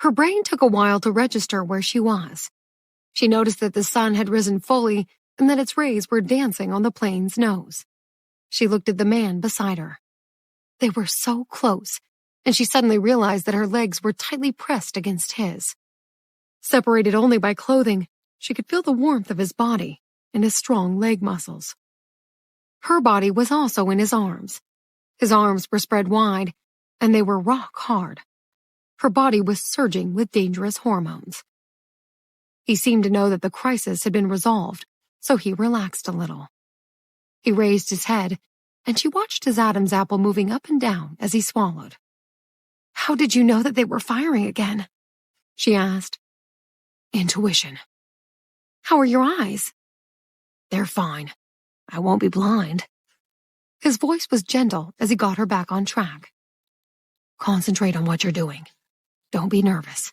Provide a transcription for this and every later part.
Her brain took a while to register where she was. She noticed that the sun had risen fully and that its rays were dancing on the plane's nose. She looked at the man beside her. They were so close, and she suddenly realized that her legs were tightly pressed against his. Separated only by clothing, she could feel the warmth of his body and his strong leg muscles. Her body was also in his arms. His arms were spread wide, and they were rock hard. Her body was surging with dangerous hormones. He seemed to know that the crisis had been resolved, so he relaxed a little. He raised his head, and she watched his Adam's apple moving up and down as he swallowed. "How did you know that they were firing again?" she asked. "Intuition." "How are your eyes?" "They're fine. I won't be blind." His voice was gentle as he got her back on track. "Concentrate on what you're doing. Don't be nervous."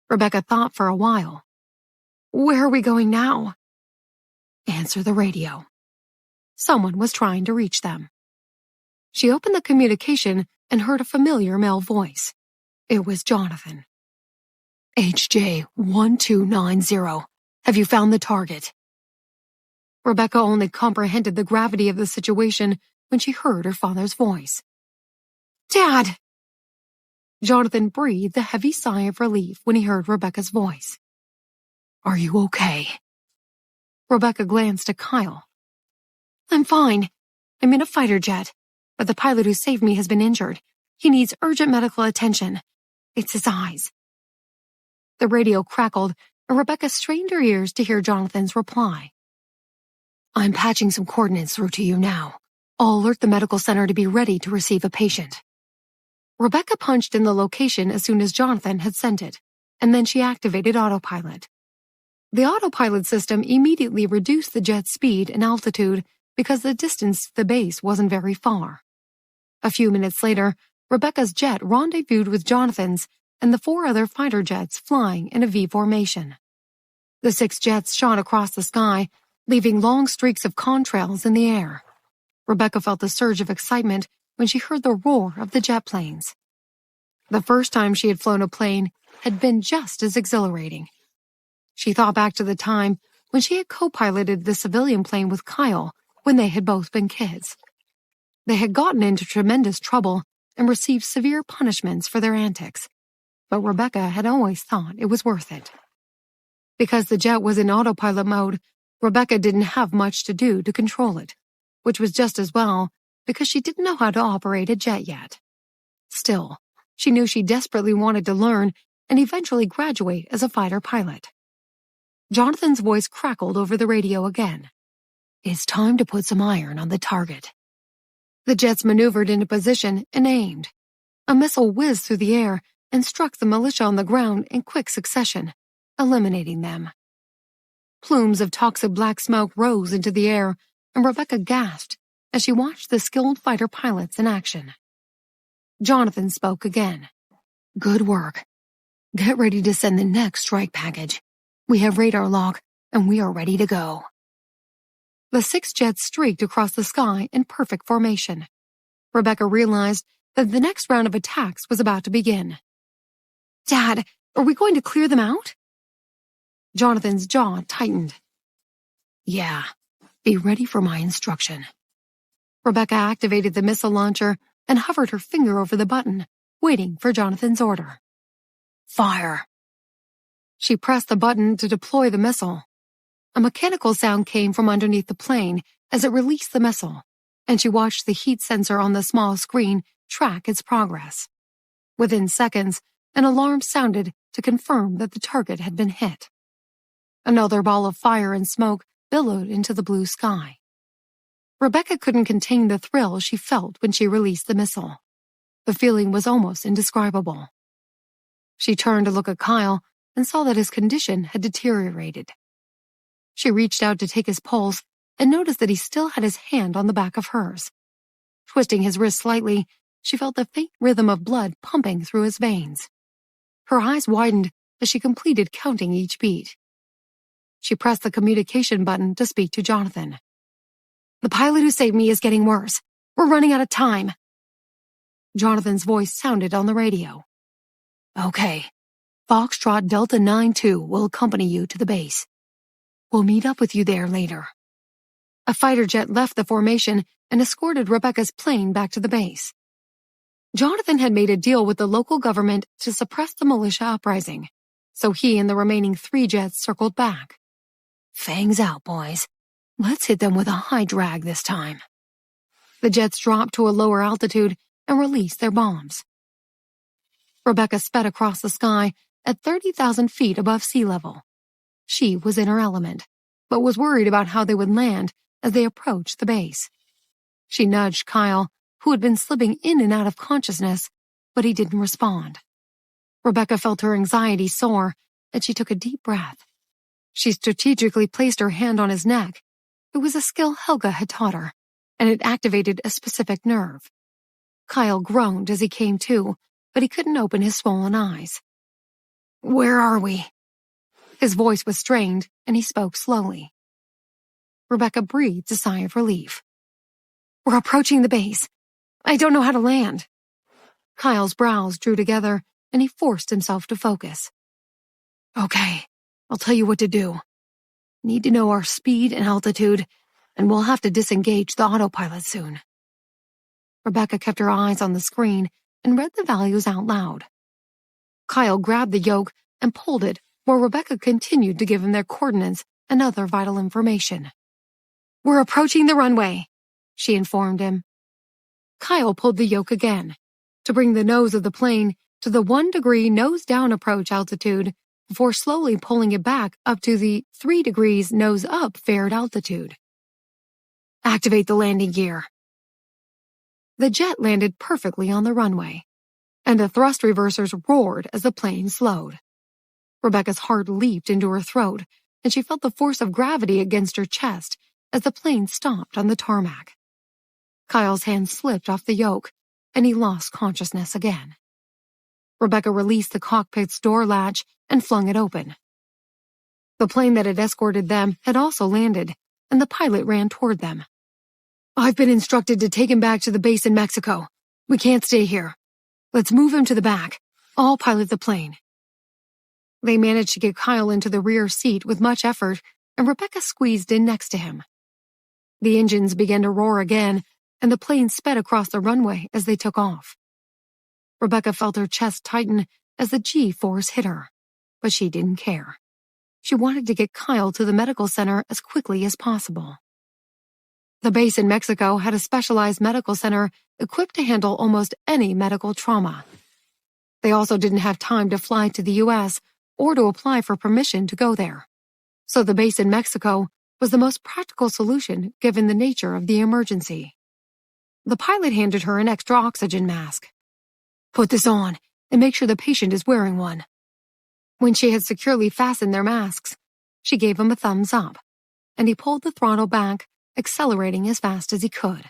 Rebecca thought for a while. "Where are we going now?" "Answer the radio." Someone was trying to reach them. She opened the communication and heard a familiar male voice. It was Jonathan. "HJ-1290. Have you found the target?" Rebecca only comprehended the gravity of the situation when she heard her father's voice. "Dad!" Jonathan breathed a heavy sigh of relief when he heard Rebecca's voice. "Are you okay?" Rebecca glanced at Kyle. "I'm fine. I'm in a fighter jet, but the pilot who saved me has been injured. He needs urgent medical attention. It's his eyes." The radio crackled, and Rebecca strained her ears to hear Jonathan's reply. "I'm patching some coordinates through to you now. I'll alert the medical center to be ready to receive a patient." Rebecca punched in the location as soon as Jonathan had sent it, and then she activated autopilot. The autopilot system immediately reduced the jet's speed and altitude because the distance to the base wasn't very far. A few minutes later, Rebecca's jet rendezvoused with Jonathan's and the 4 other fighter jets flying in a V formation. The 6 jets shot across the sky, leaving long streaks of contrails in the air. Rebecca felt a surge of excitement when she heard the roar of the jet planes. The first time she had flown a plane had been just as exhilarating. She thought back to the time when she had co-piloted the civilian plane with Kyle when they had both been kids. They had gotten into tremendous trouble and received severe punishments for their antics, but Rebecca had always thought it was worth it. Because the jet was in autopilot mode, Rebecca didn't have much to do to control it, which was just as well because she didn't know how to operate a jet yet. Still, she knew she desperately wanted to learn and eventually graduate as a fighter pilot. Jonathan's voice crackled over the radio again. "It's time to put some iron on the target." The jets maneuvered into position and aimed. A missile whizzed through the air and struck the militia on the ground in quick succession, eliminating them. Plumes of toxic black smoke rose into the air, and Rebecca gasped as she watched the skilled fighter pilots in action. Jonathan spoke again. "Good work. Get ready to send the next strike package. We have radar lock, and we are ready to go." The 6 jets streaked across the sky in perfect formation. Rebecca realized that the next round of attacks was about to begin. "Dad, are we going to clear them out?" Jonathan's jaw tightened. "Yeah, be ready for my instruction." Rebecca activated the missile launcher and hovered her finger over the button, waiting for Jonathan's order. "Fire." She pressed the button to deploy the missile. A mechanical sound came from underneath the plane as it released the missile, and she watched the heat sensor on the small screen track its progress. Within seconds, an alarm sounded to confirm that the target had been hit. Another ball of fire and smoke billowed into the blue sky. Rebecca couldn't contain the thrill she felt when she released the missile. The feeling was almost indescribable. She turned to look at Kyle and saw that his condition had deteriorated. She reached out to take his pulse and noticed that he still had his hand on the back of hers. Twisting his wrist slightly, she felt the faint rhythm of blood pumping through his veins. Her eyes widened as she completed counting each beat. She pressed the communication button to speak to Jonathan. "The pilot who saved me is getting worse. We're running out of time." Jonathan's voice sounded on the radio. "Okay, Foxtrot Delta 92 will accompany you to the base. We'll meet up with you there later. A fighter jet left the formation and escorted Rebecca's plane back to the base. Jonathan had made a deal with the local government to suppress the militia uprising, so he and the remaining 3 jets circled back. Fangs out, boys. Let's hit them with a high drag this time. The jets dropped to a lower altitude and released their bombs. Rebecca sped across the sky at 30,000 feet above sea level. She was in her element, but was worried about how they would land as they approached the base. She nudged Kyle, who had been slipping in and out of consciousness, but he didn't respond. Rebecca felt her anxiety soar, and she took a deep breath. She strategically placed her hand on his neck. It was a skill Helga had taught her, and it activated a specific nerve. Kyle groaned as he came to, but he couldn't open his swollen eyes. Where are we? His voice was strained, and he spoke slowly. Rebecca breathed a sigh of relief. We're approaching the base. I don't know how to land. Kyle's brows drew together, and he forced himself to focus. Okay, I'll tell you what to do. Need to know our speed and altitude, and we'll have to disengage the autopilot soon. Rebecca kept her eyes on the screen and read the values out loud. Kyle grabbed the yoke and pulled it while Rebecca continued to give him their coordinates and other vital information. We're approaching the runway, she informed him. Kyle pulled the yoke again to bring the nose of the plane to the 1-degree nose-down approach altitude before slowly pulling it back up to the 3 degrees nose-up fared altitude. Activate the landing gear. The jet landed perfectly on the runway, and the thrust reversers roared as the plane slowed. Rebecca's heart leaped into her throat, and she felt the force of gravity against her chest as the plane stopped on the tarmac. Kyle's hand slipped off the yoke, and he lost consciousness again. Rebecca released the cockpit's door latch and flung it open. The plane that had escorted them had also landed, and the pilot ran toward them. I've been instructed to take him back to the base in Mexico. We can't stay here. Let's move him to the back. I'll pilot the plane. They managed to get Kyle into the rear seat with much effort, and Rebecca squeezed in next to him. The engines began to roar again, and the plane sped across the runway as they took off. Rebecca felt her chest tighten as the G-force hit her, but she didn't care. She wanted to get Kyle to the medical center as quickly as possible. The base in Mexico had a specialized medical center equipped to handle almost any medical trauma. They also didn't have time to fly to the U.S. or to apply for permission to go there. So the base in Mexico was the most practical solution given the nature of the emergency. The pilot handed her an extra oxygen mask. Put this on and make sure the patient is wearing one. When she had securely fastened their masks, she gave him a thumbs up, and he pulled the throttle back, accelerating as fast as he could.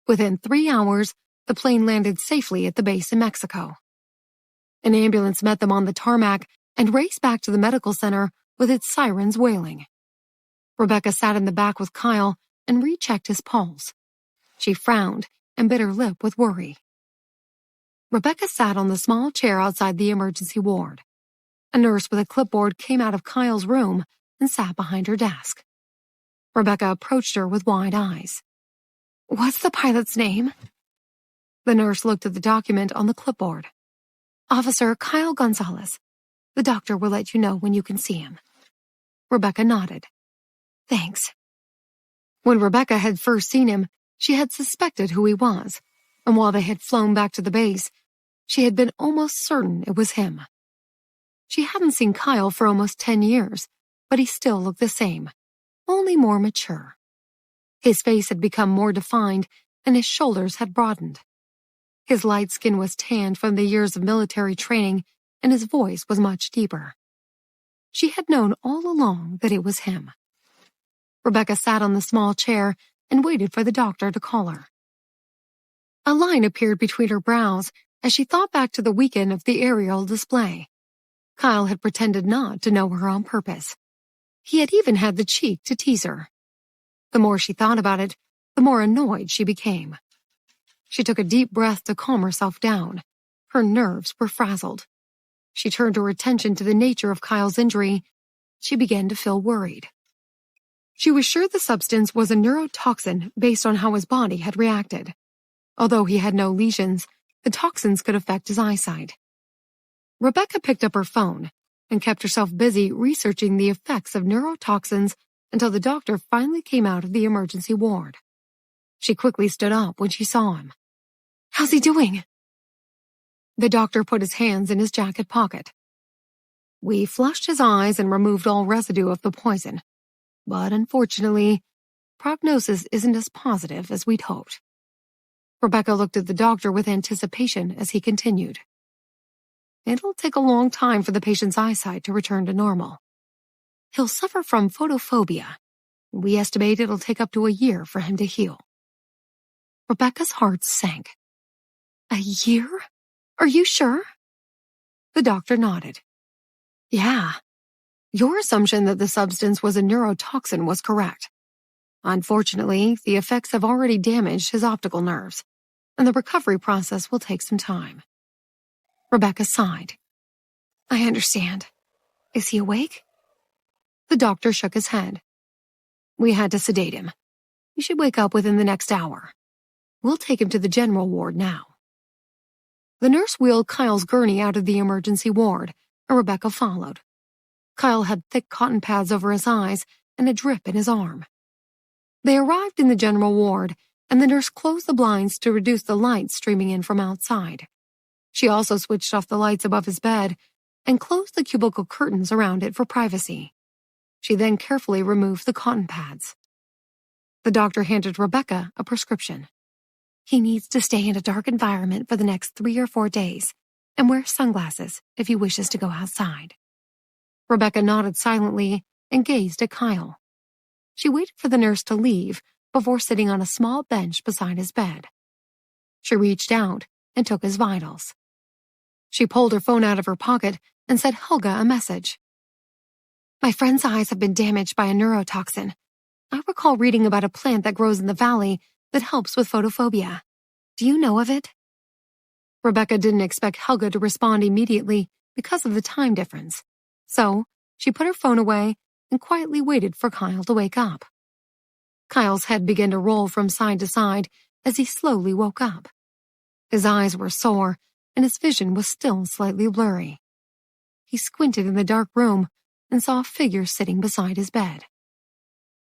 Within 3 hours, the plane landed safely at the base in Mexico. An ambulance met them on the tarmac and raced back to the medical center with its sirens wailing. Rebecca sat in the back with Kyle and rechecked his pulse. She frowned and bit her lip with worry. Rebecca sat on the small chair outside the emergency ward. A nurse with a clipboard came out of Kyle's room and sat behind her desk. Rebecca approached her with wide eyes. What's the pilot's name? The nurse looked at the document on the clipboard. Officer Kyle Gonzalez. The doctor will let you know when you can see him. Rebecca nodded. Thanks. When Rebecca had first seen him, she had suspected who he was, and while they had flown back to the base, she had been almost certain it was him. She hadn't seen Kyle for almost 10 years, but he still looked the same, only more mature. His face had become more defined, and his shoulders had broadened. His light skin was tanned from the years of military training, and his voice was much deeper. She had known all along that it was him. Rebecca sat on the small chair and waited for the doctor to call her. A line appeared between her brows as she thought back to the weekend of the aerial display. Kyle had pretended not to know her on purpose. He had even had the cheek to tease her. The more she thought about it, the more annoyed she became. She took a deep breath to calm herself down. Her nerves were frazzled. she turned her attention to the nature of Kyle's injury, she began to feel worried. She was sure the substance was a neurotoxin based on how his body had reacted. Although he had no lesions, the toxins could affect his eyesight. Rebecca picked up her phone and kept herself busy researching the effects of neurotoxins until the doctor finally came out of the emergency ward. She quickly stood up when she saw him. "How's he doing?" The doctor put his hands in his jacket pocket. "We flushed his eyes and removed all residue of the poison. But unfortunately, prognosis isn't as positive as we'd hoped." Rebecca looked at the doctor with anticipation as he continued. "It'll take a long time for the patient's eyesight to return to normal. He'll suffer from photophobia. We estimate it'll take up to a year for him to heal." Rebecca's heart sank. "A year? Are you sure?" The doctor nodded. "Yeah. Your assumption that the substance was a neurotoxin was correct. Unfortunately, the effects have already damaged his optical nerves, and the recovery process will take some time." Rebecca sighed. "I understand. Is he awake?" The doctor shook his head. "We had to sedate him. He should wake up within the next hour. We'll take him to the general ward now." The nurse wheeled Kyle's gurney out of the emergency ward, and Rebecca followed. Kyle had thick cotton pads over his eyes and a drip in his arm. They arrived in the general ward, and the nurse closed the blinds to reduce the light streaming in from outside. She also switched off the lights above his bed and closed the cubicle curtains around it for privacy. She then carefully removed the cotton pads. The doctor handed Rebecca a prescription. "He needs to stay in a dark environment for the next 3 or 4 days and wear sunglasses if he wishes to go outside." Rebecca nodded silently and gazed at Kyle. She waited for the nurse to leave before sitting on a small bench beside his bed. She reached out and took his vitals. She pulled her phone out of her pocket and sent Helga a message. "My friend's eyes have been damaged by a neurotoxin. I recall reading about a plant that grows in the valley that helps with photophobia. Do you know of it?" Rebecca didn't expect Helga to respond immediately because of the time difference, so she put her phone away and quietly waited for Kyle to wake up. Kyle's head began to roll from side to side as he slowly woke up. His eyes were sore, and his vision was still slightly blurry. He squinted in the dark room and saw a figure sitting beside his bed.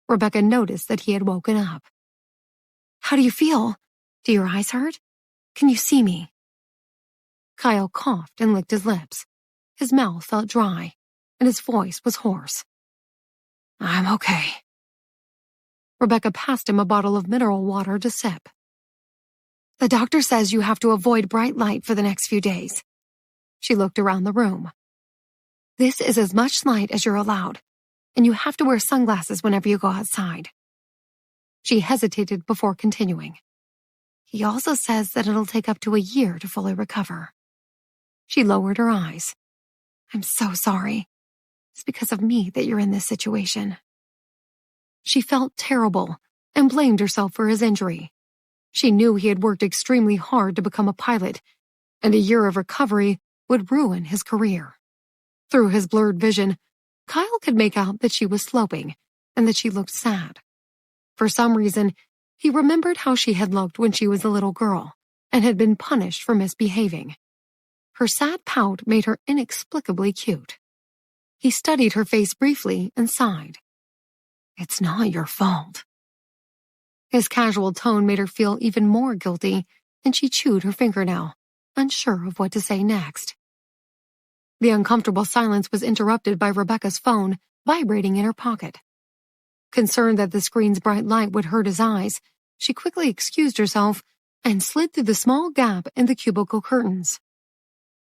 Rebecca noticed that he had woken up. "How do you feel? Do your eyes hurt? Can you see me?" Kyle coughed and licked his lips. His mouth felt dry, and his voice was hoarse. "I'm okay." Rebecca passed him a bottle of mineral water to sip. "The doctor says you have to avoid bright light for the next few days." She looked around the room. "This is as much light as you're allowed, and you have to wear sunglasses whenever you go outside." She hesitated before continuing. "He also says that it'll take up to a year to fully recover." She lowered her eyes. "I'm so sorry. It's because of me that you're in this situation." She felt terrible and blamed herself for his injury. She knew he had worked extremely hard to become a pilot, and a year of recovery would ruin his career. Through his blurred vision, Kyle could make out that she was sloping and that she looked sad. For some reason, he remembered how she had looked when she was a little girl and had been punished for misbehaving. Her sad pout made her inexplicably cute. He studied her face briefly and sighed. "It's not your fault." His casual tone made her feel even more guilty, and she chewed her fingernail, unsure of what to say next. The uncomfortable silence was interrupted by Rebecca's phone vibrating in her pocket. Concerned that the screen's bright light would hurt his eyes, she quickly excused herself and slid through the small gap in the cubicle curtains.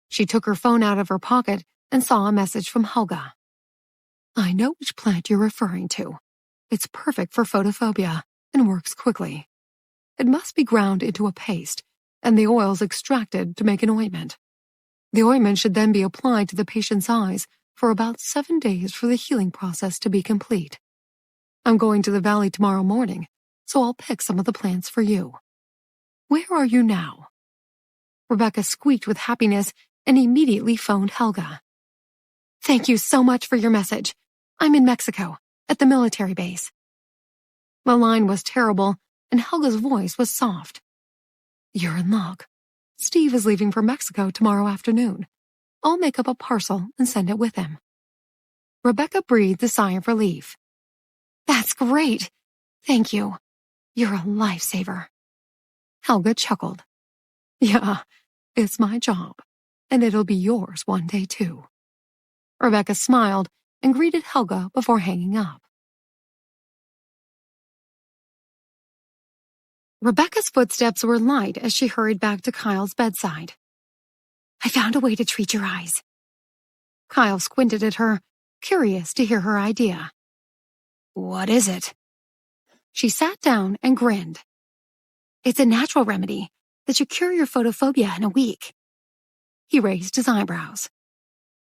She took her phone out of her pocket and saw a message from Helga. "I know which plant you're referring to. It's perfect for photophobia and works quickly. It must be ground into a paste, and the oils extracted to make an ointment. The ointment should then be applied to the patient's eyes for about 7 days for the healing process to be complete. I'm going to the valley tomorrow morning, so I'll pick some of the plants for you. Where are you now?" Rebecca squeaked with happiness and immediately phoned Helga. "Thank you so much for your message. I'm in Mexico, at the military base." The line was terrible, and Helga's voice was soft. "You're in luck. Steve is leaving for Mexico tomorrow afternoon. I'll make up a parcel and send it with him." Rebecca breathed a sigh of relief. "That's great. Thank you. You're a lifesaver." Helga chuckled. "Yeah, it's my job, and it'll be yours one day too." Rebecca smiled and greeted Helga before hanging up. Rebecca's footsteps were light as she hurried back to Kyle's bedside. "I found a way to treat your eyes." Kyle squinted at her, curious to hear her idea. "What is it?" She sat down and grinned. "It's a natural remedy that should cure your photophobia in a week." He raised his eyebrows.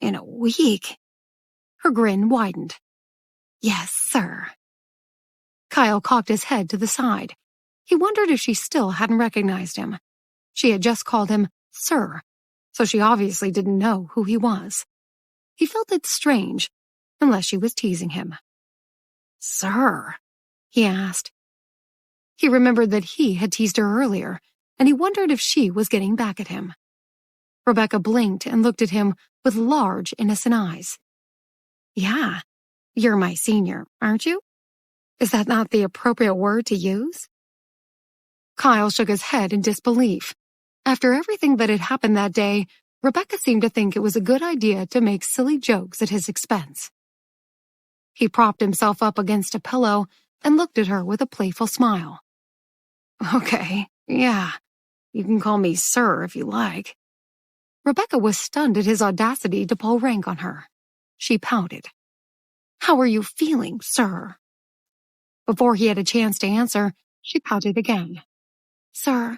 "In a week?" Her grin widened. "Yes, sir." Kyle cocked his head to the side. He wondered if she still hadn't recognized him. She had just called him Sir, so she obviously didn't know who he was. He felt it strange, unless she was teasing him. "Sir?" he asked. He remembered that he had teased her earlier, and he wondered if she was getting back at him. Rebecca blinked and looked at him with large, innocent eyes. "Yeah, you're my senior, aren't you? Is that not the appropriate word to use?" Kyle shook his head in disbelief. After everything that had happened that day, Rebecca seemed to think it was a good idea to make silly jokes at his expense. He propped himself up against a pillow and looked at her with a playful smile. "Okay, yeah, you can call me Sir if you like." Rebecca was stunned at his audacity to pull rank on her. She pouted. "How are you feeling, sir?" Before he had a chance to answer, she pouted again. "Sir,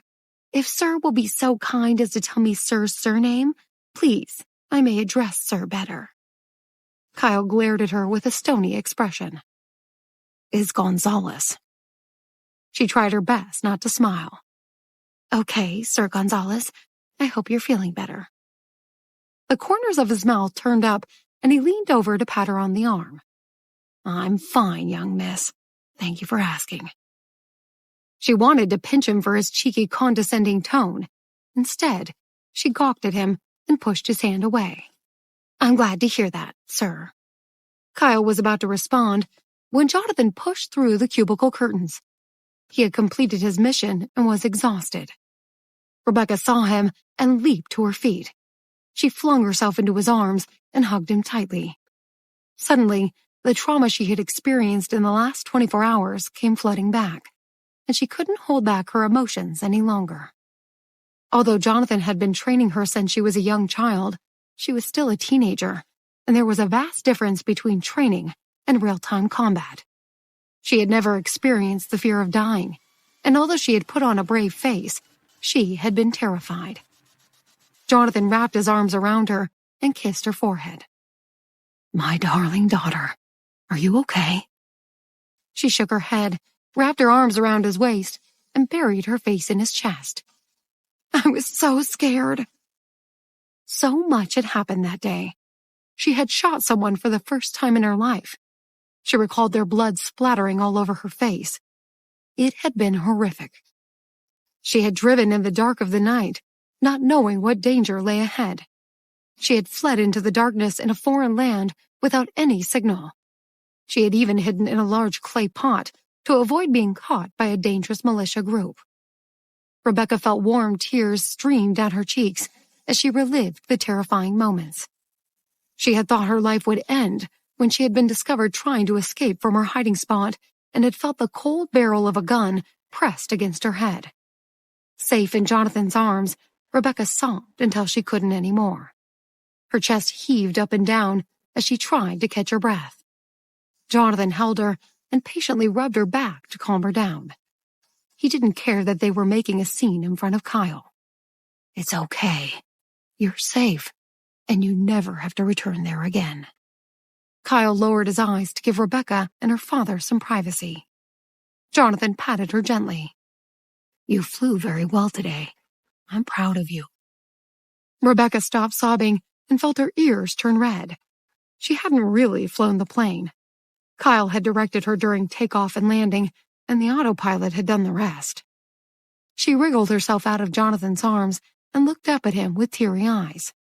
if Sir will be so kind as to tell me Sir's surname, please, I may address Sir better." Kyle glared at her with a stony expression. "It's Gonzalez." She tried her best not to smile. "Okay, Sir Gonzalez, I hope you're feeling better." The corners of his mouth turned up, and he leaned over to pat her on the arm. "I'm fine, young miss. Thank you for asking." She wanted to pinch him for his cheeky, condescending tone. Instead, she gawked at him and pushed his hand away. "I'm glad to hear that, sir." Kyle was about to respond when Jonathan pushed through the cubicle curtains. He had completed his mission and was exhausted. Rebecca saw him and leaped to her feet. She flung herself into his arms and hugged him tightly. Suddenly, the trauma she had experienced in the last 24 hours came flooding back, and she couldn't hold back her emotions any longer. Although Jonathan had been training her since she was a young child, she was still a teenager, and there was a vast difference between training and real-time combat. She had never experienced the fear of dying, and although she had put on a brave face, she had been terrified. Jonathan wrapped his arms around her and kissed her forehead. "My darling daughter, are you okay?" She shook her head, wrapped her arms around his waist, and buried her face in his chest. "I was so scared." So much had happened that day. She had shot someone for the first time in her life. She recalled their blood splattering all over her face. It had been horrific. She had driven in the dark of the night, not knowing what danger lay ahead. She had fled into the darkness in a foreign land without any signal. She had even hidden in a large clay pot to avoid being caught by a dangerous militia group. Rebecca felt warm tears stream down her cheeks as she relived the terrifying moments. She had thought her life would end when she had been discovered trying to escape from her hiding spot and had felt the cold barrel of a gun pressed against her head. Safe in Jonathan's arms, Rebecca sobbed until she couldn't anymore. Her chest heaved up and down as she tried to catch her breath. Jonathan held her and patiently rubbed her back to calm her down. He didn't care that they were making a scene in front of Kyle. "It's okay. You're safe, and you never have to return there again." Kyle lowered his eyes to give Rebecca and her father some privacy. Jonathan patted her gently. "You flew very well today. I'm proud of you." Rebecca stopped sobbing and felt her ears turn red. She hadn't really flown the plane. Kyle had directed her during takeoff and landing, and the autopilot had done the rest. She wriggled herself out of Jonathan's arms and looked up at him with teary eyes.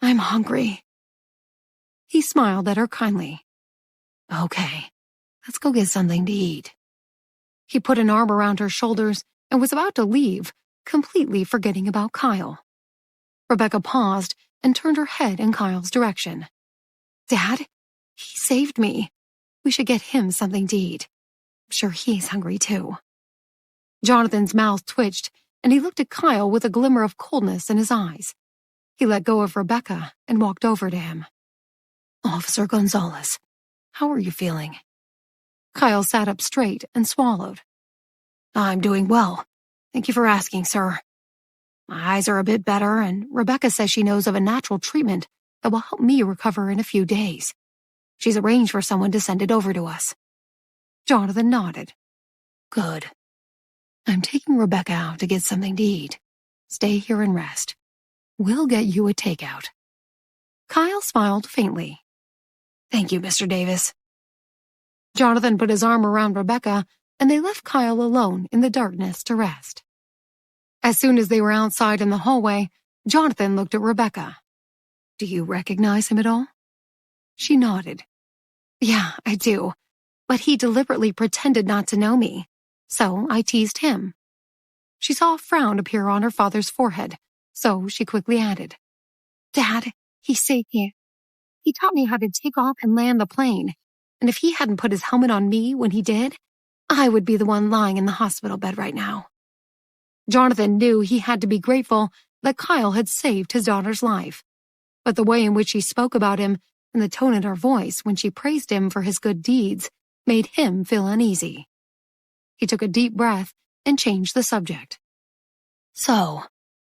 "I'm hungry." He smiled at her kindly. "Okay, let's go get something to eat." He put an arm around her shoulders and was about to leave, completely forgetting about Kyle. Rebecca paused and turned her head in Kyle's direction. "Dad, he saved me. We should get him something to eat. I'm sure he's hungry too." Jonathan's mouth twitched, and he looked at Kyle with a glimmer of coldness in his eyes. He let go of Rebecca and walked over to him. "Officer Gonzalez, how are you feeling?" Kyle sat up straight and swallowed. "I'm doing well. Thank you for asking, sir. My eyes are a bit better, and Rebecca says she knows of a natural treatment that will help me recover in a few days. She's arranged for someone to send it over to us." Jonathan nodded. "Good. I'm taking Rebecca out to get something to eat. Stay here and rest. We'll get you a takeout." Kyle smiled faintly. "Thank you, Mr. Davis." Jonathan put his arm around Rebecca, and they left Kyle alone in the darkness to rest. As soon as they were outside in the hallway, Jonathan looked at Rebecca. "Do you recognize him at all?" She nodded. "Yeah, I do. But he deliberately pretended not to know me, so I teased him." She saw a frown appear on her father's forehead, so she quickly added, "Dad, he saved me. He taught me how to take off and land the plane, and if he hadn't put his helmet on me when he did, I would be the one lying in the hospital bed right now." Jonathan knew he had to be grateful that Kyle had saved his daughter's life, but the way in which she spoke about him and the tone in her voice when she praised him for his good deeds made him feel uneasy. He took a deep breath and changed the subject. "So,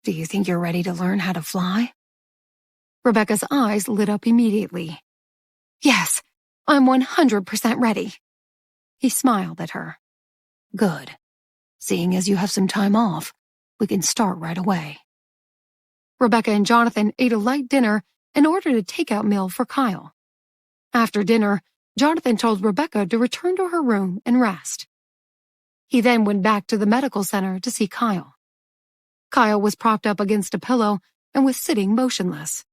do you think you're ready to learn how to fly?" Rebecca's eyes lit up immediately. "Yes, I'm 100% ready." He smiled at her. "Good. Seeing as you have some time off, we can start right away." Rebecca and Jonathan ate a light dinner and ordered a takeout meal for Kyle. After dinner, Jonathan told Rebecca to return to her room and rest. He then went back to the medical center to see Kyle. Kyle was propped up against a pillow and was sitting motionless.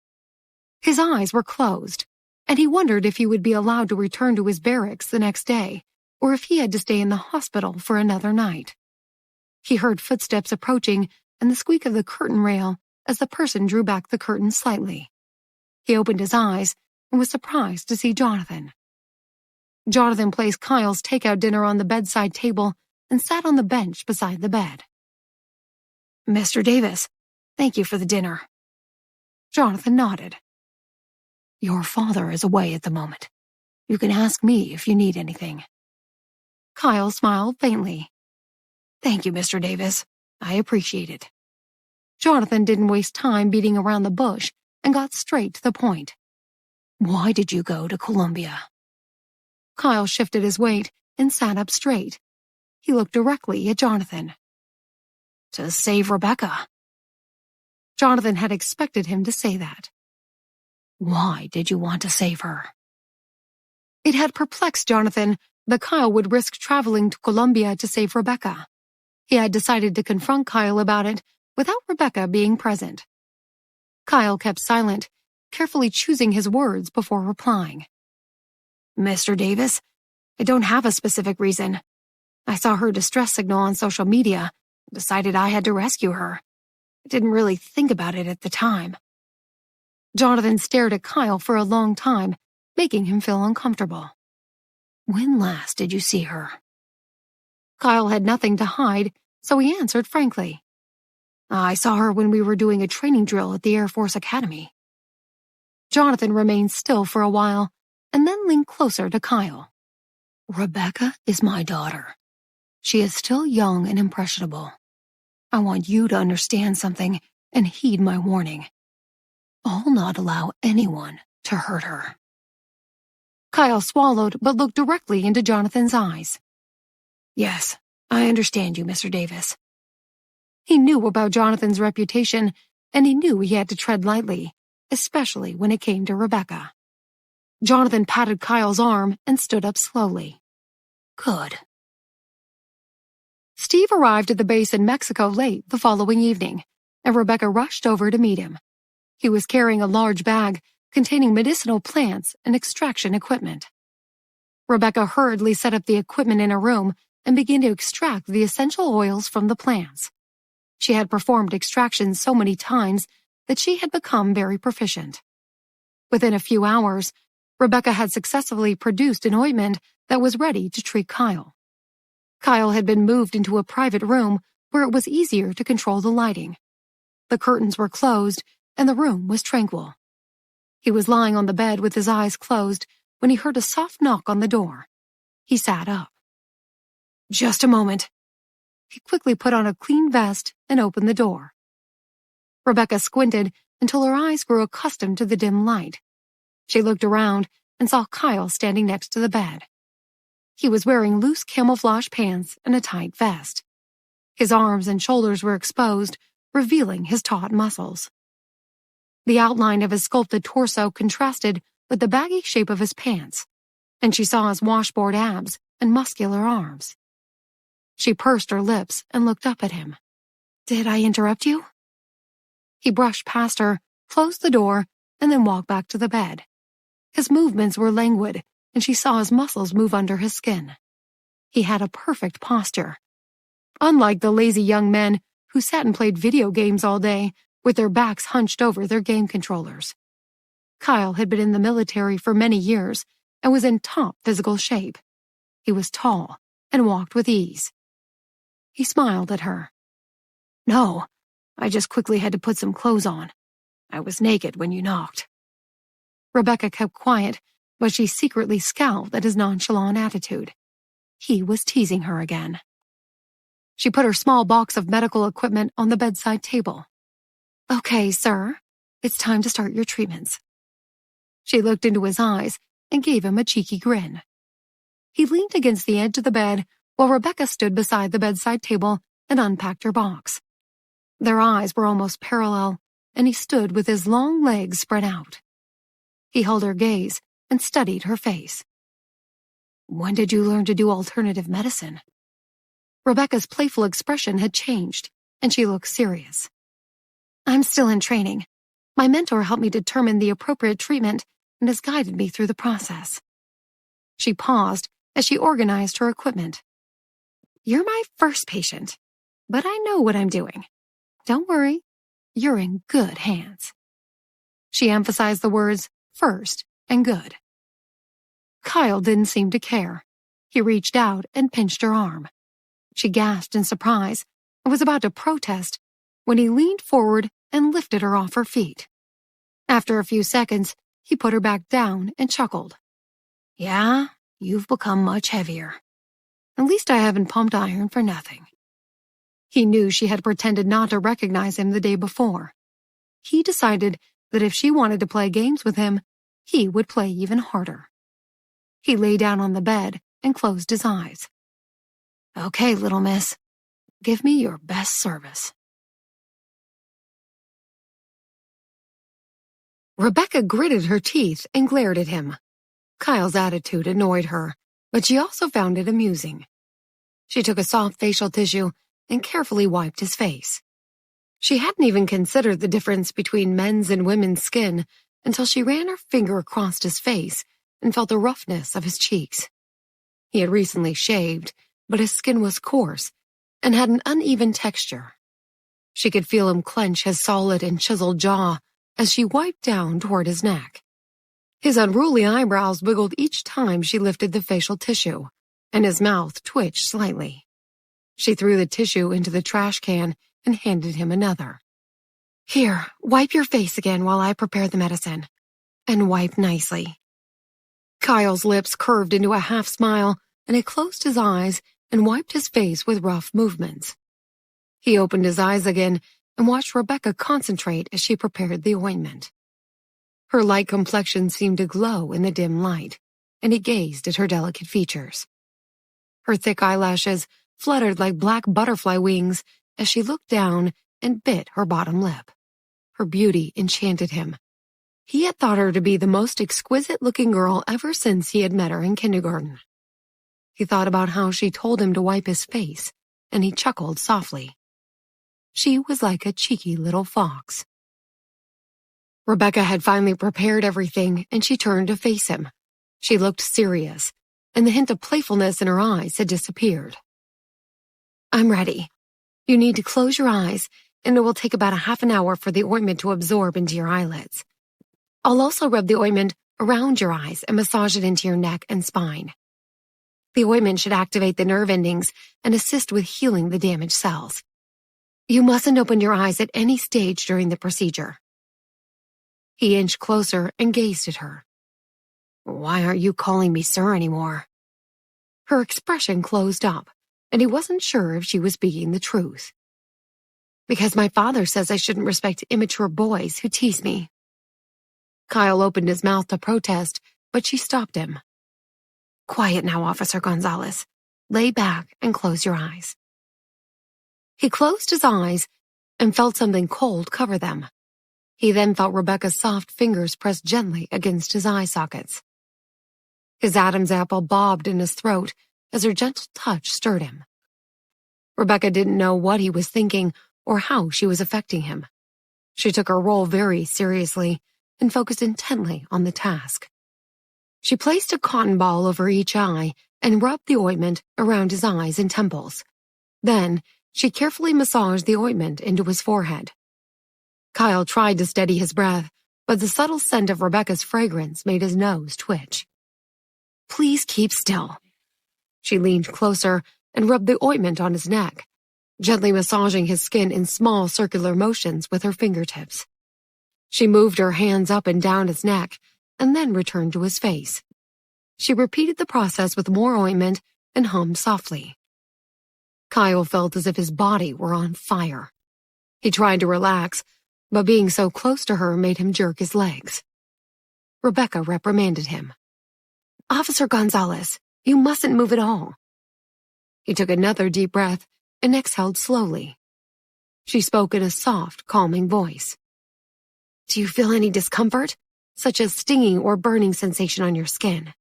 His eyes were closed, and he wondered if he would be allowed to return to his barracks the next day, or if he had to stay in the hospital for another night. He heard footsteps approaching and the squeak of the curtain rail as the person drew back the curtain slightly. He opened his eyes and was surprised to see Jonathan. Jonathan placed Kyle's takeout dinner on the bedside table and sat on the bench beside the bed. "Mr. Davis, thank you for the dinner." Jonathan nodded. "Your father is away at the moment. You can ask me if you need anything." Kyle smiled faintly. "Thank you, Mr. Davis. I appreciate it." Jonathan didn't waste time beating around the bush and got straight to the point. "Why did you go to Colombia?" Kyle shifted his weight and sat up straight. He looked directly at Jonathan. "To save Rebecca." Jonathan had expected him to say that. "Why did you want to save her?" It had perplexed Jonathan that Kyle would risk traveling to Colombia to save Rebecca. He had decided to confront Kyle about it without Rebecca being present. Kyle kept silent, carefully choosing his words before replying. "Mr. Davis, I don't have a specific reason. I saw her distress signal on social media and decided I had to rescue her. I didn't really think about it at the time." Jonathan stared at Kyle for a long time, making him feel uncomfortable. "When last did you see her?" Kyle had nothing to hide, so he answered frankly. "I saw her when we were doing a training drill at the Air Force Academy." Jonathan remained still for a while, and then leaned closer to Kyle. "Rebecca is my daughter. She is still young and impressionable. I want you to understand something and heed my warning. I'll not allow anyone to hurt her." Kyle swallowed but looked directly into Jonathan's eyes. "Yes, I understand you, Mr. Davis." He knew about Jonathan's reputation and he knew he had to tread lightly, especially when it came to Rebecca. Jonathan patted Kyle's arm and stood up slowly. Good. Steve arrived at the base in Mexico late the following evening, and Rebecca rushed over to meet him. He was carrying a large bag containing medicinal plants and extraction equipment. Rebecca hurriedly set up the equipment in her room and began to extract the essential oils from the plants. She had performed extractions so many times that she had become very proficient. Within a few hours, Rebecca had successfully produced an ointment that was ready to treat Kyle. Kyle had been moved into a private room where it was easier to control the lighting. The curtains were closed and the room was tranquil. He was lying on the bed with his eyes closed when he heard a soft knock on the door. He sat up. Just a moment. He quickly put on a clean vest and opened the door. Rebecca squinted until her eyes grew accustomed to the dim light. She looked around and saw Kyle standing next to the bed. He was wearing loose camouflage pants and a tight vest. His arms and shoulders were exposed, revealing his taut muscles. The outline of his sculpted torso contrasted with the baggy shape of his pants, and she saw his washboard abs and muscular arms. She pursed her lips and looked up at him. Did I interrupt you? He brushed past her, closed the door, and then walked back to the bed. His movements were languid, and she saw his muscles move under his skin. He had a perfect posture. Unlike the lazy young men who sat and played video games all day with their backs hunched over their game controllers. Kyle had been in the military for many years and was in top physical shape. He was tall and walked with ease. He smiled at her. No, I just quickly had to put some clothes on. I was naked when you knocked. Rebecca kept quiet, but she secretly scowled at his nonchalant attitude. He was teasing her again. She put her small box of medical equipment on the bedside table. Okay, sir, it's time to start your treatments. She looked into his eyes and gave him a cheeky grin. He leaned against the edge of the bed while Rebecca stood beside the bedside table and unpacked her box. Their eyes were almost parallel, and he stood with his long legs spread out. He held her gaze and studied her face. When did you learn to do alternative medicine? Rebecca's playful expression had changed, and she looked serious. I'm still in training. My mentor helped me determine the appropriate treatment and has guided me through the process. She paused as she organized her equipment. You're my first patient, but I know what I'm doing. Don't worry, you're in good hands. She emphasized the words first and good. Kyle didn't seem to care. He reached out and pinched her arm. She gasped in surprise and was about to protest when he leaned forward and lifted her off her feet. After a few seconds, he put her back down and chuckled. Yeah, you've become much heavier. At least I haven't pumped iron for nothing. He knew she had pretended not to recognize him the day before. He decided that if she wanted to play games with him, he would play even harder. He lay down on the bed and closed his eyes. Okay, little miss, give me your best service. Rebecca gritted her teeth and glared at him. Kyle's attitude annoyed her, but she also found it amusing. She took a soft facial tissue and carefully wiped his face. She hadn't even considered the difference between men's and women's skin until she ran her finger across his face and felt the roughness of his cheeks. He had recently shaved, but his skin was coarse and had an uneven texture. She could feel him clench his solid and chiseled jaw as she wiped down toward his neck. His unruly eyebrows wiggled each time she lifted the facial tissue, and his mouth twitched slightly. She threw the tissue into the trash can and handed him another. Here, wipe your face again while I prepare the medicine. And wipe nicely. Kyle's lips curved into a half smile, and he closed his eyes and wiped his face with rough movements. He opened his eyes again and watched Rebecca concentrate as she prepared the ointment. Her light complexion seemed to glow in the dim light, and he gazed at her delicate features. Her thick eyelashes fluttered like black butterfly wings as she looked down and bit her bottom lip. Her beauty enchanted him. He had thought her to be the most exquisite-looking girl ever since he had met her in kindergarten. He thought about how she told him to wipe his face, and he chuckled softly. She was like a cheeky little fox. Rebecca had finally prepared everything, and she turned to face him. She looked serious, and the hint of playfulness in her eyes had disappeared. "I'm ready. You need to close your eyes, and it will take about a half an hour for the ointment to absorb into your eyelids. I'll also rub the ointment around your eyes and massage it into your neck and spine. The ointment should activate the nerve endings and assist with healing the damaged cells. You mustn't open your eyes at any stage during the procedure." He inched closer and gazed at her. "Why aren't you calling me sir anymore?" Her expression closed up, and he wasn't sure if she was speaking the truth. "Because my father says I shouldn't respect immature boys who tease me." Kyle opened his mouth to protest, but she stopped him. "Quiet now, Officer Gonzalez. Lay back and close your eyes." He closed his eyes and felt something cold cover them. He then felt Rebecca's soft fingers press gently against his eye sockets. His Adam's apple bobbed in his throat as her gentle touch stirred him. Rebecca didn't know what he was thinking or how she was affecting him. She took her role very seriously and focused intently on the task. She placed a cotton ball over each eye and rubbed the ointment around his eyes and temples. Then, she carefully massaged the ointment into his forehead. Kyle tried to steady his breath, but the subtle scent of Rebecca's fragrance made his nose twitch. "Please keep still." She leaned closer and rubbed the ointment on his neck, gently massaging his skin in small circular motions with her fingertips. She moved her hands up and down his neck and then returned to his face. She repeated the process with more ointment and hummed softly. Kyle felt as if his body were on fire. He tried to relax, but being so close to her made him jerk his legs. Rebecca reprimanded him. "Officer Gonzalez, you mustn't move at all." He took another deep breath and exhaled slowly. She spoke in a soft, calming voice. "Do you feel any discomfort, such as stinging or burning sensation on your skin?"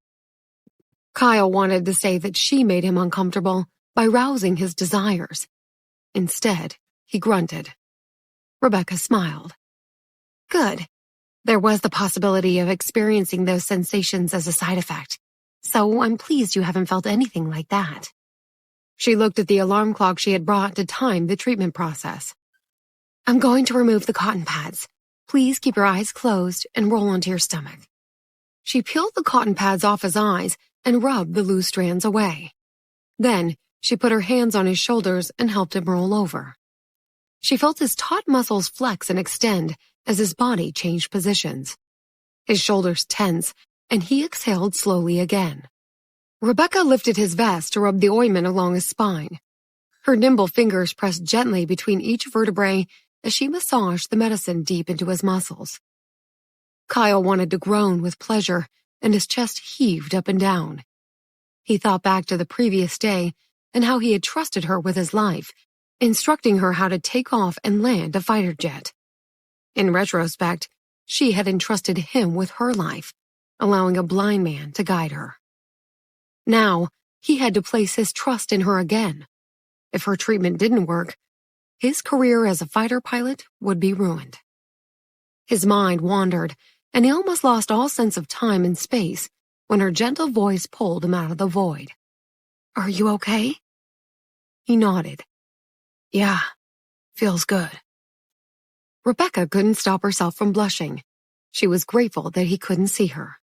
Kyle wanted to say that she made him uncomfortable by rousing his desires. Instead, he grunted. Rebecca smiled. "Good. There was the possibility of experiencing those sensations as a side effect, so I'm pleased you haven't felt anything like that." She looked at the alarm clock she had brought to time the treatment process. "I'm going to remove the cotton pads. Please keep your eyes closed and roll onto your stomach." She peeled the cotton pads off his eyes and rubbed the loose strands away. Then, she put her hands on his shoulders and helped him roll over. She felt his taut muscles flex and extend as his body changed positions. His shoulders tense, and he exhaled slowly again. Rebecca lifted his vest to rub the ointment along his spine. Her nimble fingers pressed gently between each vertebrae as she massaged the medicine deep into his muscles. Kyle wanted to groan with pleasure, and his chest heaved up and down. He thought back to the previous day and how he had trusted her with his life, instructing her how to take off and land a fighter jet. In retrospect, she had entrusted him with her life, allowing a blind man to guide her. Now, he had to place his trust in her again. If her treatment didn't work, his career as a fighter pilot would be ruined. His mind wandered, and he almost lost all sense of time and space when her gentle voice pulled him out of the void. "Are you okay?" He nodded. "Yeah, feels good." Rebecca couldn't stop herself from blushing. She was grateful that he couldn't see her.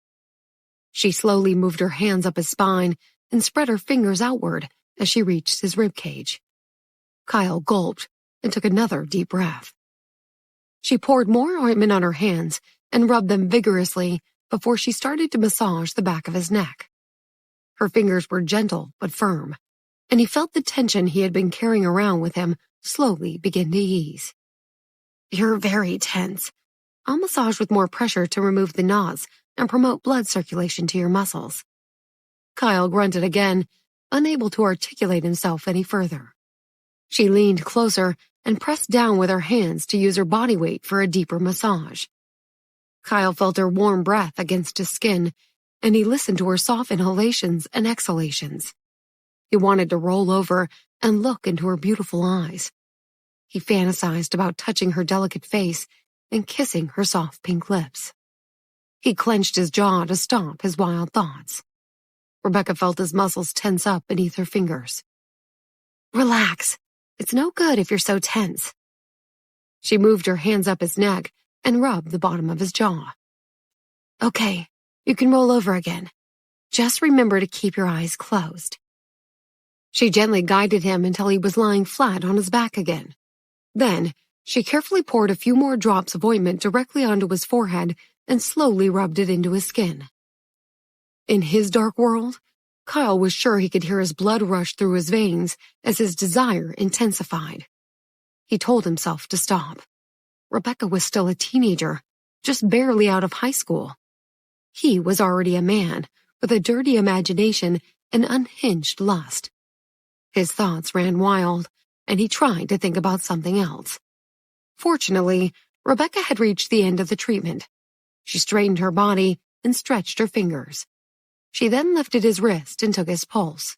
She slowly moved her hands up his spine and spread her fingers outward as she reached his ribcage. Kyle gulped and took another deep breath. She poured more ointment on her hands and rubbed them vigorously before she started to massage the back of his neck. Her fingers were gentle but firm, and he felt the tension he had been carrying around with him slowly begin to ease. "You're very tense. I'll massage with more pressure to remove the knots and promote blood circulation to your muscles." Kyle grunted again, unable to articulate himself any further. She leaned closer and pressed down with her hands to use her body weight for a deeper massage. Kyle felt her warm breath against his skin, and he listened to her soft inhalations and exhalations. He wanted to roll over and look into her beautiful eyes. He fantasized about touching her delicate face and kissing her soft pink lips. He clenched his jaw to stop his wild thoughts. Rebecca felt his muscles tense up beneath her fingers. Relax. It's no good if you're so tense. She moved her hands up his neck and rubbed the bottom of his jaw. Okay, you can roll over again. Just remember to keep your eyes closed. She gently guided him until he was lying flat on his back again. Then, she carefully poured a few more drops of ointment directly onto his forehead and slowly rubbed it into his skin. In his dark world, Kyle was sure he could hear his blood rush through his veins as his desire intensified. He told himself to stop. Rebecca was still a teenager, just barely out of high school. He was already a man with a dirty imagination and unhinged lust. His thoughts ran wild, and he tried to think about something else. Fortunately, Rebecca had reached the end of the treatment. She straightened her body and stretched her fingers. She then lifted his wrist and took his pulse.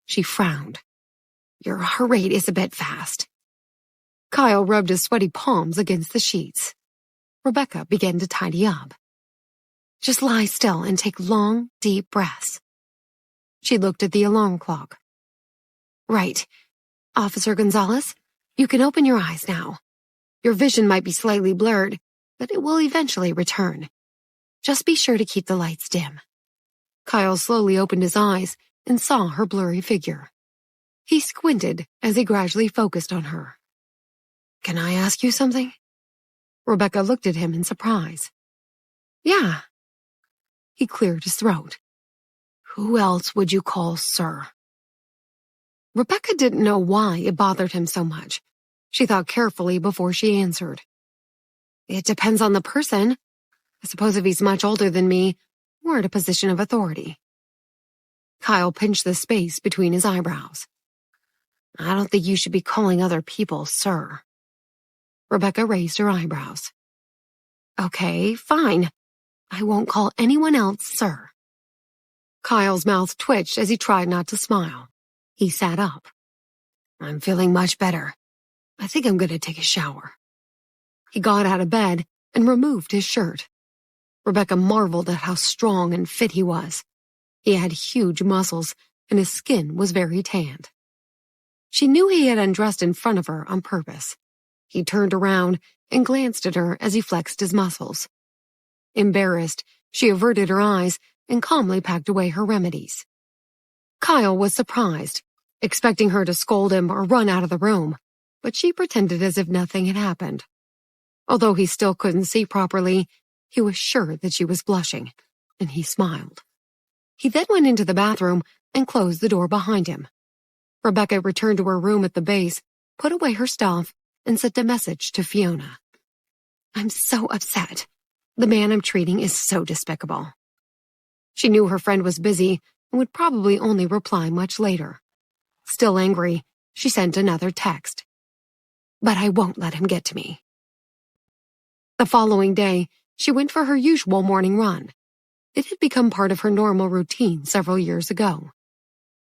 She frowned. Your heart rate is a bit fast. Kyle rubbed his sweaty palms against the sheets. Rebecca began to tidy up. Just lie still and take long, deep breaths. She looked at the alarm clock. Right. Officer Gonzalez, you can open your eyes now. Your vision might be slightly blurred, but it will eventually return. Just be sure to keep the lights dim. Kyle slowly opened his eyes and saw her blurry figure. He squinted as he gradually focused on her. Can I ask you something? Rebecca looked at him in surprise. Yeah. He cleared his throat. Who else would you call sir? Rebecca didn't know why it bothered him so much. She thought carefully before she answered. It depends on the person. I suppose if he's much older than me, we're at a position of authority. Kyle pinched the space between his eyebrows. I don't think you should be calling other people sir. Rebecca raised her eyebrows. Okay, fine. I won't call anyone else sir. Kyle's mouth twitched as he tried not to smile. He sat up. I'm feeling much better. I think I'm going to take a shower. He got out of bed and removed his shirt. Rebecca marveled at how strong and fit he was. He had huge muscles, and his skin was very tanned. She knew he had undressed in front of her on purpose. He turned around and glanced at her as he flexed his muscles. Embarrassed, she averted her eyes and calmly packed away her remedies. Kyle was surprised, expecting her to scold him or run out of the room, but she pretended as if nothing had happened. Although he still couldn't see properly, he was sure that she was blushing, and he smiled. He then went into the bathroom and closed the door behind him. Rebecca returned to her room at the base, put away her stuff, and sent a message to Fiona. I'm so upset. The man I'm treating is so despicable. She knew her friend was busy and would probably only reply much later. Still angry, she sent another text. But I won't let him get to me. The following day, she went for her usual morning run. It had become part of her normal routine several years ago.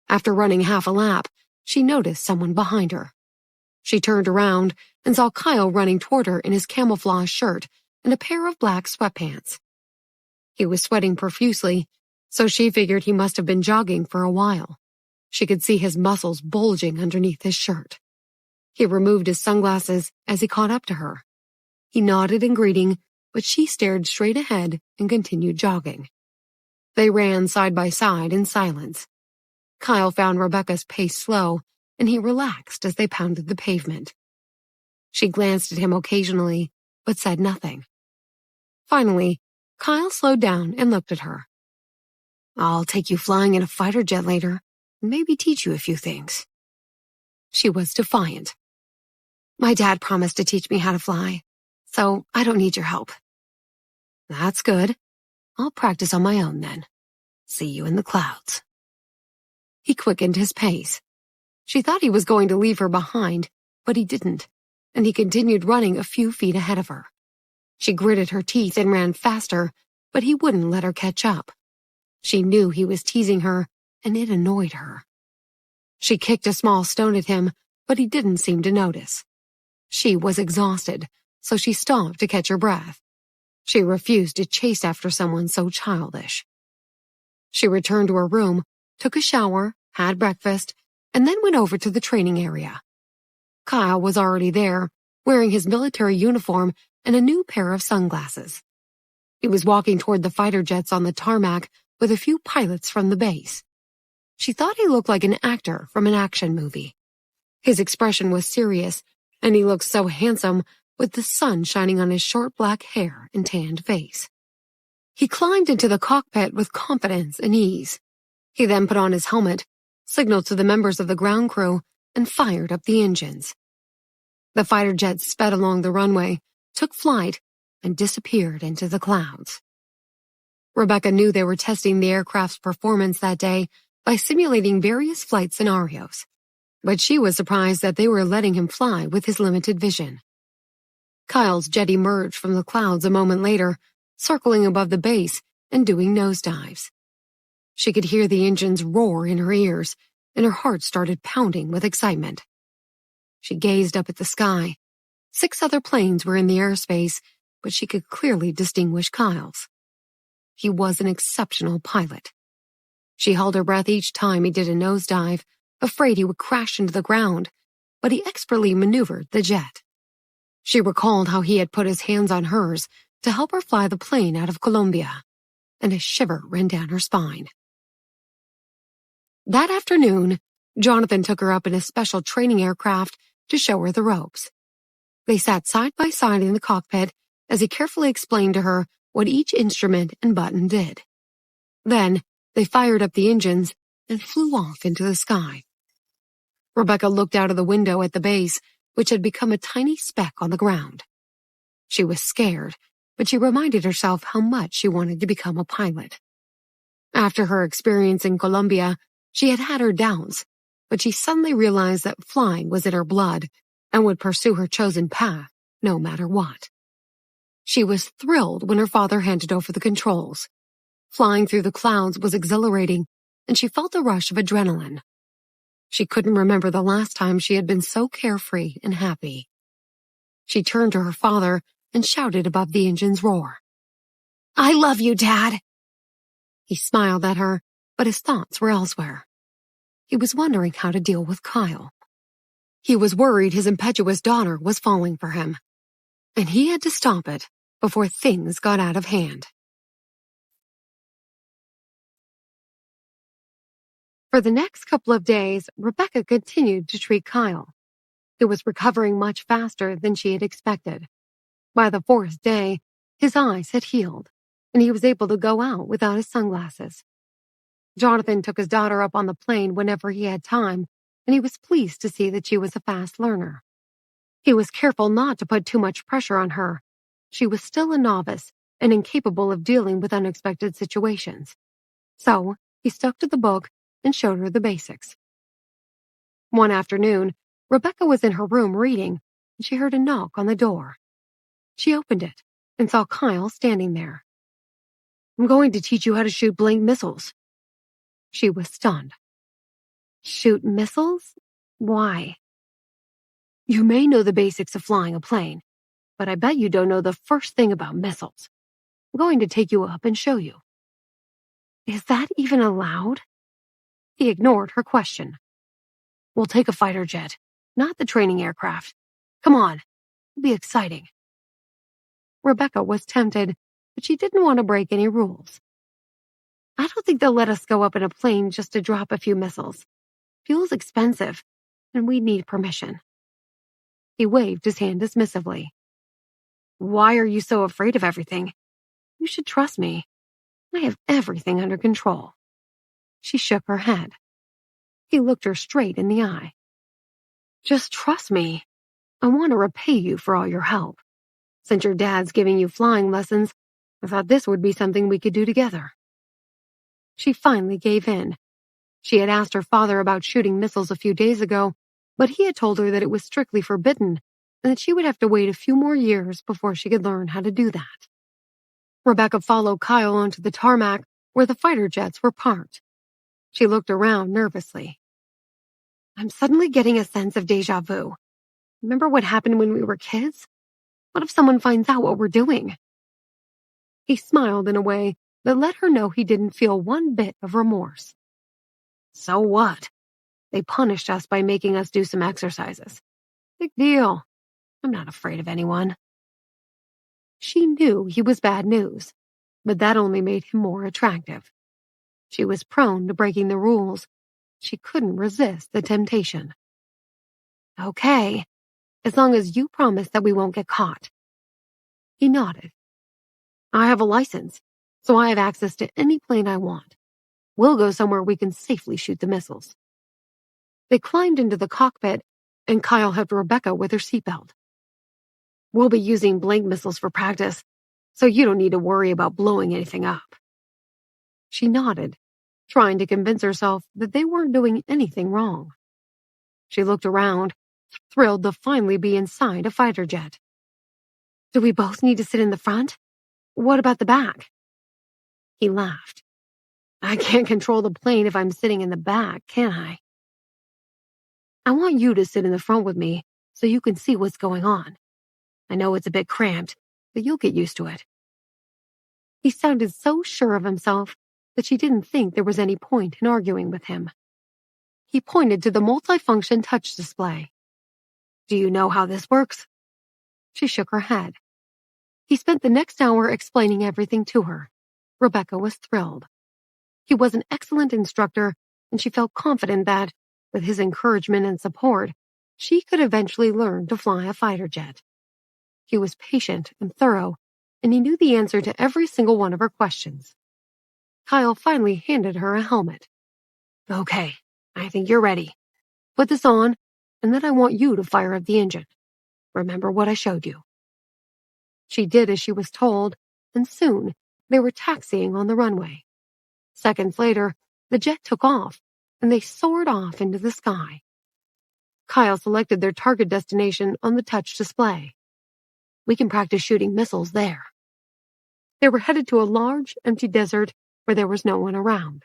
After running half a lap, she noticed someone behind her. She turned around and saw Kyle running toward her in his camouflage shirt and a pair of black sweatpants. He was sweating profusely, so she figured he must have been jogging for a while. She could see his muscles bulging underneath his shirt. He removed his sunglasses as he caught up to her. He nodded in greeting, but she stared straight ahead and continued jogging. They ran side by side in silence. Kyle found Rebecca's pace slow, and he relaxed as they pounded the pavement. She glanced at him occasionally, but said nothing. Finally, Kyle slowed down and looked at her. I'll take you flying in a fighter jet later, and maybe teach you a few things. She was defiant. My dad promised to teach me how to fly, so I don't need your help. That's good. I'll practice on my own then. See you in the clouds. He quickened his pace. She thought he was going to leave her behind, but he didn't, and he continued running a few feet ahead of her. She gritted her teeth and ran faster, but he wouldn't let her catch up. She knew he was teasing her, and it annoyed her. She kicked a small stone at him, but he didn't seem to notice. She was exhausted, so she stopped to catch her breath. She refused to chase after someone so childish. She returned to her room, took a shower, had breakfast, and then went over to the training area. Kyle was already there, wearing his military uniform and a new pair of sunglasses. He was walking toward the fighter jets on the tarmac with a few pilots from the base. She thought he looked like an actor from an action movie. His expression was serious, and he looked so handsome with the sun shining on his short black hair and tanned face. He climbed into the cockpit with confidence and ease. He then put on his helmet, signaled to the members of the ground crew, and fired up the engines. The fighter jets sped along the runway, took flight, and disappeared into the clouds. Rebecca knew they were testing the aircraft's performance that day by simulating various flight scenarios, but she was surprised that they were letting him fly with his limited vision. Kyle's jet emerged from the clouds a moment later, circling above the base and doing nosedives. She could hear the engines roar in her ears, and her heart started pounding with excitement. She gazed up at the sky. 6 other planes were in the airspace, but she could clearly distinguish Kyle's. He was an exceptional pilot. She held her breath each time he did a nosedive, afraid he would crash into the ground, but he expertly maneuvered the jet. She recalled how he had put his hands on hers to help her fly the plane out of Colombia, and a shiver ran down her spine. That afternoon, Jonathan took her up in a special training aircraft to show her the ropes. They sat side by side in the cockpit as he carefully explained to her what each instrument and button did. Then, they fired up the engines and flew off into the sky. Rebecca looked out of the window at the base, which had become a tiny speck on the ground. She was scared, but she reminded herself how much she wanted to become a pilot. After her experience in Colombia, she had had her doubts, but she suddenly realized that flying was in her blood and would pursue her chosen path no matter what. She was thrilled when her father handed over the controls. Flying through the clouds was exhilarating, and she felt a rush of adrenaline. She couldn't remember the last time she had been so carefree and happy. She turned to her father and shouted above the engine's roar, "I love you, Dad!" He smiled at her, but his thoughts were elsewhere. He was wondering how to deal with Kyle. He was worried his impetuous daughter was falling for him, and he had to stop it before things got out of hand. For the next couple of days, Rebecca continued to treat Kyle. He was recovering much faster than she had expected. By the 4th day, his eyes had healed, and he was able to go out without his sunglasses. Jonathan took his daughter up on the plane whenever he had time, and he was pleased to see that she was a fast learner. He was careful not to put too much pressure on her. She was still a novice and incapable of dealing with unexpected situations. So, he stuck to the book and showed her the basics. One afternoon, Rebecca was in her room reading, and she heard a knock on the door. She opened it and saw Kyle standing there. "I'm going to teach you how to shoot blank missiles." She was stunned. "Shoot missiles? Why?" "You may know the basics of flying a plane, but I bet you don't know the first thing about missiles. I'm going to take you up and show you." "Is that even allowed?" He ignored her question. "We'll take a fighter jet, not the training aircraft. Come on, it'll be exciting." Rebecca was tempted, but she didn't want to break any rules. "I don't think they'll let us go up in a plane just to drop a few missiles. Fuel's expensive, and we need permission." He waved his hand dismissively. "Why are you so afraid of everything? You should trust me. I have everything under control." She shook her head. He looked her straight in the eye. "Just trust me. I want to repay you for all your help. Since your dad's giving you flying lessons, I thought this would be something we could do together." She finally gave in. She had asked her father about shooting missiles a few days ago, but he had told her that it was strictly forbidden and that she would have to wait a few more years before she could learn how to do that. Rebecca followed Kyle onto the tarmac where the fighter jets were parked. She looked around nervously. I'm suddenly getting a sense of déjà vu. Remember what happened when we were kids? What if someone finds out what we're doing? He smiled in a way that let her know he didn't feel one bit of remorse. So what? They punished us by making us do some exercises. Big deal. I'm not afraid of anyone. She knew he was bad news, but that only made him more attractive. She was prone to breaking the rules. She couldn't resist the temptation. Okay, as long as you promise that we won't get caught. He nodded. I have a license, so I have access to any plane I want. We'll go somewhere we can safely shoot the missiles. They climbed into the cockpit, and Kyle helped Rebecca with her seatbelt. We'll be using blank missiles for practice, so you don't need to worry about blowing anything up. She nodded, trying to convince herself that they weren't doing anything wrong. She looked around, thrilled to finally be inside a fighter jet. Do we both need to sit in the front? What about the back? He laughed. I can't control the plane if I'm sitting in the back, can I? I want you to sit in the front with me so you can see what's going on. I know it's a bit cramped, but you'll get used to it. He sounded so sure of himself that she didn't think there was any point in arguing with him. He pointed to the multifunction touch display. Do you know how this works? She shook her head. He spent the next hour explaining everything to her. Rebecca was thrilled. He was an excellent instructor, and she felt confident that, with his encouragement and support, she could eventually learn to fly a fighter jet. He was patient and thorough, and he knew the answer to every single one of her questions. Kyle finally handed her a helmet. Okay, I think you're ready. Put this on, and then I want you to fire up the engine. Remember what I showed you. She did as she was told, and soon they were taxiing on the runway. Seconds later, the jet took off, and they soared off into the sky. Kyle selected their target destination on the touch display. We can practice shooting missiles there. They were headed to a large, empty desert where there was no one around.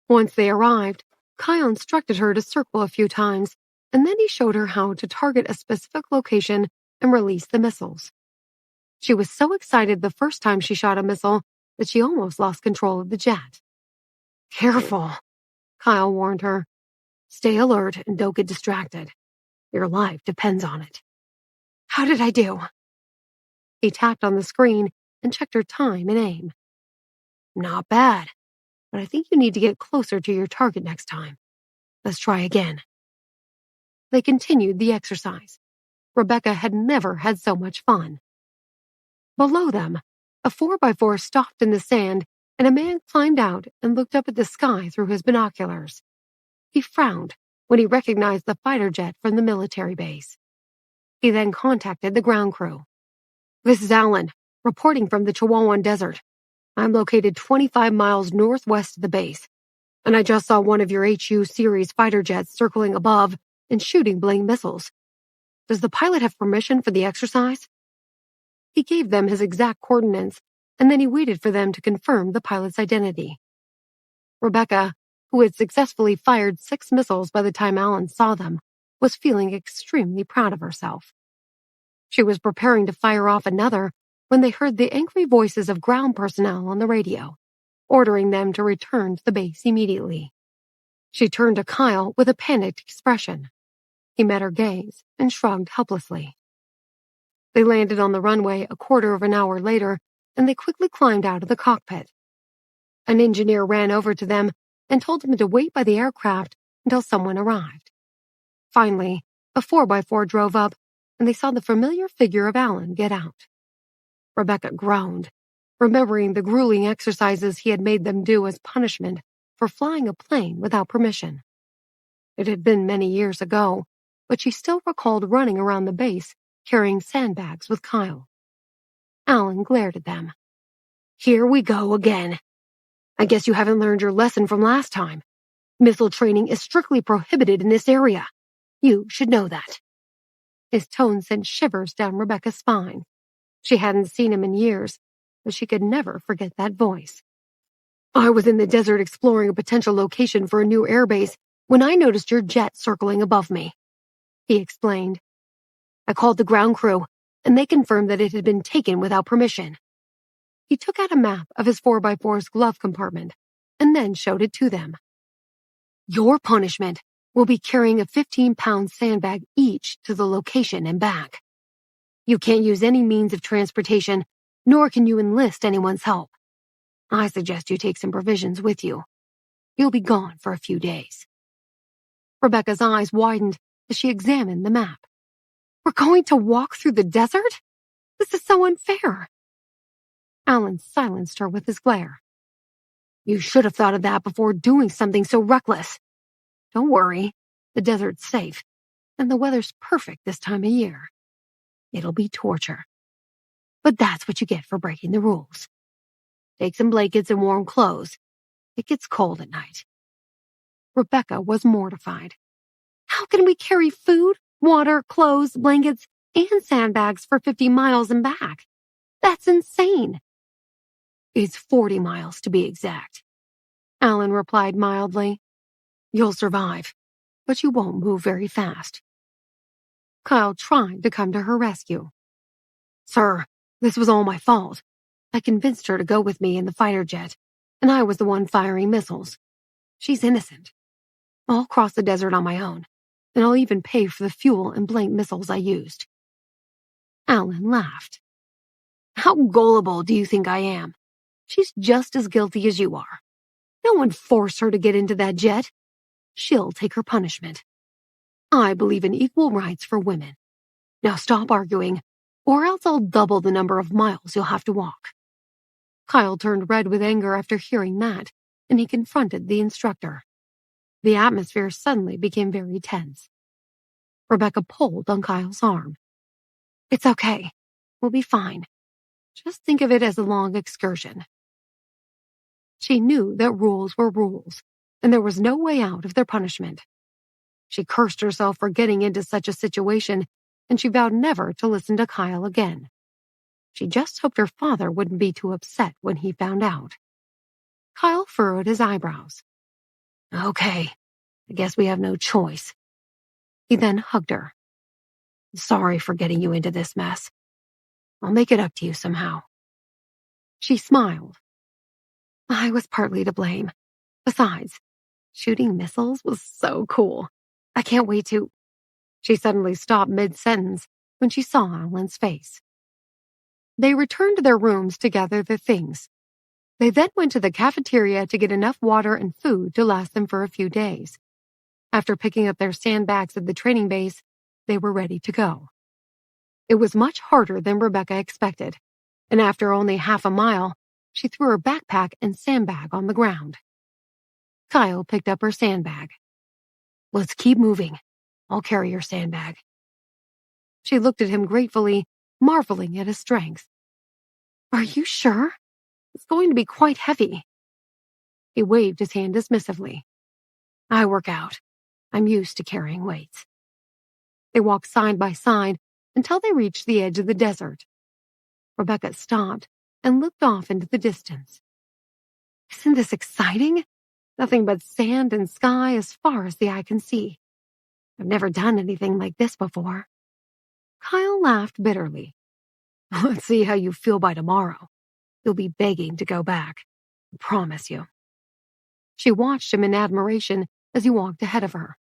Once they arrived, Kyle instructed her to circle a few times, and then he showed her how to target a specific location and release the missiles. She was so excited the first time she shot a missile that she almost lost control of the jet. Careful, Kyle warned her. Stay alert and don't get distracted. Your life depends on it. How did I do? He tapped on the screen and checked her time and aim. Not bad, but I think you need to get closer to your target next time. Let's try again. They continued the exercise. Rebecca had never had so much fun. Below them, a 4x4 stopped in the sand, and a man climbed out and looked up at the sky through his binoculars. He frowned when he recognized the fighter jet from the military base. He then contacted the ground crew. This is Alan, reporting from the Chihuahuan Desert. I'm located 25 miles northwest of the base, and I just saw one of your HU series fighter jets circling above and shooting blank missiles. Does the pilot have permission for the exercise? He gave them his exact coordinates, and then he waited for them to confirm the pilot's identity. Rebecca, who had successfully fired 6 missiles by the time Alan saw them, was feeling extremely proud of herself. She was preparing to fire off another when they heard the angry voices of ground personnel on the radio, ordering them to return to the base immediately. She turned to Kyle with a panicked expression. He met her gaze and shrugged helplessly. They landed on the runway a quarter of an hour later, and they quickly climbed out of the cockpit. An engineer ran over to them and told them to wait by the aircraft until someone arrived. Finally, a 4x4 drove up, and they saw the familiar figure of Alan get out. Rebecca groaned, remembering the grueling exercises he had made them do as punishment for flying a plane without permission. It had been many years ago, but she still recalled running around the base carrying sandbags with Kyle. Alan glared at them. Here we go again. I guess you haven't learned your lesson from last time. Missile training is strictly prohibited in this area. You should know that." His tone sent shivers down Rebecca's spine. She hadn't seen him in years, but she could never forget that voice. "I was in the desert exploring a potential location for a new airbase when I noticed your jet circling above me," he explained. "I called the ground crew, and they confirmed that it had been taken without permission." He took out a map of his 4x4's glove compartment and then showed it to them. "Your punishment will be carrying a 15-pound sandbag each to the location and back. You can't use any means of transportation, nor can you enlist anyone's help. I suggest you take some provisions with you. You'll be gone for a few days." Rebecca's eyes widened as she examined the map. "We're going to walk through the desert? This is so unfair." Alan silenced her with his glare. "You should have thought of that before doing something so reckless. Don't worry, the desert's safe, and the weather's perfect this time of year. It'll be torture. But that's what you get for breaking the rules. Take some blankets and warm clothes. It gets cold at night." Rebecca was mortified. "How can we carry food, water, clothes, blankets, and sandbags for 50 miles and back? That's insane." "It's 40 miles to be exact," Alan replied mildly. "You'll survive, but you won't move very fast." Kyle tried to come to her rescue. "Sir, this was all my fault. I convinced her to go with me in the fighter jet, and I was the one firing missiles. She's innocent. I'll cross the desert on my own, and I'll even pay for the fuel and blank missiles I used." Alan laughed. "How gullible do you think I am? She's just as guilty as you are. No one forced her to get into that jet. She'll take her punishment. I believe in equal rights for women. Now stop arguing, or else I'll double the number of miles you'll have to walk." Kyle turned red with anger after hearing that, and he confronted the instructor. The atmosphere suddenly became very tense. Rebecca pulled on Kyle's arm. "It's okay. We'll be fine. Just think of it as a long excursion." She knew that rules were rules, and there was no way out of their punishment. She cursed herself for getting into such a situation, and she vowed never to listen to Kyle again. She just hoped her father wouldn't be too upset when he found out. Kyle furrowed his eyebrows. "Okay, I guess we have no choice." He then hugged her. "Sorry for getting you into this mess. I'll make it up to you somehow." She smiled. "I was partly to blame. Besides, shooting missiles was so cool. I can't wait to—" She suddenly stopped mid-sentence when she saw Alan's face. They returned to their rooms to gather their things. They then went to the cafeteria to get enough water and food to last them for a few days. After picking up their sandbags at the training base, they were ready to go. It was much harder than Rebecca expected, and after only half a mile, she threw her backpack and sandbag on the ground. Kyle picked up her sandbag. "Let's keep moving. I'll carry your sandbag." She looked at him gratefully, marveling at his strength. "Are you sure? It's going to be quite heavy." He waved his hand dismissively. "I work out. I'm used to carrying weights." They walked side by side until they reached the edge of the desert. Rebecca stopped and looked off into the distance. "Isn't this exciting? Nothing but sand and sky as far as the eye can see. I've never done anything like this before." Kyle laughed bitterly. "Let's see how you feel by tomorrow. You'll be begging to go back. I promise you." She watched him in admiration as he walked ahead of her.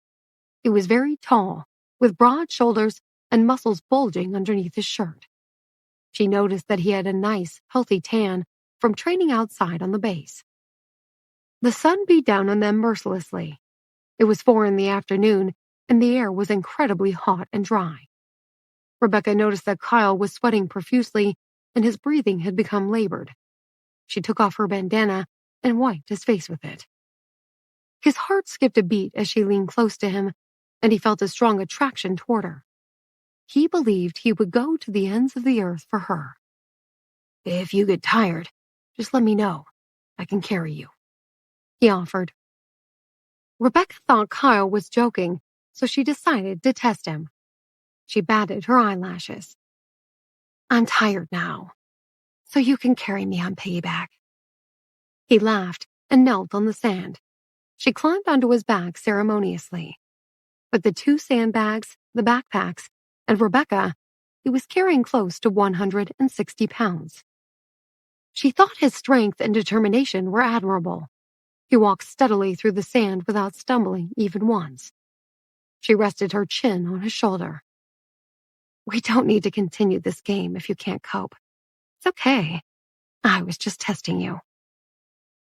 He was very tall, with broad shoulders and muscles bulging underneath his shirt. She noticed that he had a nice, healthy tan from training outside on the base. The sun beat down on them mercilessly. It was 4 in the afternoon, and the air was incredibly hot and dry. Rebecca noticed that Kyle was sweating profusely, and his breathing had become labored. She took off her bandana and wiped his face with it. His heart skipped a beat as she leaned close to him, and he felt a strong attraction toward her. He believed he would go to the ends of the earth for her. "If you get tired, just let me know. I can carry you," he offered. Rebecca thought Kyle was joking, so she decided to test him. She batted her eyelashes. I'm tired now, so you can carry me on piggyback. He laughed and knelt on the sand. She climbed onto his back ceremoniously. With the 2 sandbags, the backpacks, and Rebecca, he was carrying close to 160 pounds. She thought his strength and determination were admirable. He walked steadily through the sand without stumbling even once. She rested her chin on his shoulder. We don't need to continue this game if you can't cope. It's okay. I was just testing you.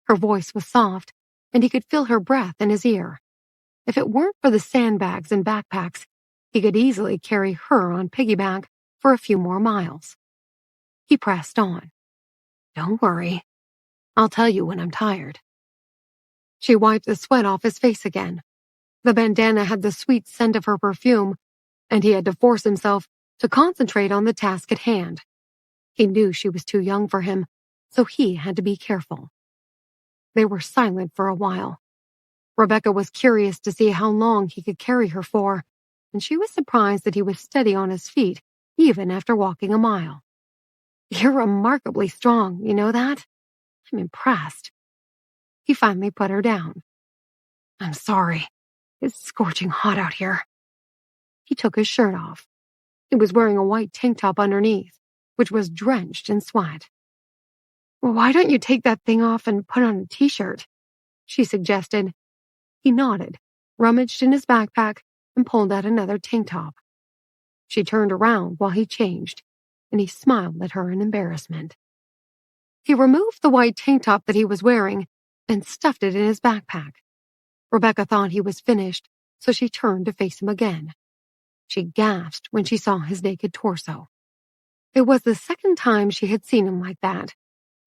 Her voice was soft, and he could feel her breath in his ear. If it weren't for the sandbags and backpacks, he could easily carry her on piggyback for a few more miles. He pressed on. Don't worry. I'll tell you when I'm tired. She wiped the sweat off his face again. The bandana had the sweet scent of her perfume, and he had to force himself to concentrate on the task at hand. He knew she was too young for him, so he had to be careful. They were silent for a while. Rebecca was curious to see how long he could carry her for, and she was surprised that he was steady on his feet even after walking a mile. You're remarkably strong, you know that? I'm impressed. He finally put her down. I'm sorry. It's scorching hot out here. He took his shirt off. He was wearing a white tank top underneath, which was drenched in sweat. Why don't you take that thing off and put on a t-shirt? She suggested. He nodded, rummaged in his backpack, and pulled out another tank top. She turned around while he changed, and he smiled at her in embarrassment. He removed the white tank top that he was wearing and stuffed it in his backpack. Rebecca thought he was finished, so she turned to face him again. She gasped when she saw his naked torso. It was the second time she had seen him like that,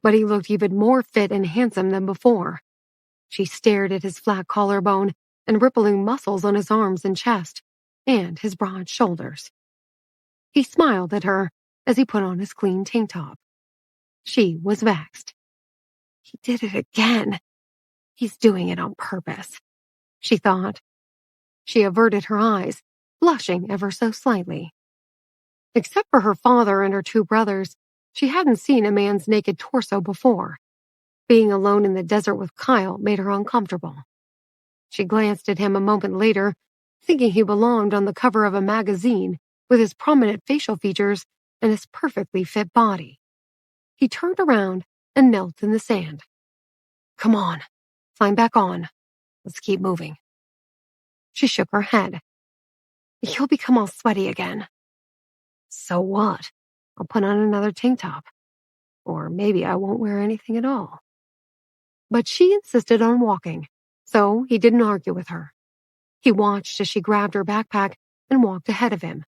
but he looked even more fit and handsome than before. She stared at his flat collarbone and rippling muscles on his arms and chest, and his broad shoulders. He smiled at her as he put on his clean tank top. She was vexed. He did it again. He's doing it on purpose, she thought. She averted her eyes, blushing ever so slightly. Except for her father and her 2 brothers, she hadn't seen a man's naked torso before. Being alone in the desert with Kyle made her uncomfortable. She glanced at him a moment later, thinking he belonged on the cover of a magazine with his prominent facial features and his perfectly fit body. He turned around and knelt in the sand. Come on, climb back on. Let's keep moving. She shook her head. You'll become all sweaty again. So what? I'll put on another tank top. Or maybe I won't wear anything at all. But she insisted on walking, so he didn't argue with her. He watched as she grabbed her backpack and walked ahead of him.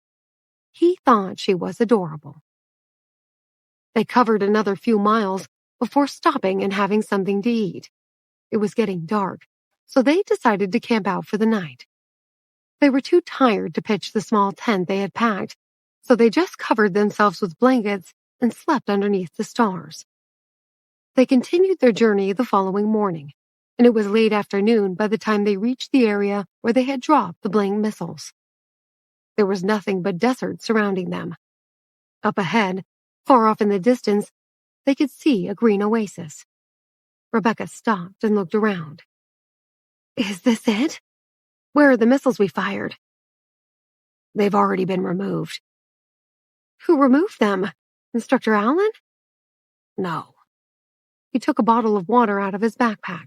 He thought she was adorable. They covered another few miles before stopping and having something to eat. It was getting dark, so they decided to camp out for the night. They were too tired to pitch the small tent they had packed, so they just covered themselves with blankets and slept underneath the stars. They continued their journey the following morning, and it was late afternoon by the time they reached the area where they had dropped the Bling missiles. There was nothing but desert surrounding them. Up ahead, far off in the distance, they could see a green oasis. Rebecca stopped and looked around. Is this it? Where are the missiles we fired? They've already been removed. Who removed them? Instructor Allen? No. He took a bottle of water out of his backpack.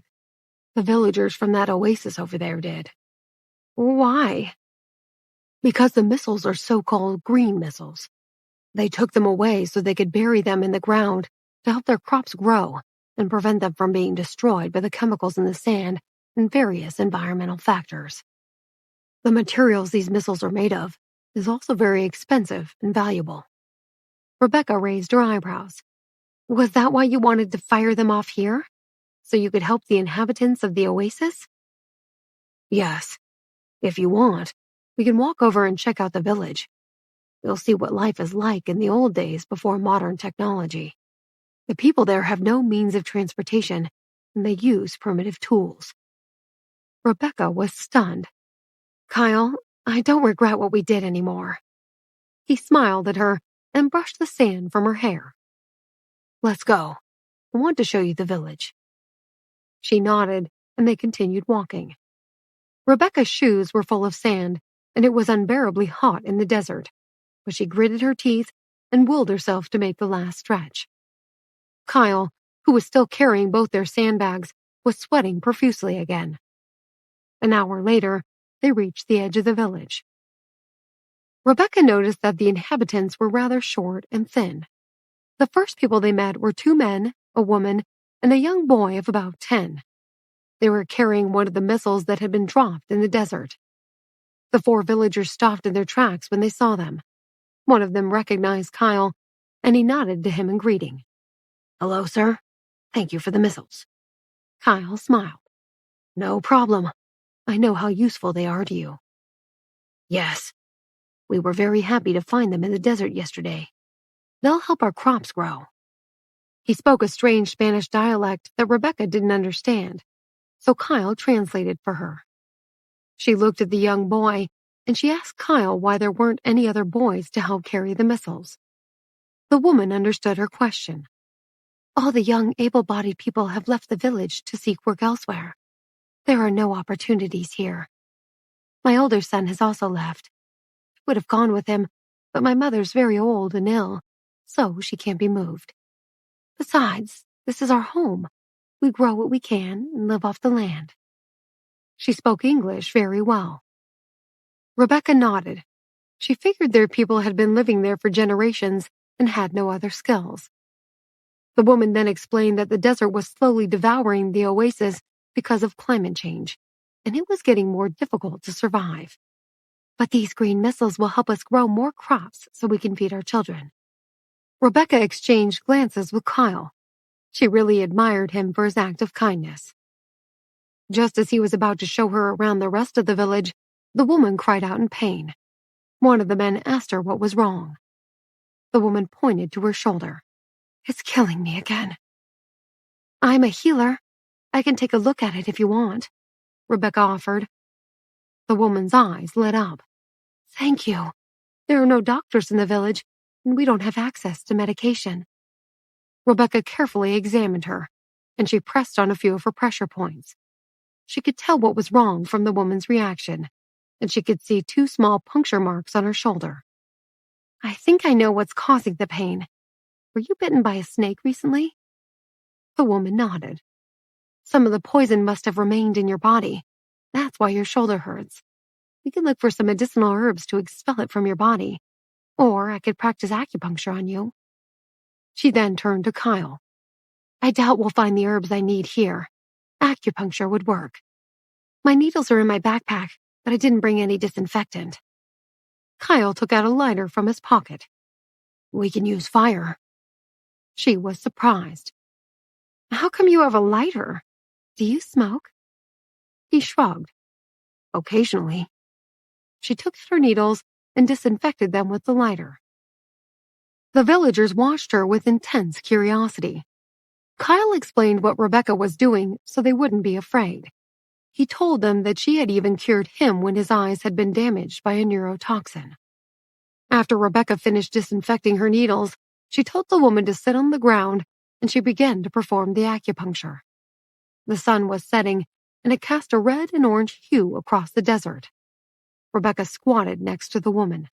The villagers from that oasis over there did. Why? Because the missiles are so-called green missiles. They took them away so they could bury them in the ground to help their crops grow and prevent them from being destroyed by the chemicals in the sand and various environmental factors. The materials these missiles are made of is also very expensive and valuable. Rebecca raised her eyebrows. Was that why you wanted to fire them off here? So you could help the inhabitants of the oasis? Yes. If you want, we can walk over and check out the village. You'll see what life is like in the old days before modern technology. The people there have no means of transportation, and they use primitive tools. Rebecca was stunned. Kyle, I don't regret what we did anymore. He smiled at her and brushed the sand from her hair. Let's go. I want to show you the village. She nodded, and they continued walking. Rebecca's shoes were full of sand, and it was unbearably hot in the desert, but she gritted her teeth and willed herself to make the last stretch. Kyle, who was still carrying both their sandbags, was sweating profusely again. An hour later, they reached the edge of the village. Rebecca noticed that the inhabitants were rather short and thin. The first people they met were 2 men, a woman, and a young boy of about 10. They were carrying one of the missiles that had been dropped in the desert. The 4 villagers stopped in their tracks when they saw them. One of them recognized Kyle, and he nodded to him in greeting. Hello, sir. Thank you for the missiles. Kyle smiled. No problem. I know how useful they are to you. Yes. We were very happy to find them in the desert yesterday. They'll help our crops grow. He spoke a strange Spanish dialect that Rebecca didn't understand, so Kyle translated for her. She looked at the young boy, and she asked Kyle why there weren't any other boys to help carry the missiles. The woman understood her question. All the young, able-bodied people have left the village to seek work elsewhere. There are no opportunities here. My older son has also left. I would have gone with him, but my mother's very old and ill, so she can't be moved. Besides, this is our home. We grow what we can and live off the land. She spoke English very well. Rebecca nodded. She figured their people had been living there for generations and had no other skills. The woman then explained that the desert was slowly devouring the oasis because of climate change, and it was getting more difficult to survive. But these green missiles will help us grow more crops so we can feed our children. Rebecca exchanged glances with Kyle. She really admired him for his act of kindness. Just as he was about to show her around the rest of the village, the woman cried out in pain. One of the men asked her what was wrong. The woman pointed to her shoulder. It's killing me again. I'm a healer. I can take a look at it if you want, Rebecca offered. The woman's eyes lit up. Thank you. There are no doctors in the village, and we don't have access to medication. Rebecca carefully examined her, and she pressed on a few of her pressure points. She could tell what was wrong from the woman's reaction, and she could see 2 small puncture marks on her shoulder. I think I know what's causing the pain. Were you bitten by a snake recently? The woman nodded. Some of the poison must have remained in your body. That's why your shoulder hurts. We can look for some medicinal herbs to expel it from your body. Or I could practice acupuncture on you. She then turned to Kyle. I doubt we'll find the herbs I need here. Acupuncture would work. My needles are in my backpack, but I didn't bring any disinfectant. Kyle took out a lighter from his pocket. We can use fire. She was surprised. How come you have a lighter? Do you smoke? He shrugged. Occasionally. She took out her needles and disinfected them with the lighter. The villagers watched her with intense curiosity. Kyle explained what Rebecca was doing so they wouldn't be afraid. He told them that she had even cured him when his eyes had been damaged by a neurotoxin. After Rebecca finished disinfecting her needles, she told the woman to sit on the ground, and she began to perform the acupuncture. The sun was setting, and it cast a red and orange hue across the desert. Rebecca squatted next to the woman.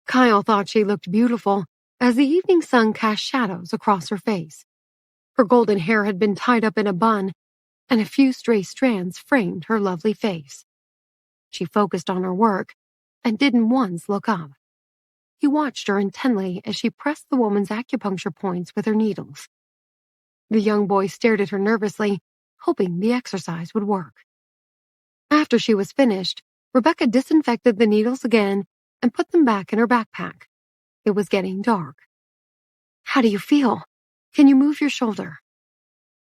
Kyle thought she looked beautiful as the evening sun cast shadows across her face. Her golden hair had been tied up in a bun, and a few stray strands framed her lovely face. She focused on her work and didn't once look up. He watched her intently as she pressed the woman's acupuncture points with her needles. The young boy stared at her nervously, hoping the exercise would work. After she was finished, Rebecca disinfected the needles again and put them back in her backpack. It was getting dark. How do you feel? Can you move your shoulder?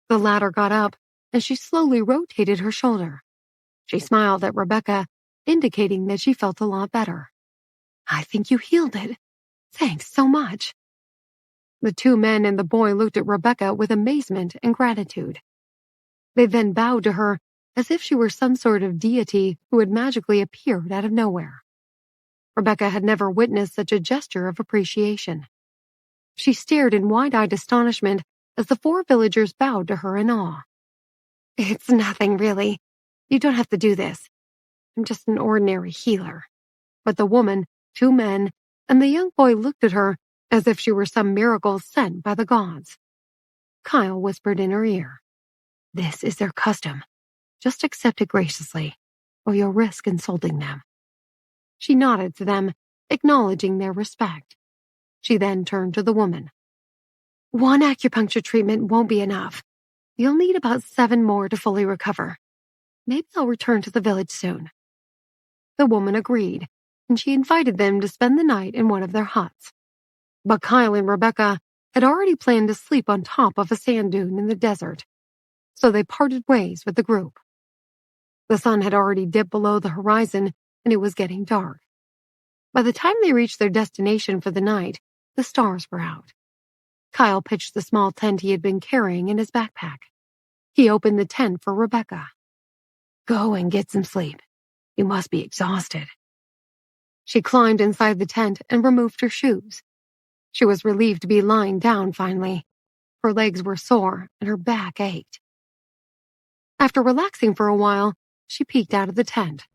The latter got up, and she slowly rotated her shoulder. She smiled at Rebecca, indicating that she felt a lot better. I think you healed it. Thanks so much. The 2 men and the boy looked at Rebecca with amazement and gratitude. They then bowed to her as if she were some sort of deity who had magically appeared out of nowhere. Rebecca had never witnessed such a gesture of appreciation. She stared in wide-eyed astonishment as the 4 villagers bowed to her in awe. "It's nothing, really. You don't have to do this. I'm just an ordinary healer." But the woman, 2 men, and the young boy looked at her as if she were some miracle sent by the gods. Kyle whispered in her ear, "This is their custom. Just accept it graciously, or you'll risk insulting them." She nodded to them, acknowledging their respect. She then turned to the woman. "1 acupuncture treatment won't be enough. You'll need about 7 more to fully recover. Maybe I'll return to the village soon." The woman agreed, and she invited them to spend the night in one of their huts. But Kyle and Rebecca had already planned to sleep on top of a sand dune in the desert, so they parted ways with the group. The sun had already dipped below the horizon, and it was getting dark. By the time they reached their destination for the night, the stars were out. Kyle pitched the small tent he had been carrying in his backpack. He opened the tent for Rebecca. "Go and get some sleep. You must be exhausted." She climbed inside the tent and removed her shoes. She was relieved to be lying down finally. Her legs were sore and her back ached. After relaxing for a while, she peeked out of the tent.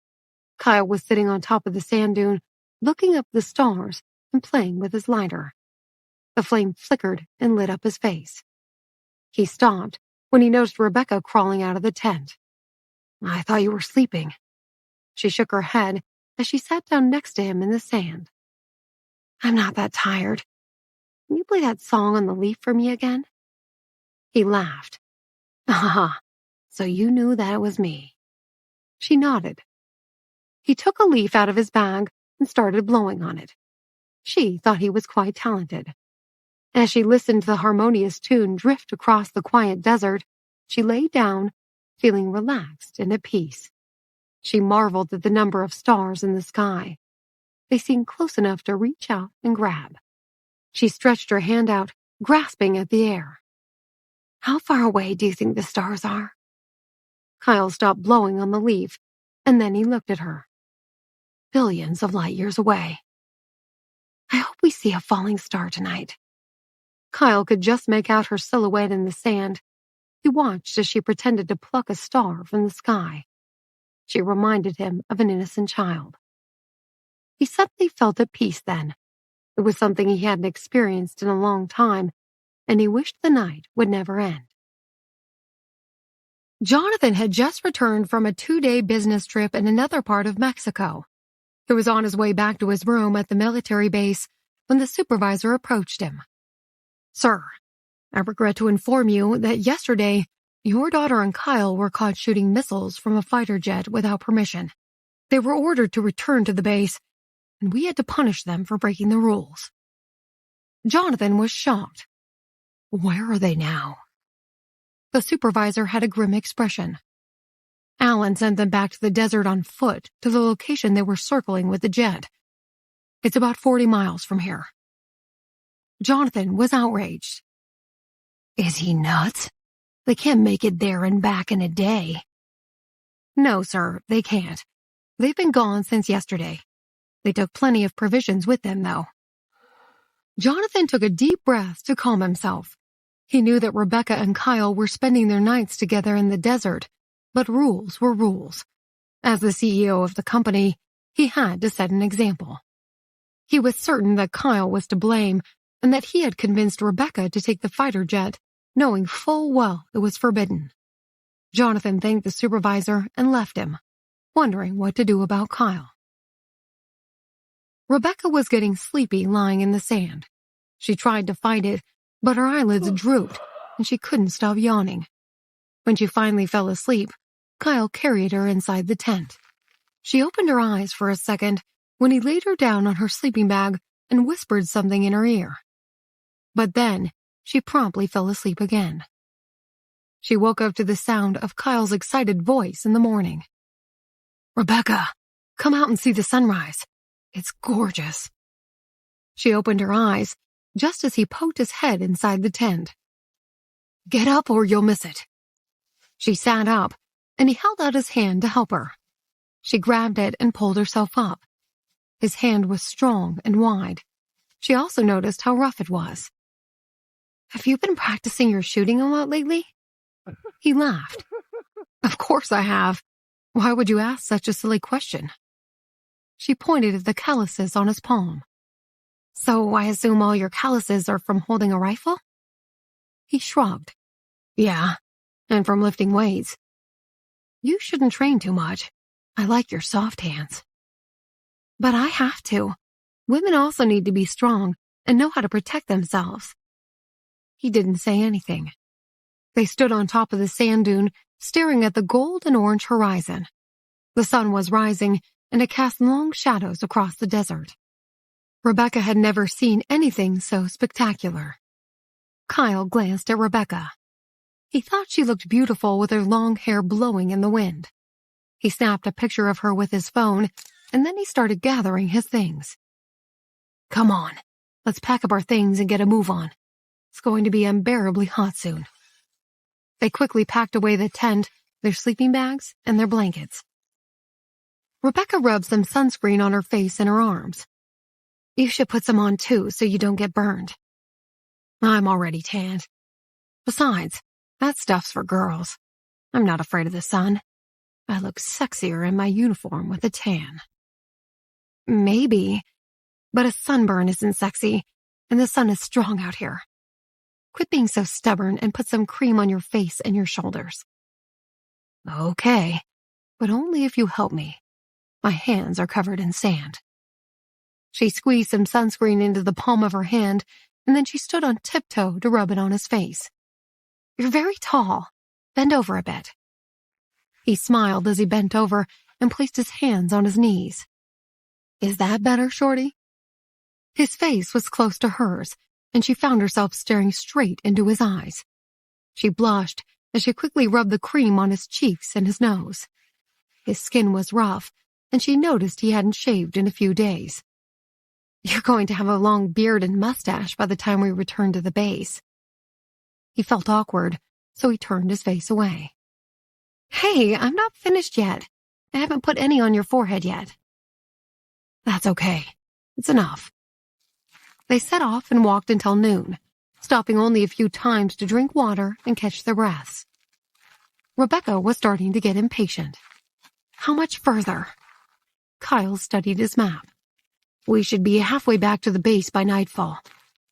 Kyle was sitting on top of the sand dune, looking up the stars and playing with his lighter. The flame flickered and lit up his face. He stopped when he noticed Rebecca crawling out of the tent. "I thought you were sleeping." She shook her head as she sat down next to him in the sand. "I'm not that tired. Can you play that song on the leaf for me again?" He laughed. "Ah, so you knew that it was me." She nodded. He took a leaf out of his bag and started blowing on it. She thought he was quite talented. As she listened to the harmonious tune drift across the quiet desert, she lay down, feeling relaxed and at peace. She marveled at the number of stars in the sky. They seemed close enough to reach out and grab. She stretched her hand out, grasping at the air. "How far away do you think the stars are?" Kyle stopped blowing on the leaf, and then he looked at her. "Billions of light years away." "I hope we see a falling star tonight." Kyle could just make out her silhouette in the sand. He watched as she pretended to pluck a star from the sky. She reminded him of an innocent child. He suddenly felt at peace then. It was something he hadn't experienced in a long time, and he wished the night would never end. Jonathan had just returned from a 2-day business trip in another part of Mexico. He was on his way back to his room at the military base when the supervisor approached him. "Sir, I regret to inform you that yesterday, your daughter and Kyle were caught shooting missiles from a fighter jet without permission. They were ordered to return to the base, and we had to punish them for breaking the rules." Jonathan was shocked. "Where are they now?" The supervisor had a grim expression. "Alan sent them back to the desert on foot to the location they were circling with the jet. It's about 40 miles from here." Jonathan was outraged. "Is he nuts? They can't make it there and back in a day." "No, sir, they can't. They've been gone since yesterday. They took plenty of provisions with them, though." Jonathan took a deep breath to calm himself. He knew that Rebecca and Kyle were spending their nights together in the desert, but rules were rules. As the CEO of the company, he had to set an example. He was certain that Kyle was to blame and that he had convinced Rebecca to take the fighter jet, knowing full well it was forbidden. Jonathan thanked the supervisor and left him, wondering what to do about Kyle. Rebecca was getting sleepy lying in the sand. She tried to fight it, but her eyelids drooped, and she couldn't stop yawning. When she finally fell asleep, Kyle carried her inside the tent. She opened her eyes for a second when he laid her down on her sleeping bag and whispered something in her ear. But then, she promptly fell asleep again. She woke up to the sound of Kyle's excited voice in the morning. "Rebecca, come out and see the sunrise. It's gorgeous." She opened her eyes just as he poked his head inside the tent. "Get up or you'll miss it." She sat up, and he held out his hand to help her. She grabbed it and pulled herself up. His hand was strong and wide. She also noticed how rough it was. "Have you been practicing your shooting a lot lately?" He laughed. "Of course I have. Why would you ask such a silly question?" She pointed at the calluses on his palm. "So I assume all your calluses are from holding a rifle?" He shrugged. "Yeah, and from lifting weights. You shouldn't train too much. I like your soft hands." "But I have to. Women also need to be strong and know how to protect themselves." He didn't say anything. They stood on top of the sand dune, staring at the gold and orange horizon. The sun was rising, and it cast long shadows across the desert. Rebecca had never seen anything so spectacular. Kyle glanced at Rebecca. He thought she looked beautiful with her long hair blowing in the wind. He snapped a picture of her with his phone, and then he started gathering his things. "Come on, let's pack up our things and get a move on. It's going to be unbearably hot soon." They quickly packed away the tent, their sleeping bags, and their blankets. Rebecca rubbed some sunscreen on her face and her arms. "You should put some on too so you don't get burned." "I'm already tanned. Besides, that stuff's for girls. I'm not afraid of the sun. I look sexier in my uniform with a tan." "Maybe, but a sunburn isn't sexy, and the sun is strong out here. Quit being so stubborn and put some cream on your face and your shoulders." "Okay, but only if you help me. My hands are covered in sand." She squeezed some sunscreen into the palm of her hand, and then she stood on tiptoe to rub it on his face. "You're very tall. Bend over a bit." He smiled as he bent over and placed his hands on his knees. "Is that better, Shorty?" His face was close to hers, and she found herself staring straight into his eyes. She blushed as she quickly rubbed the cream on his cheeks and his nose. His skin was rough, and she noticed he hadn't shaved in a few days. "You're going to have a long beard and mustache by the time we return to the base." He felt awkward, so he turned his face away. "Hey, I'm not finished yet. I haven't put any on your forehead yet." "That's okay. It's enough." They set off and walked until noon, stopping only a few times to drink water and catch their breaths. Rebecca was starting to get impatient. "How much further?" Kyle studied his map. "We should be halfway back to the base by nightfall.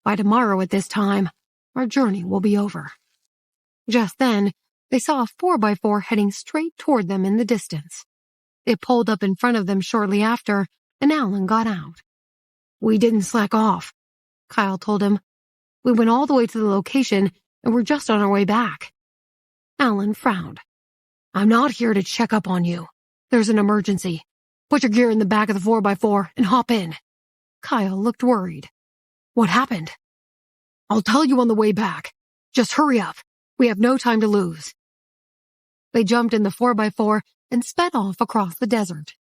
By tomorrow at this time, our journey will be over." Just then, they saw a 4x4 heading straight toward them in the distance. It pulled up in front of them shortly after, and Alan got out. "We didn't slack off," Kyle told him. "We went all the way to the location, and we're just on our way back." Alan frowned. "I'm not here to check up on you. There's an emergency. Put your gear in the back of the 4x4 and hop in." Kyle looked worried. "What happened?" "I'll tell you on the way back. Just hurry up. We have no time to lose." They jumped in the 4x4 and sped off across the desert.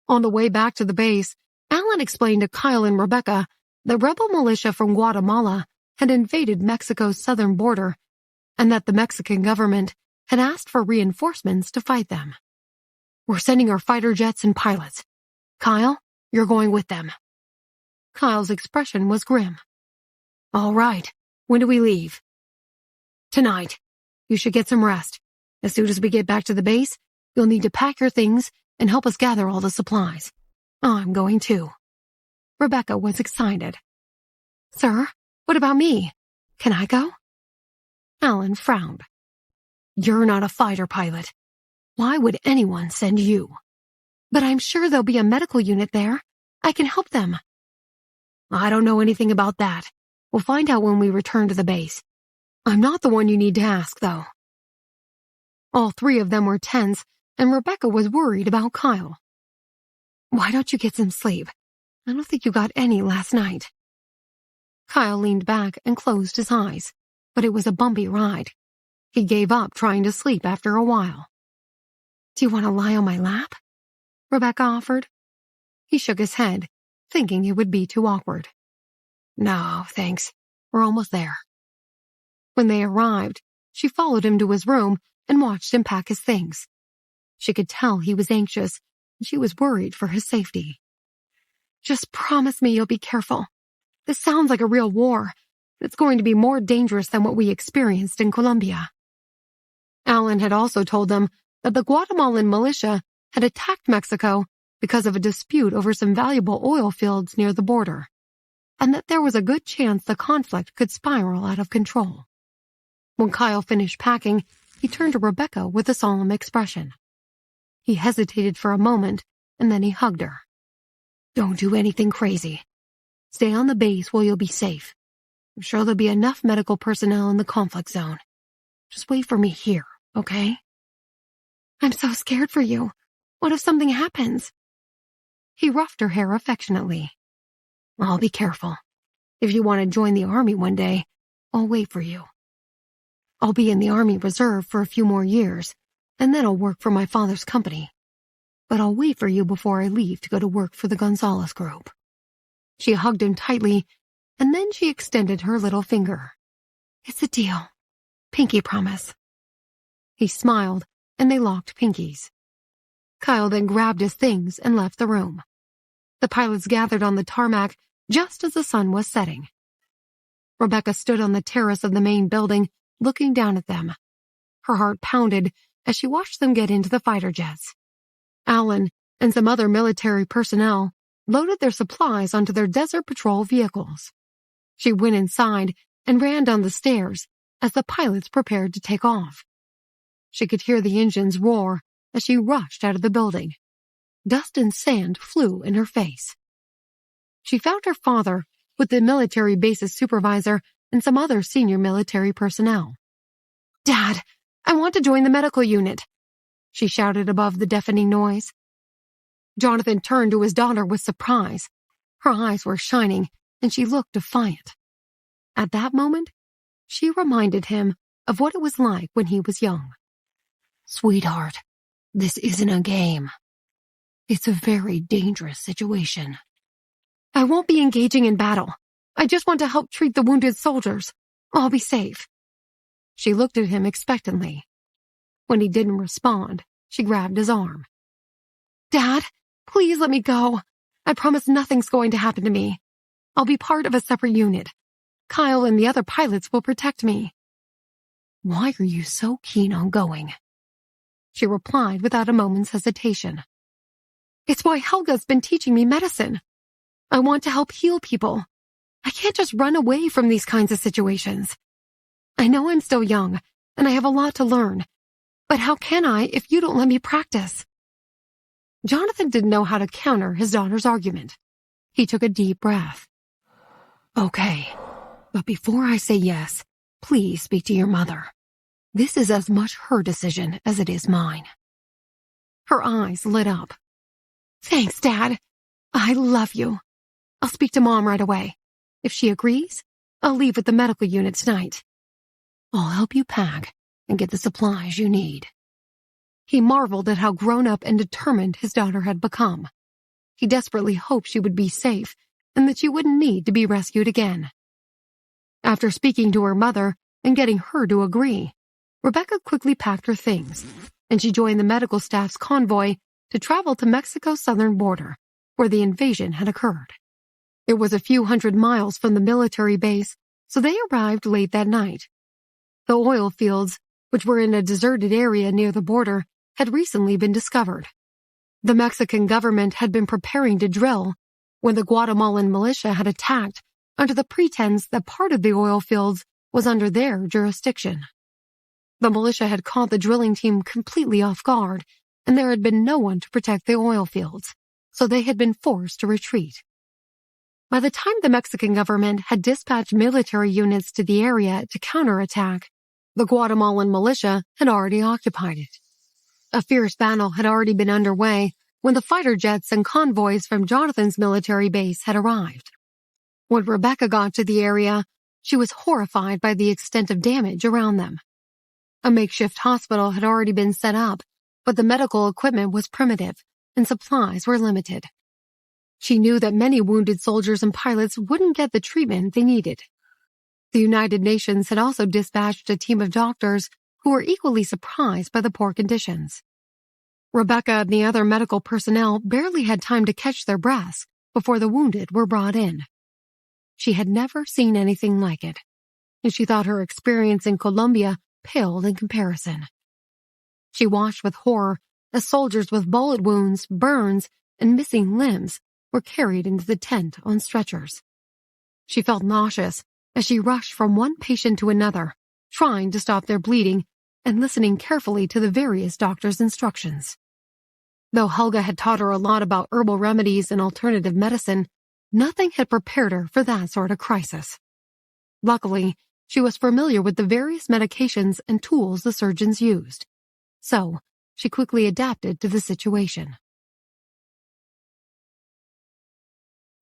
On the way back to the base, Alan explained to Kyle and Rebecca that rebel militia from Guatemala had invaded Mexico's southern border and that the Mexican government had asked for reinforcements to fight them. "We're sending our fighter jets and pilots. Kyle, you're going with them." Kyle's expression was grim. "All right. When do we leave?" "Tonight. You should get some rest. As soon as we get back to the base, you'll need to pack your things and help us gather all the supplies. I'm going too." Rebecca was excited. "Sir, what about me? Can I go?" Alan frowned. "You're not a fighter pilot. Why would anyone send you?" "But I'm sure there'll be a medical unit there. I can help them." "I don't know anything about that. We'll find out when we return to the base. I'm not the one you need to ask, though." All three of them were tense, and Rebecca was worried about Kyle. "Why don't you get some sleep? I don't think you got any last night." Kyle leaned back and closed his eyes, but it was a bumpy ride. He gave up trying to sleep after a while. "Do you want to lie on my lap?" Rebecca offered. He shook his head, thinking it would be too awkward. "No, thanks. We're almost there." When they arrived, she followed him to his room and watched him pack his things. She could tell he was anxious, and she was worried for his safety. "Just promise me you'll be careful. This sounds like a real war. It's going to be more dangerous than what we experienced in Colombia." Alan had also told them that the Guatemalan militia had attacked Mexico because of a dispute over some valuable oil fields near the border, and that there was a good chance the conflict could spiral out of control. When Kyle finished packing, he turned to Rebecca with a solemn expression. He hesitated for a moment, and then he hugged her. "Don't do anything crazy. Stay on the base where you'll be safe. I'm sure there'll be enough medical personnel in the conflict zone. Just wait for me here, okay?" "I'm so scared for you. What if something happens?" He ruffed her hair affectionately. "I'll be careful. If you want to join the army one day, I'll wait for you. I'll be in the Army Reserve for a few more years, and then I'll work for my father's company. But I'll wait for you before I leave to go to work for the Gonzalez Group." She hugged him tightly, and then she extended her little finger. "It's a deal. Pinky promise." He smiled, and they locked pinkies. Kyle then grabbed his things and left the room. The pilots gathered on the tarmac just as the sun was setting. Rebecca stood on the terrace of the main building, looking down at them. Her heart pounded as she watched them get into the fighter jets. Alan and some other military personnel loaded their supplies onto their Desert Patrol vehicles. She went inside and ran down the stairs as the pilots prepared to take off. She could hear the engines roar as she rushed out of the building. Dust and sand flew in her face. She found her father with the military base's supervisor and some other senior military personnel. "Dad, I want to join the medical unit," she shouted above the deafening noise. Jonathan turned to his daughter with surprise. Her eyes were shining, and she looked defiant. At that moment, she reminded him of what it was like when he was young. "Sweetheart, this isn't a game. It's a very dangerous situation." "I won't be engaging in battle. I just want to help treat the wounded soldiers. I'll be safe." She looked at him expectantly. When he didn't respond, she grabbed his arm. "Dad, please let me go. I promise nothing's going to happen to me. I'll be part of a separate unit. Kyle and the other pilots will protect me." "Why are you so keen on going?" she replied without a moment's hesitation. "It's why Helga's been teaching me medicine. I want to help heal people. I can't just run away from these kinds of situations. I know I'm still young, and I have a lot to learn. But how can I if you don't let me practice?" Jonathan didn't know how to counter his daughter's argument. He took a deep breath. "Okay, but before I say yes, please speak to your mother. This is as much her decision as it is mine." Her eyes lit up. "Thanks, Dad. I love you. I'll speak to Mom right away. If she agrees, I'll leave with the medical unit tonight. I'll help you pack and get the supplies you need." He marveled at how grown-up and determined his daughter had become. He desperately hoped she would be safe and that she wouldn't need to be rescued again. After speaking to her mother and getting her to agree, Rebecca quickly packed her things, and she joined the medical staff's convoy to travel to Mexico's southern border, where the invasion had occurred. It was a few hundred miles from the military base, so they arrived late that night. The oil fields, which were in a deserted area near the border, had recently been discovered. The Mexican government had been preparing to drill when the Guatemalan militia had attacked under the pretense that part of the oil fields was under their jurisdiction. The militia had caught the drilling team completely off guard, and there had been no one to protect the oil fields, so they had been forced to retreat. By the time the Mexican government had dispatched military units to the area to counterattack, the Guatemalan militia had already occupied it. A fierce battle had already been underway when the fighter jets and convoys from Jonathan's military base had arrived. When Rebecca got to the area, she was horrified by the extent of damage around them. A makeshift hospital had already been set up, but the medical equipment was primitive and supplies were limited. She knew that many wounded soldiers and pilots wouldn't get the treatment they needed. The United Nations had also dispatched a team of doctors who were equally surprised by the poor conditions. Rebecca and the other medical personnel barely had time to catch their breaths before the wounded were brought in. She had never seen anything like it, and she thought her experience in Colombia paled in comparison. She watched with horror as soldiers with bullet wounds, burns, and missing limbs were carried into the tent on stretchers. She felt nauseous as she rushed from one patient to another, trying to stop their bleeding and listening carefully to the various doctors' instructions. Though Helga had taught her a lot about herbal remedies and alternative medicine, nothing had prepared her for that sort of crisis. Luckily, she was familiar with the various medications and tools the surgeons used, so she quickly adapted to the situation.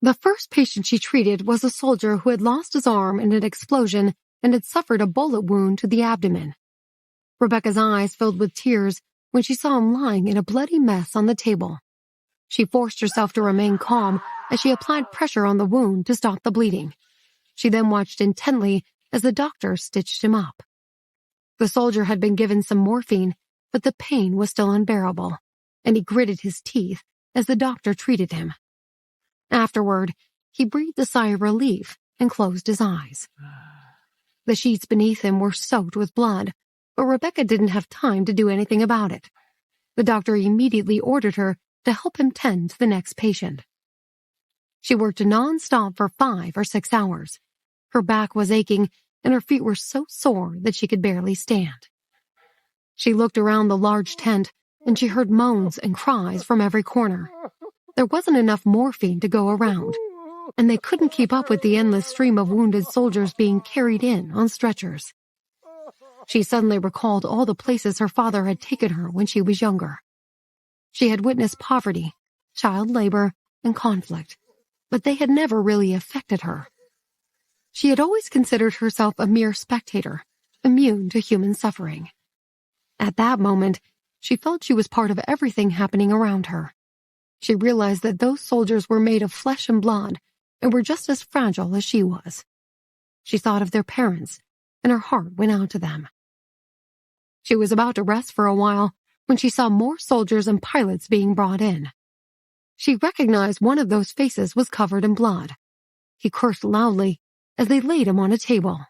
The first patient she treated was a soldier who had lost his arm in an explosion and had suffered a bullet wound to the abdomen. Rebecca's eyes filled with tears when she saw him lying in a bloody mess on the table. She forced herself to remain calm as she applied pressure on the wound to stop the bleeding. She then watched intently as the doctor stitched him up. The soldier had been given some morphine, but the pain was still unbearable, and he gritted his teeth as the doctor treated him. Afterward, he breathed a sigh of relief and closed his eyes. The sheets beneath him were soaked with blood, but Rebecca didn't have time to do anything about it. The doctor immediately ordered her to help him tend to the next patient. She worked non-stop for 5 or 6 hours. Her back was aching, and her feet were so sore that she could barely stand. She looked around the large tent, and she heard moans and cries from every corner. There wasn't enough morphine to go around, and they couldn't keep up with the endless stream of wounded soldiers being carried in on stretchers. She suddenly recalled all the places her father had taken her when she was younger. She had witnessed poverty, child labor, and conflict, but they had never really affected her. She had always considered herself a mere spectator, immune to human suffering. At that moment, she felt she was part of everything happening around her. She realized that those soldiers were made of flesh and blood and were just as fragile as she was. She thought of their parents, and her heart went out to them. She was about to rest for a while when she saw more soldiers and pilots being brought in. She recognized one of those faces was covered in blood. He cursed loudly as they laid him on a table.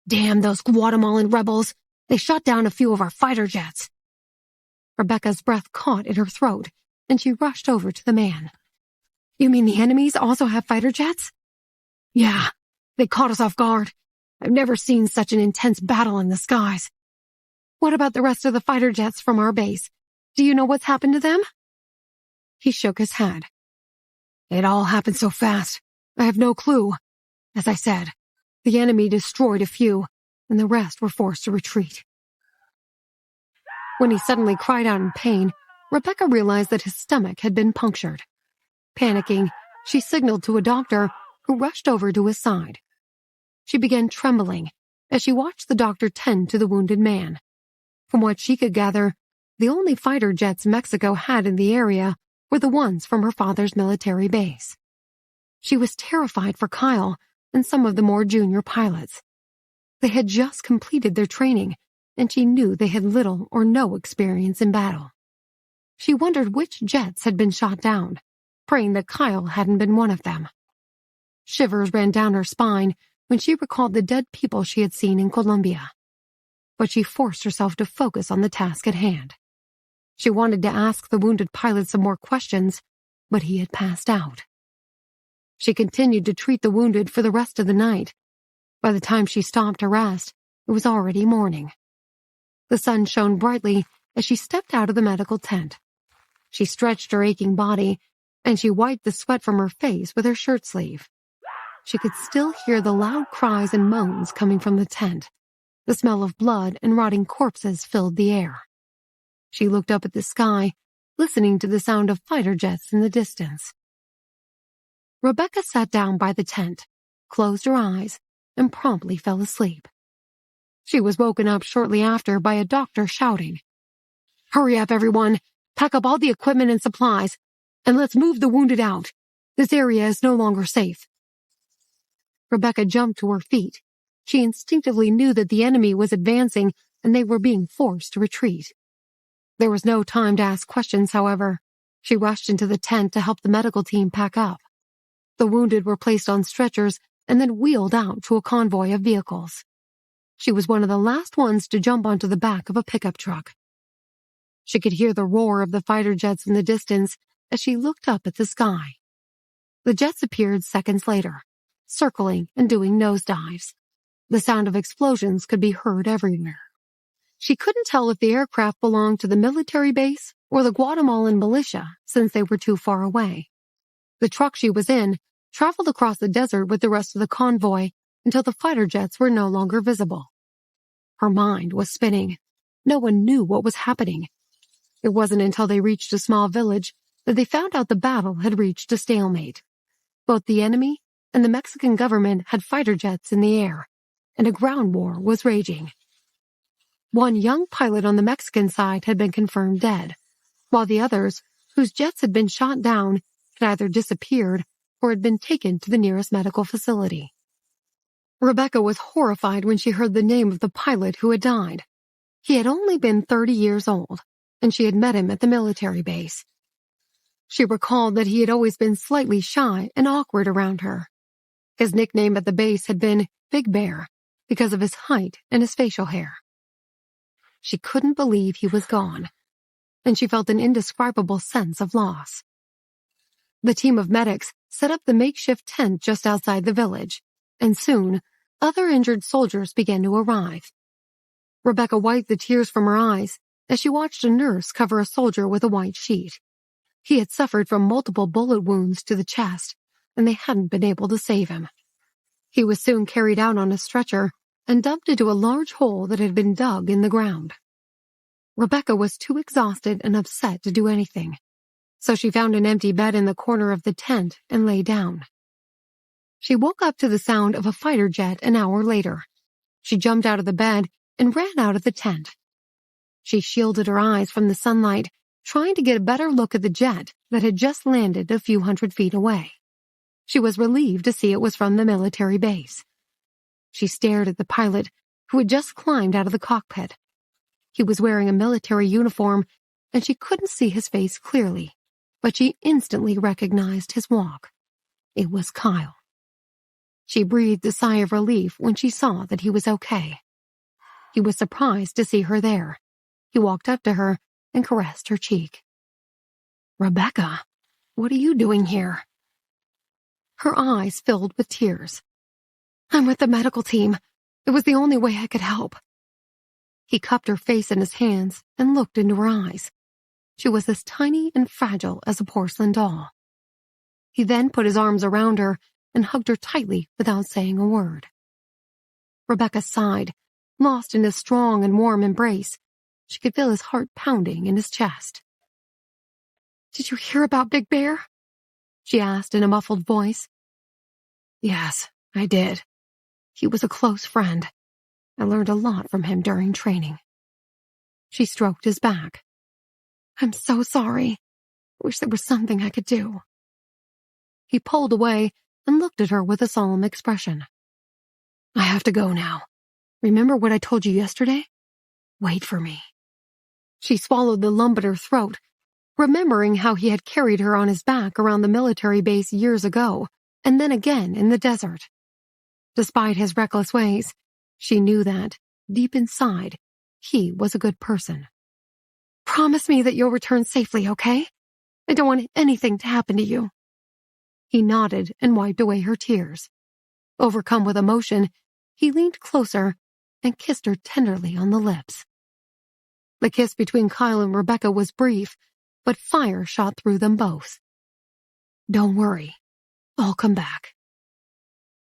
"Damn those Guatemalan rebels! They shot down a few of our fighter jets." Rebecca's breath caught in her throat, and she rushed over to the man. "You mean the enemies also have fighter jets?" "Yeah, they caught us off guard. I've never seen such an intense battle in the skies." "What about the rest of the fighter jets from our base? Do you know what's happened to them?" He shook his head. "It all happened so fast. I have no clue. As I said, the enemy destroyed a few, and the rest were forced to retreat." When he suddenly cried out in pain, Rebecca realized that his stomach had been punctured. Panicking, she signaled to a doctor who rushed over to his side. She began trembling as she watched the doctor tend to the wounded man. From what she could gather, the only fighter jets Mexico had in the area were the ones from her father's military base. She was terrified for Kyle and some of the more junior pilots. They had just completed their training, and she knew they had little or no experience in battle. She wondered which jets had been shot down, praying that Kyle hadn't been one of them. Shivers ran down her spine when she recalled the dead people she had seen in Colombia. But she forced herself to focus on the task at hand. She wanted to ask the wounded pilot some more questions, but he had passed out. She continued to treat the wounded for the rest of the night. By the time she stopped to rest, it was already morning. The sun shone brightly as she stepped out of the medical tent. She stretched her aching body, and she wiped the sweat from her face with her shirt sleeve. She could still hear the loud cries and moans coming from the tent. The smell of blood and rotting corpses filled the air. She looked up at the sky, listening to the sound of fighter jets in the distance. Rebecca sat down by the tent, closed her eyes, and promptly fell asleep. She was woken up shortly after by a doctor shouting, "Hurry up, everyone! Pack up all the equipment and supplies, and let's move the wounded out. This area is no longer safe." Rebecca jumped to her feet. She instinctively knew that the enemy was advancing and they were being forced to retreat. There was no time to ask questions, however. She rushed into the tent to help the medical team pack up. The wounded were placed on stretchers and then wheeled out to a convoy of vehicles. She was one of the last ones to jump onto the back of a pickup truck. She could hear the roar of the fighter jets in the distance as she looked up at the sky. The jets appeared seconds later, circling and doing nosedives. The sound of explosions could be heard everywhere. She couldn't tell if the aircraft belonged to the military base or the Guatemalan militia since they were too far away. The truck she was in traveled across the desert with the rest of the convoy until the fighter jets were no longer visible. Her mind was spinning. No one knew what was happening. It wasn't until they reached a small village that they found out the battle had reached a stalemate. Both the enemy and the Mexican government had fighter jets in the air, and a ground war was raging. One young pilot on the Mexican side had been confirmed dead, while the others, whose jets had been shot down, had either disappeared or had been taken to the nearest medical facility. Rebecca was horrified when she heard the name of the pilot who had died. He had only been 30 years old, and she had met him at the military base. She recalled that he had always been slightly shy and awkward around her. His nickname at the base had been Big Bear because of his height and his facial hair. She couldn't believe he was gone, and she felt an indescribable sense of loss. The team of medics set up the makeshift tent just outside the village, and soon other injured soldiers began to arrive. Rebecca wiped the tears from her eyes as she watched a nurse cover a soldier with a white sheet. He had suffered from multiple bullet wounds to the chest, and they hadn't been able to save him. He was soon carried out on a stretcher and dumped into a large hole that had been dug in the ground. Rebecca was too exhausted and upset to do anything, so she found an empty bed in the corner of the tent and lay down. She woke up to the sound of a fighter jet an hour later. She jumped out of the bed and ran out of the tent. She shielded her eyes from the sunlight, trying to get a better look at the jet that had just landed a few hundred feet away. She was relieved to see it was from the military base. She stared at the pilot, who had just climbed out of the cockpit. He was wearing a military uniform, and she couldn't see his face clearly, but she instantly recognized his walk. It was Kyle. She breathed a sigh of relief when she saw that he was okay. He was surprised to see her there. He walked up to her and caressed her cheek. "Rebecca, what are you doing here?" Her eyes filled with tears. "I'm with the medical team. It was the only way I could help." He cupped her face in his hands and looked into her eyes. She was as tiny and fragile as a porcelain doll. He then put his arms around her and hugged her tightly without saying a word. Rebecca sighed, lost in his strong and warm embrace. She could feel his heart pounding in his chest. "Did you hear about Big Bear?" she asked in a muffled voice. "Yes, I did. He was a close friend. I learned a lot from him during training." She stroked his back. "I'm so sorry. I wish there was something I could do." He pulled away and looked at her with a solemn expression. "I have to go now. Remember what I told you yesterday? Wait for me." She swallowed the lump in her throat, remembering how he had carried her on his back around the military base years ago, and then again in the desert. Despite his reckless ways, she knew that, deep inside, he was a good person. "Promise me that you'll return safely, okay? I don't want anything to happen to you." He nodded and wiped away her tears. Overcome with emotion, he leaned closer and kissed her tenderly on the lips. The kiss between Kyle and Rebecca was brief, but fire shot through them both. "Don't worry. I'll come back."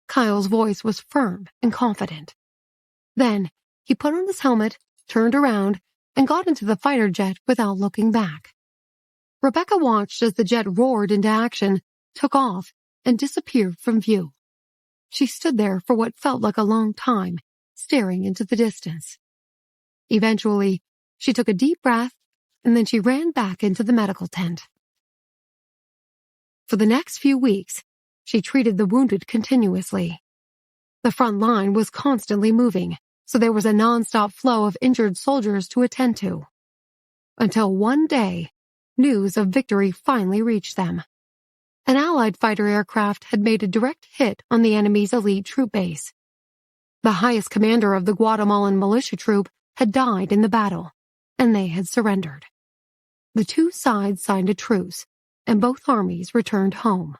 Kyle's voice was firm and confident. Then he put on his helmet, turned around, and got into the fighter jet without looking back. Rebecca watched as the jet roared into action, took off, and disappeared from view. She stood there for what felt like a long time, staring into the distance. Eventually, she took a deep breath, and then she ran back into the medical tent. For the next few weeks, she treated the wounded continuously. The front line was constantly moving, so there was a nonstop flow of injured soldiers to attend to. Until one day, news of victory finally reached them. An Allied fighter aircraft had made a direct hit on the enemy's elite troop base. The highest commander of the Guatemalan militia troop had died in the battle, and they had surrendered. The two sides signed a truce, and both armies returned home.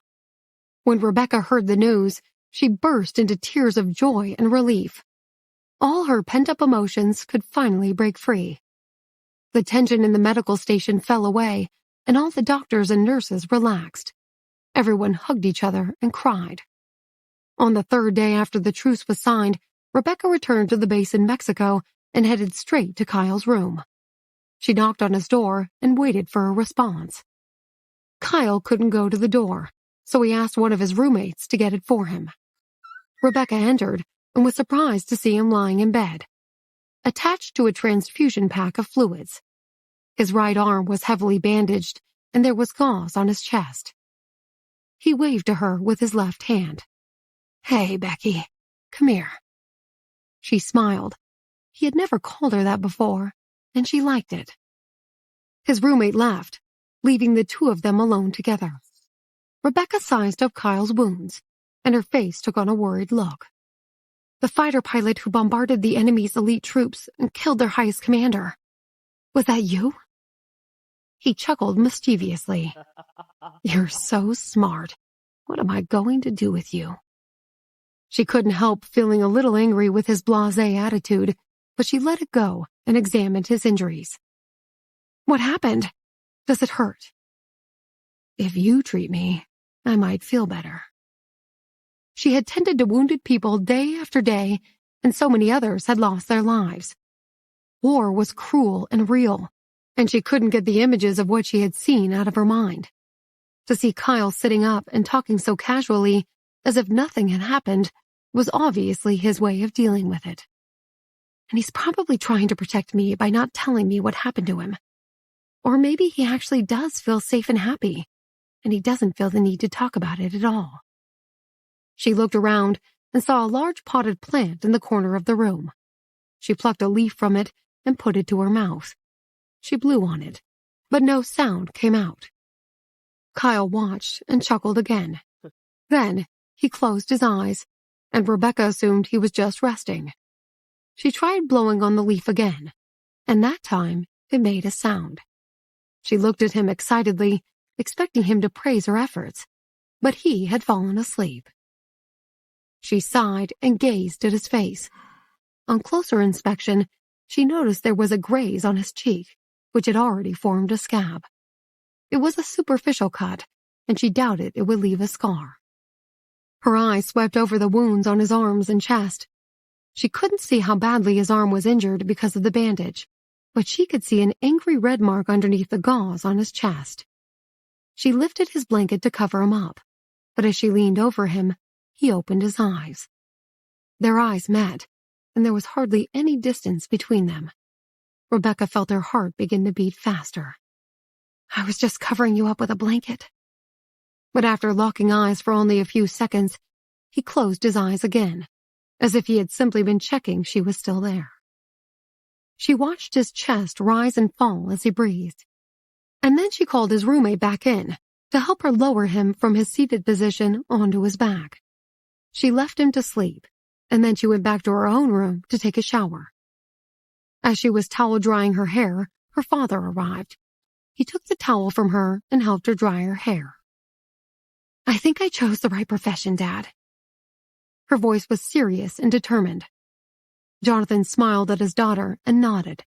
When Rebecca heard the news, she burst into tears of joy and relief. All her pent-up emotions could finally break free. The tension in the medical station fell away, and all the doctors and nurses relaxed. Everyone hugged each other and cried. On the third day after the truce was signed, Rebecca returned to the base in Mexico and headed straight to Kyle's room. She knocked on his door and waited for a response. Kyle couldn't go to the door, so he asked one of his roommates to get it for him. Rebecca entered and was surprised to see him lying in bed, attached to a transfusion pack of fluids. His right arm was heavily bandaged, and there was gauze on his chest. He waved to her with his left hand. "Hey, Becky, come here." She smiled. He had never called her that before, and she liked it. His roommate left, leaving the two of them alone together. Rebecca sized up Kyle's wounds, and her face took on a worried look. "The fighter pilot who bombarded the enemy's elite troops and killed their highest commander. Was that you?" He chuckled mischievously. "You're so smart. What am I going to do with you?" She couldn't help feeling a little angry with his blasé attitude, but she let it go and examined his injuries. "What happened? Does it hurt?" "If you treat me, I might feel better." She had tended to wounded people day after day, and so many others had lost their lives. War was cruel and real, and she couldn't get the images of what she had seen out of her mind. To see Kyle sitting up and talking so casually, as if nothing had happened, was obviously his way of dealing with it. And he's probably trying to protect me by not telling me what happened to him. Or maybe he actually does feel safe and happy, and he doesn't feel the need to talk about it at all. She looked around and saw a large potted plant in the corner of the room. She plucked a leaf from it and put it to her mouth. She blew on it, but no sound came out. Kyle watched and chuckled again. Then he closed his eyes, and Rebecca assumed he was just resting. She tried blowing on the leaf again, and that time it made a sound. She looked at him excitedly, expecting him to praise her efforts, but he had fallen asleep. She sighed and gazed at his face. On closer inspection, she noticed there was a graze on his cheek, which had already formed a scab. It was a superficial cut, and she doubted it would leave a scar. Her eyes swept over the wounds on his arms and chest. She couldn't see how badly his arm was injured because of the bandage, but she could see an angry red mark underneath the gauze on his chest. She lifted his blanket to cover him up, but as she leaned over him, he opened his eyes. Their eyes met, and there was hardly any distance between them. Rebecca felt her heart begin to beat faster. "I was just covering you up with a blanket." But after locking eyes for only a few seconds, he closed his eyes again, as if he had simply been checking she was still there. She watched his chest rise and fall as he breathed. And then she called his roommate back in to help her lower him from his seated position onto his back. She left him to sleep, and then she went back to her own room to take a shower. As she was towel drying her hair, her father arrived. He took the towel from her and helped her dry her hair. "I think I chose the right profession, Dad." Her voice was serious and determined. Jonathan smiled at his daughter and nodded.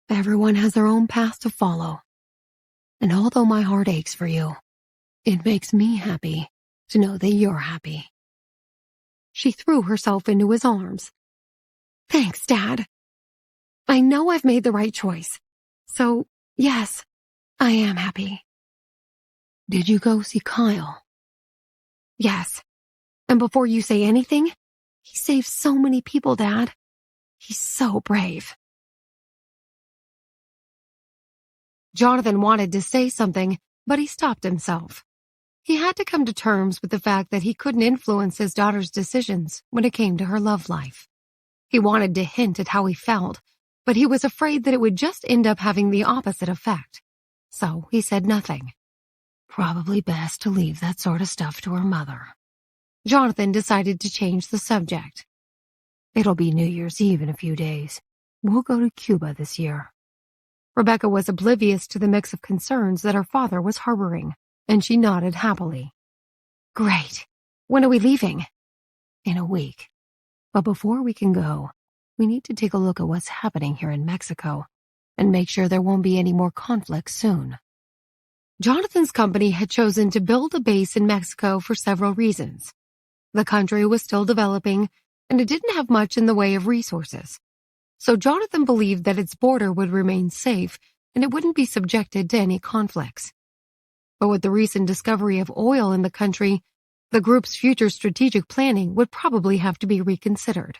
"Everyone has their own path to follow. And although my heart aches for you, it makes me happy to know that you're happy." She threw herself into his arms. "Thanks, Dad. I know I've made the right choice. So, yes, I am happy." "Did you go see Kyle?" "Yes. And before you say anything, he saved so many people, Dad. He's so brave." Jonathan wanted to say something, but he stopped himself. He had to come to terms with the fact that he couldn't influence his daughter's decisions when it came to her love life. He wanted to hint at how he felt, but he was afraid that it would just end up having the opposite effect. So he said nothing. Probably best to leave that sort of stuff to her mother. Jonathan decided to change the subject. It'll be New Year's Eve in a few days. We'll go to Cuba this year. Rebecca was oblivious to the mix of concerns that her father was harboring, and she nodded happily. Great. When are we leaving? In a week. But before we can go, we need to take a look at what's happening here in Mexico and make sure there won't be any more conflicts soon. Jonathan's company had chosen to build a base in Mexico for several reasons. The country was still developing, and it didn't have much in the way of resources. So Jonathan believed that its border would remain safe and it wouldn't be subjected to any conflicts. But with the recent discovery of oil in the country, the group's future strategic planning would probably have to be reconsidered.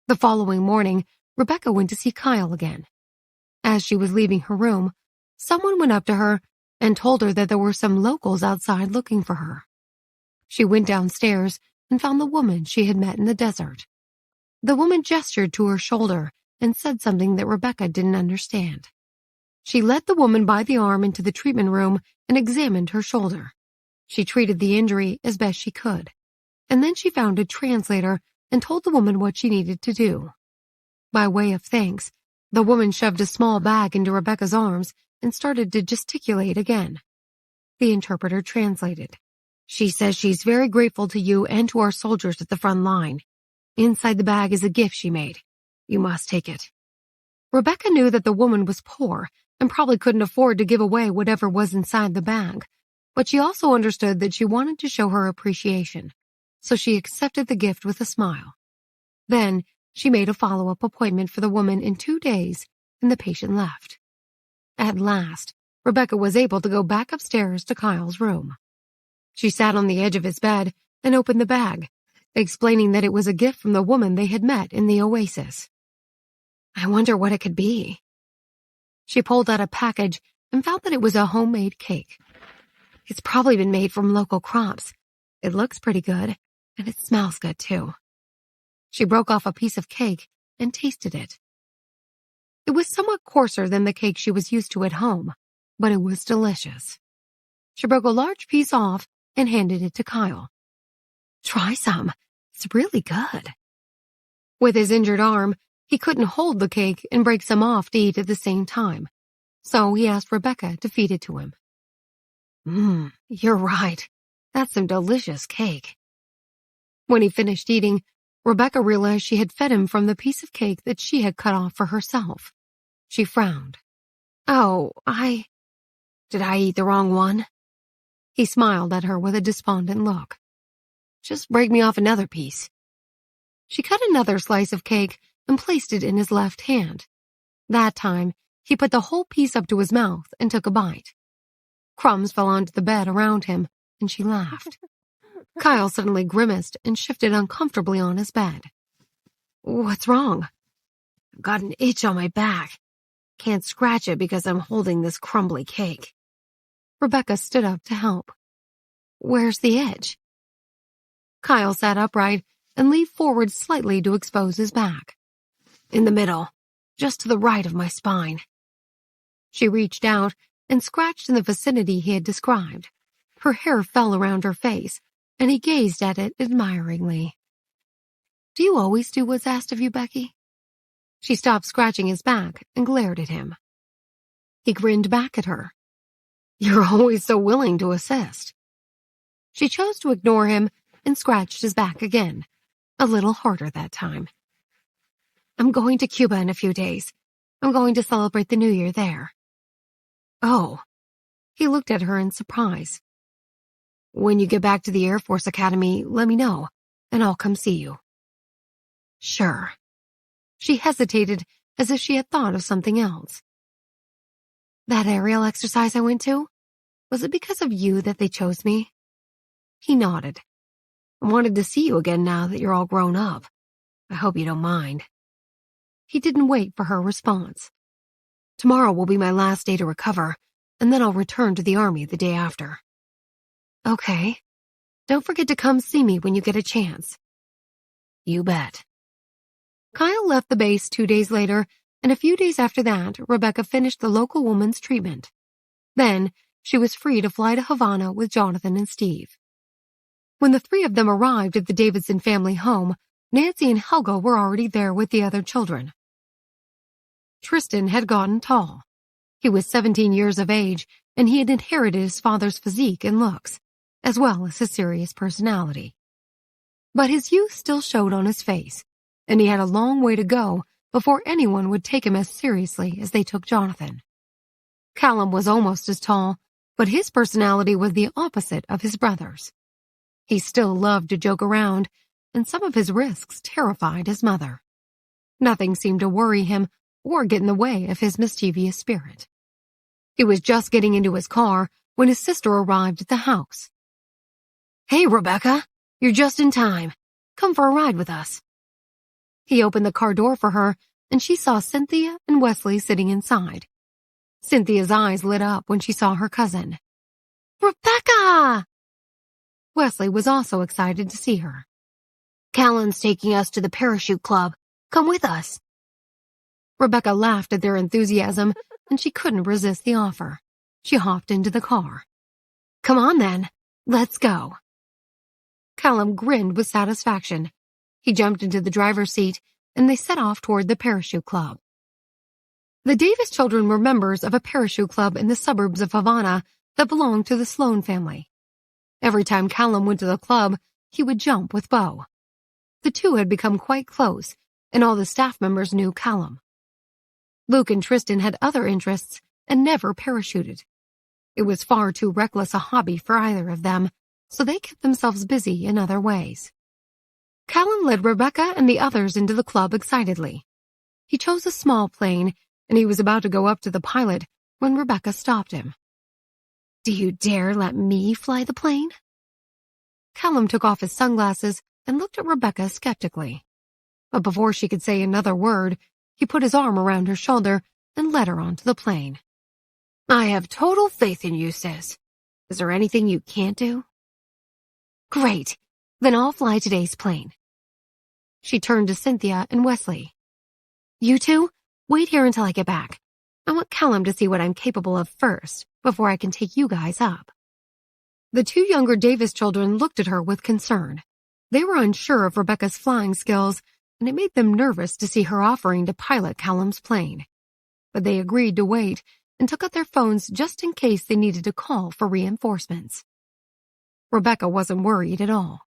The following morning, Rebecca went to see Kyle again. As she was leaving her room, someone went up to her and told her that there were some locals outside looking for her. She went downstairs and found the woman she had met in the desert. The woman gestured to her shoulder and said something that Rebecca didn't understand. She led the woman by the arm into the treatment room and examined her shoulder. She treated the injury as best she could, and then she found a translator and told the woman what she needed to do. By way of thanks, the woman shoved a small bag into Rebecca's arms and started to gesticulate again. The interpreter translated. She says she's very grateful to you and to our soldiers at the front line. Inside the bag is a gift she made. You must take it. Rebecca knew that the woman was poor and probably couldn't afford to give away whatever was inside the bag, but she also understood that she wanted to show her appreciation, so she accepted the gift with a smile. Then she made a follow-up appointment for the woman in 2 days, and the patient left. At last, Rebecca was able to go back upstairs to Kyle's room. She sat on the edge of his bed and opened the bag, explaining that it was a gift from the woman they had met in the oasis. I wonder what it could be. She pulled out a package and found that it was a homemade cake. It's probably been made from local crops. It looks pretty good, and it smells good too. She broke off a piece of cake and tasted it. It was somewhat coarser than the cake she was used to at home, but it was delicious. She broke a large piece off and handed it to Kyle. Try some. It's really good. With his injured arm, he couldn't hold the cake and break some off to eat at the same time, so he asked Rebecca to feed it to him. You're right. That's some delicious cake. When he finished eating, Rebecca realized she had fed him from the piece of cake that she had cut off for herself. She frowned. Oh, did I eat the wrong one? He smiled at her with a despondent look. Just break me off another piece. She cut another slice of cake and placed it in his left hand. That time, he put the whole piece up to his mouth and took a bite. Crumbs fell onto the bed around him, and she laughed. Kyle suddenly grimaced and shifted uncomfortably on his bed. What's wrong? I've got an itch on my back. Can't scratch it because I'm holding this crumbly cake. Rebecca stood up to help. Where's the itch? Kyle sat upright and leaned forward slightly to expose his back. In the middle, just to the right of my spine. She reached out and scratched in the vicinity he had described. Her hair fell around her face, and he gazed at it admiringly. Do you always do what's asked of you, Becky? She stopped scratching his back and glared at him. He grinned back at her. You're always so willing to assist. She chose to ignore him and scratched his back again, a little harder that time. I'm going to Cuba in a few days. I'm going to celebrate the New Year there. Oh. He looked at her in surprise. When you get back to the Air Force Academy, let me know, and I'll come see you. Sure. She hesitated as if she had thought of something else. That aerial exercise I went to? Was it because of you that they chose me? He nodded. I wanted to see you again now that you're all grown up. I hope you don't mind. He didn't wait for her response. Tomorrow will be my last day to recover, and then I'll return to the Army the day after. Okay. Don't forget to come see me when you get a chance. You bet. Kyle left the base 2 days later, and a few days after that, Rebecca finished the local woman's treatment. Then, she was free to fly to Havana with Jonathan and Steve. When the three of them arrived at the Davidson family home, Nancy and Helga were already there with the other children. Tristan had gotten tall. He was 17 years of age, and he had inherited his father's physique and looks, as well as his serious personality. But his youth still showed on his face, and he had a long way to go before anyone would take him as seriously as they took Jonathan. Callum was almost as tall, but his personality was the opposite of his brother's. He still loved to joke around, and some of his risks terrified his mother. Nothing seemed to worry him or get in the way of his mischievous spirit. He was just getting into his car when his sister arrived at the house. "Hey, Rebecca, you're just in time. Come for a ride with us." He opened the car door for her, and she saw Cynthia and Wesley sitting inside. Cynthia's eyes lit up when she saw her cousin. "Rebecca!" Wesley was also excited to see her. "Callan's taking us to the parachute club. Come with us." Rebecca laughed at their enthusiasm, and she couldn't resist the offer. She hopped into the car. "Come on then, let's go." Callum grinned with satisfaction. He jumped into the driver's seat, and they set off toward the parachute club. The Davis children were members of a parachute club in the suburbs of Havana that belonged to the Sloan family. Every time Callum went to the club, he would jump with Bo. The two had become quite close, and all the staff members knew Callum. Luke and Tristan had other interests and never parachuted. It was far too reckless a hobby for either of them, so they kept themselves busy in other ways. Callum led Rebecca and the others into the club excitedly. He chose a small plane, and he was about to go up to the pilot when Rebecca stopped him. "Do you dare let me fly the plane?" Callum took off his sunglasses and looked at Rebecca skeptically. But before she could say another word, he put his arm around her shoulder and led her onto the plane. "I have total faith in you, sis. Is there anything you can't do?" "Great. Then I'll fly today's plane." She turned to Cynthia and Wesley. "You two, wait here until I get back. I want Callum to see what I'm capable of first, before I can take you guys up." The two younger Davis children looked at her with concern. They were unsure of Rebecca's flying skills, and it made them nervous to see her offering to pilot Callum's plane. But they agreed to wait and took out their phones just in case they needed to call for reinforcements. Rebecca wasn't worried at all.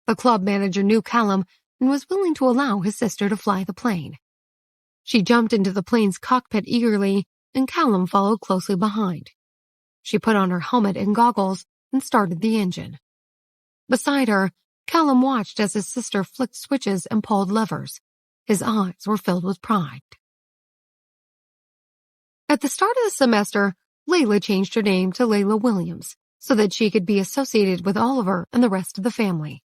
The club manager knew Callum and was willing to allow his sister to fly the plane. She jumped into the plane's cockpit eagerly, and Callum followed closely behind. She put on her helmet and goggles and started the engine. Beside her, Callum watched as his sister flicked switches and pulled levers. His eyes were filled with pride. At the start of the semester, Layla changed her name to Layla Williams so that she could be associated with Oliver and the rest of the family.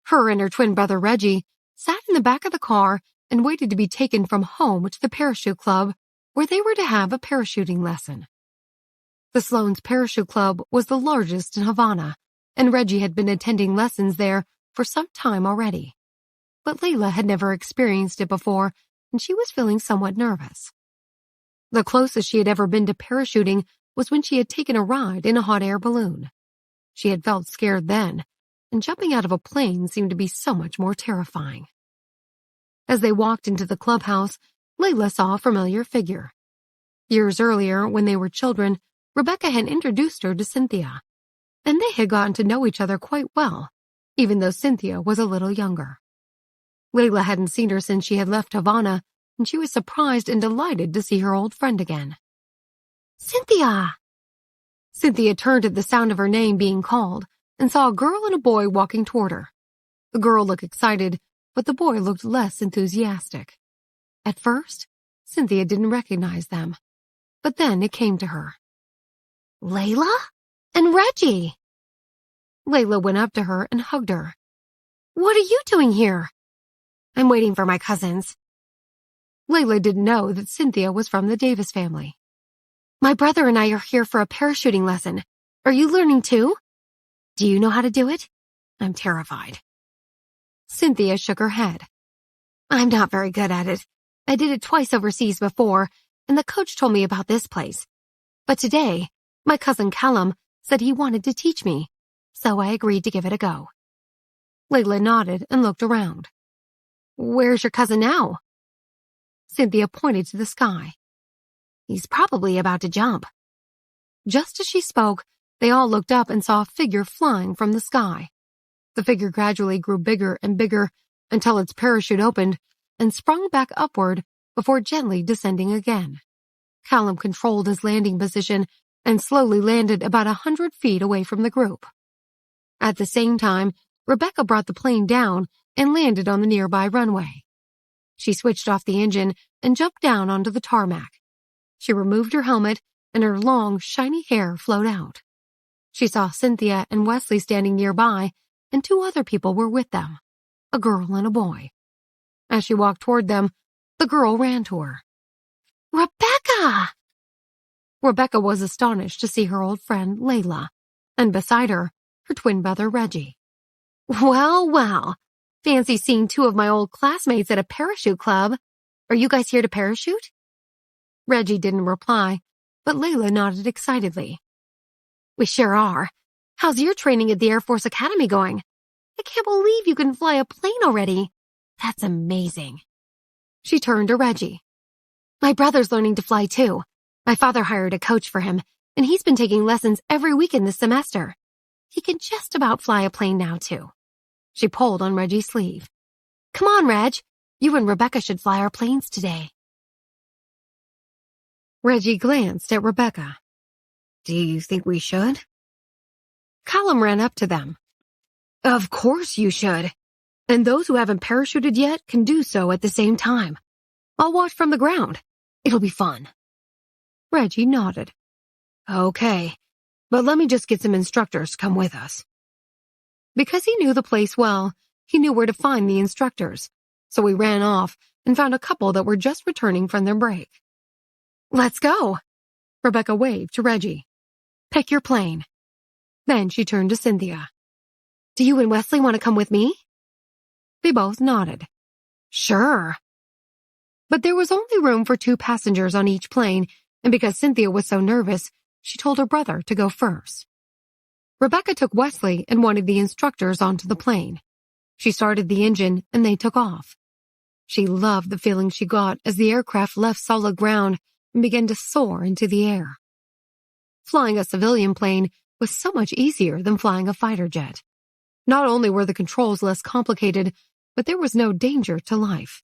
Her and her twin brother Reggie sat in the back of the car and waited to be taken from home to the parachute club, where they were to have a parachuting lesson. The Sloan's Parachute Club was the largest in Havana, and Reggie had been attending lessons there for some time already. But Layla had never experienced it before, and she was feeling somewhat nervous. The closest she had ever been to parachuting was when she had taken a ride in a hot air balloon. She had felt scared then, and jumping out of a plane seemed to be so much more terrifying. As they walked into the clubhouse, Layla saw a familiar figure. Years earlier, when they were children, Rebecca had introduced her to Cynthia, and they had gotten to know each other quite well, even though Cynthia was a little younger. Layla hadn't seen her since she had left Havana, and she was surprised and delighted to see her old friend again. "Cynthia!" Cynthia turned at the sound of her name being called and saw a girl and a boy walking toward her. The girl looked excited, but the boy looked less enthusiastic. At first, Cynthia didn't recognize them, but then it came to her. "Layla? And Reggie!" Layla went up to her and hugged her. "What are you doing here?" "I'm waiting for my cousins." Layla didn't know that Cynthia was from the Davis family. "My brother and I are here for a parachuting lesson. Are you learning too? Do you know how to do it? I'm terrified." Cynthia shook her head. I'm not very good at it. I did it twice overseas before, and the coach told me about this place. But today, my cousin Callum said he wanted to teach me, so I agreed to give it a go. Layla nodded and looked around. Where's your cousin now? Cynthia pointed to the sky. He's probably about to jump. Just as she spoke, they all looked up and saw a figure flying from the sky. The figure gradually grew bigger and bigger until its parachute opened and sprung back upward before gently descending again. Callum controlled his landing position and slowly landed about 100 feet away from the group. At the same time, Rebecca brought the plane down and landed on the nearby runway. She switched off the engine and jumped down onto the tarmac. She removed her helmet and her long, shiny hair flowed out. She saw Cynthia and Wesley standing nearby, and 2 other people were with them, a girl and a boy. As she walked toward them, the girl ran to her. Rebecca! Rebecca was astonished to see her old friend, Layla, and beside her, her twin brother, Reggie. Well, well. Fancy seeing 2 of my old classmates at a parachute club. Are you guys here to parachute? Reggie didn't reply, but Layla nodded excitedly. We sure are. How's your training at the Air Force Academy going? I can't believe you can fly a plane already. That's amazing. She turned to Reggie. My brother's learning to fly too. My father hired a coach for him, and he's been taking lessons every weekend this semester. He can just about fly a plane now too. She pulled on Reggie's sleeve. Come on, Reg. You and Rebecca should fly our planes today. Reggie glanced at Rebecca. Do you think we should? Callum ran up to them. Of course you should. And those who haven't parachuted yet can do so at the same time. I'll watch from the ground. It'll be fun. Reggie nodded. Okay, but let me just get some instructors to come with us. Because he knew the place well, he knew where to find the instructors, so he ran off and found a couple that were just returning from their break. Let's go! Rebecca waved to Reggie. Pick your plane. Then she turned to Cynthia. Do you and Wesley want to come with me? They both nodded. Sure. But there was only room for 2 passengers on each plane, and because Cynthia was so nervous, she told her brother to go first. Rebecca took Wesley and one of the instructors onto the plane. She started the engine and they took off. She loved the feeling she got as the aircraft left solid ground and began to soar into the air. Flying a civilian plane was so much easier than flying a fighter jet. Not only were the controls less complicated, but there was no danger to life.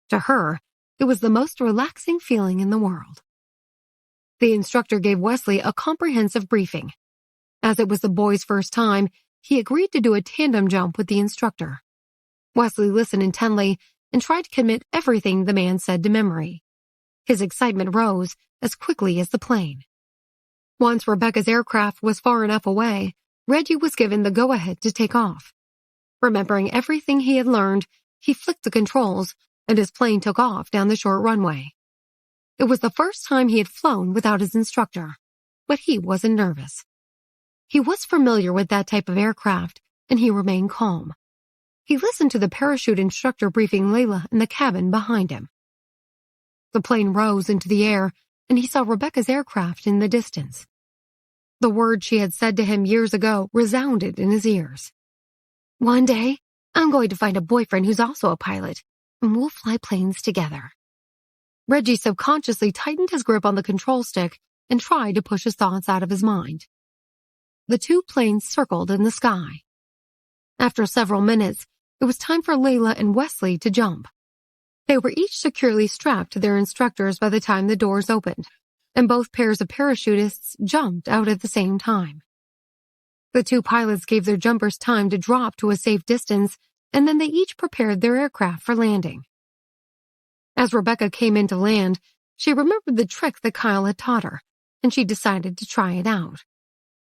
To her, it was the most relaxing feeling in the world. The instructor gave Wesley a comprehensive briefing. As it was the boy's first time, he agreed to do a tandem jump with the instructor. Wesley listened intently and tried to commit everything the man said to memory. His excitement rose as quickly as the plane. Once Rebecca's aircraft was far enough away, Reggie was given the go-ahead to take off. Remembering everything he had learned, he flicked the controls and his plane took off down the short runway. It was the first time he had flown without his instructor, but he wasn't nervous. He was familiar with that type of aircraft, and he remained calm. He listened to the parachute instructor briefing Layla in the cabin behind him. The plane rose into the air, and he saw Rebecca's aircraft in the distance. The words she had said to him years ago resounded in his ears. One day, I'm going to find a boyfriend who's also a pilot, and we'll fly planes together. Reggie subconsciously tightened his grip on the control stick and tried to push his thoughts out of his mind. The 2 planes circled in the sky. After several minutes, it was time for Layla and Wesley to jump. They were each securely strapped to their instructors by the time the doors opened, and both pairs of parachutists jumped out at the same time. The 2 pilots gave their jumpers time to drop to a safe distance, and then they each prepared their aircraft for landing. As Rebecca came in to land, she remembered the trick that Kyle had taught her, and she decided to try it out.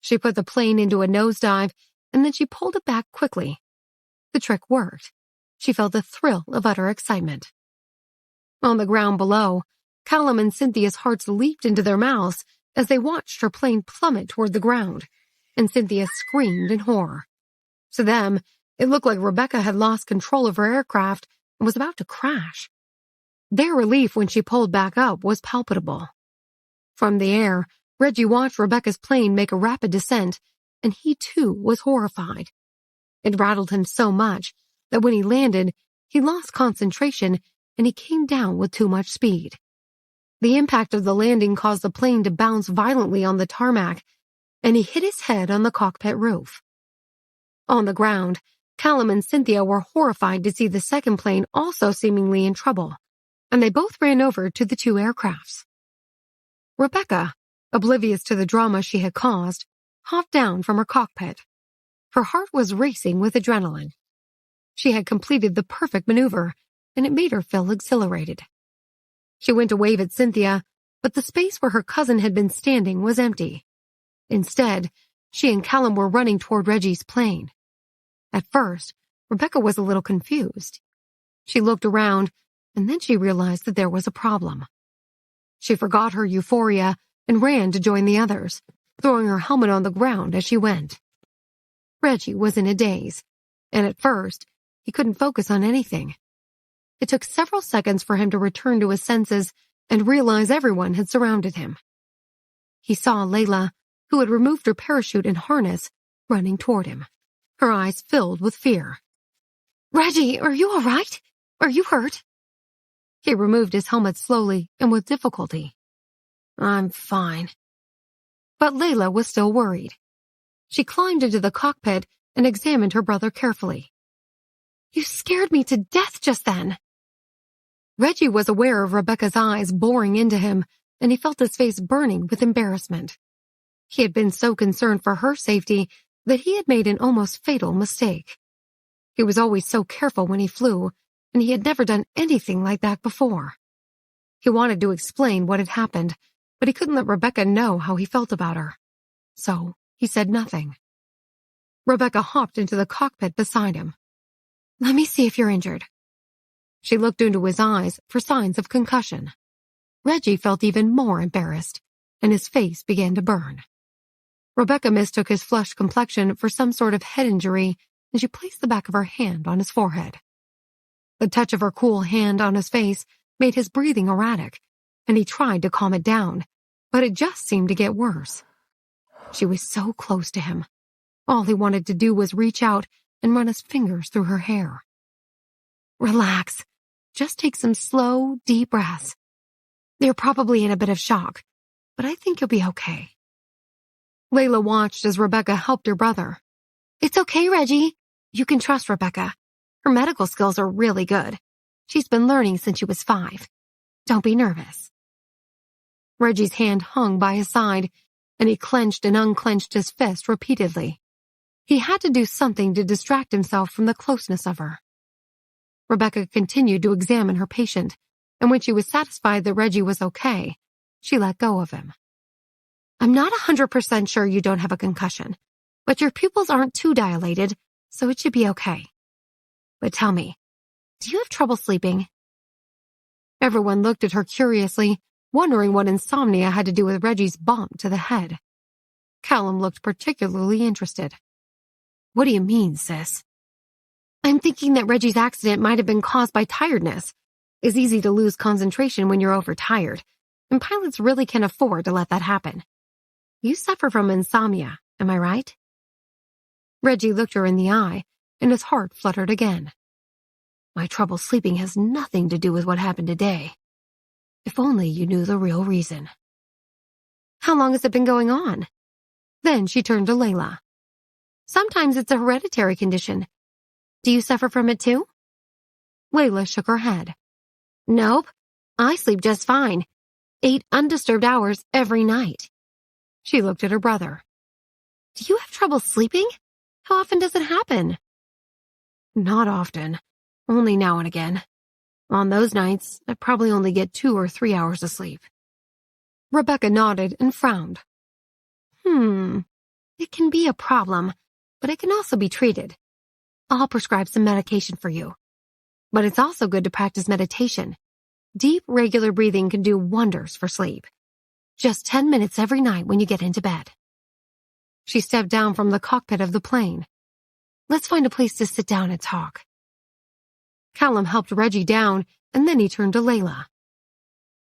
She put the plane into a nosedive, and then she pulled it back quickly. The trick worked. She felt a thrill of utter excitement. On the ground below, Callum and Cynthia's hearts leaped into their mouths as they watched her plane plummet toward the ground, and Cynthia screamed in horror. To them, it looked like Rebecca had lost control of her aircraft and was about to crash. Their relief when she pulled back up was palpable. From the air, Reggie watched Rebecca's plane make a rapid descent, and he too was horrified. It rattled him so much that when he landed, he lost concentration and he came down with too much speed. The impact of the landing caused the plane to bounce violently on the tarmac, and he hit his head on the cockpit roof. On the ground, Callum and Cynthia were horrified to see the second plane also seemingly in trouble, and they both ran over to the two aircrafts. Rebecca, oblivious to the drama she had caused, hopped down from her cockpit. Her heart was racing with adrenaline. She had completed the perfect maneuver, and it made her feel exhilarated. She went to wave at Cynthia, but the space where her cousin had been standing was empty. Instead, she and Callum were running toward Reggie's plane. At first, Rebecca was a little confused. She looked around, and then she realized that there was a problem. She forgot her euphoria and ran to join the others, throwing her helmet on the ground as she went. Reggie was in a daze, and at first, he couldn't focus on anything. It took several seconds for him to return to his senses and realize everyone had surrounded him. He saw Layla, who had removed her parachute and harness, running toward him, her eyes filled with fear. "Reggie, are you all right? Are you hurt?" He removed his helmet slowly and with difficulty. "I'm fine." But Layla was still worried. She climbed into the cockpit and examined her brother carefully. "You scared me to death just then." Reggie was aware of Rebecca's eyes boring into him, and he felt his face burning with embarrassment. He had been so concerned for her safety that he had made an almost fatal mistake. He was always so careful when he flew, and he had never done anything like that before. He wanted to explain what had happened, but he couldn't let Rebecca know how he felt about her. So he said nothing. Rebecca hopped into the cockpit beside him. "Let me see if you're injured." She looked into his eyes for signs of concussion. Reggie felt even more embarrassed, and his face began to burn. Rebecca mistook his flushed complexion for some sort of head injury, and she placed the back of her hand on his forehead. The touch of her cool hand on his face made his breathing erratic, and he tried to calm it down, but it just seemed to get worse. She was so close to him. All he wanted to do was reach out and run his fingers through her hair. "Relax. Just take some slow, deep breaths. You're probably in a bit of shock, but I think you'll be okay." Layla watched as Rebecca helped her brother. "It's okay, Reggie. You can trust Rebecca. Her medical skills are really good. She's been learning since she was 5. Don't be nervous." Reggie's hand hung by his side, and he clenched and unclenched his fist repeatedly. He had to do something to distract himself from the closeness of her. Rebecca continued to examine her patient, and when she was satisfied that Reggie was okay, she let go of him. "I'm not 100% sure you don't have a concussion, but your pupils aren't too dilated, so it should be okay. But tell me, do you have trouble sleeping?" Everyone looked at her curiously, wondering what insomnia had to do with Reggie's bump to the head. Callum looked particularly interested. "What do you mean, sis?" "I'm thinking that Reggie's accident might have been caused by tiredness. It's easy to lose concentration when you're overtired, and pilots really can't afford to let that happen. You suffer from insomnia, am I right?" Reggie looked her in the eye, and his heart fluttered again. "My trouble sleeping has nothing to do with what happened today. If only you knew the real reason." "How long has it been going on?" Then she turned to Layla. "Sometimes it's a hereditary condition. Do you suffer from it too?" Layla shook her head. "Nope. I sleep just fine. 8 undisturbed hours every night." She looked at her brother. "Do you have trouble sleeping? How often does it happen?" "Not often. Only now and again. On those nights, I probably only get 2 or 3 hours of sleep." Rebecca nodded and frowned. It can be a problem, but it can also be treated. I'll prescribe some medication for you. But it's also good to practice meditation. Deep, regular breathing can do wonders for sleep. Just 10 minutes every night when you get into bed." She stepped down from the cockpit of the plane. "Let's find a place to sit down and talk." Callum helped Reggie down, and then he turned to Layla.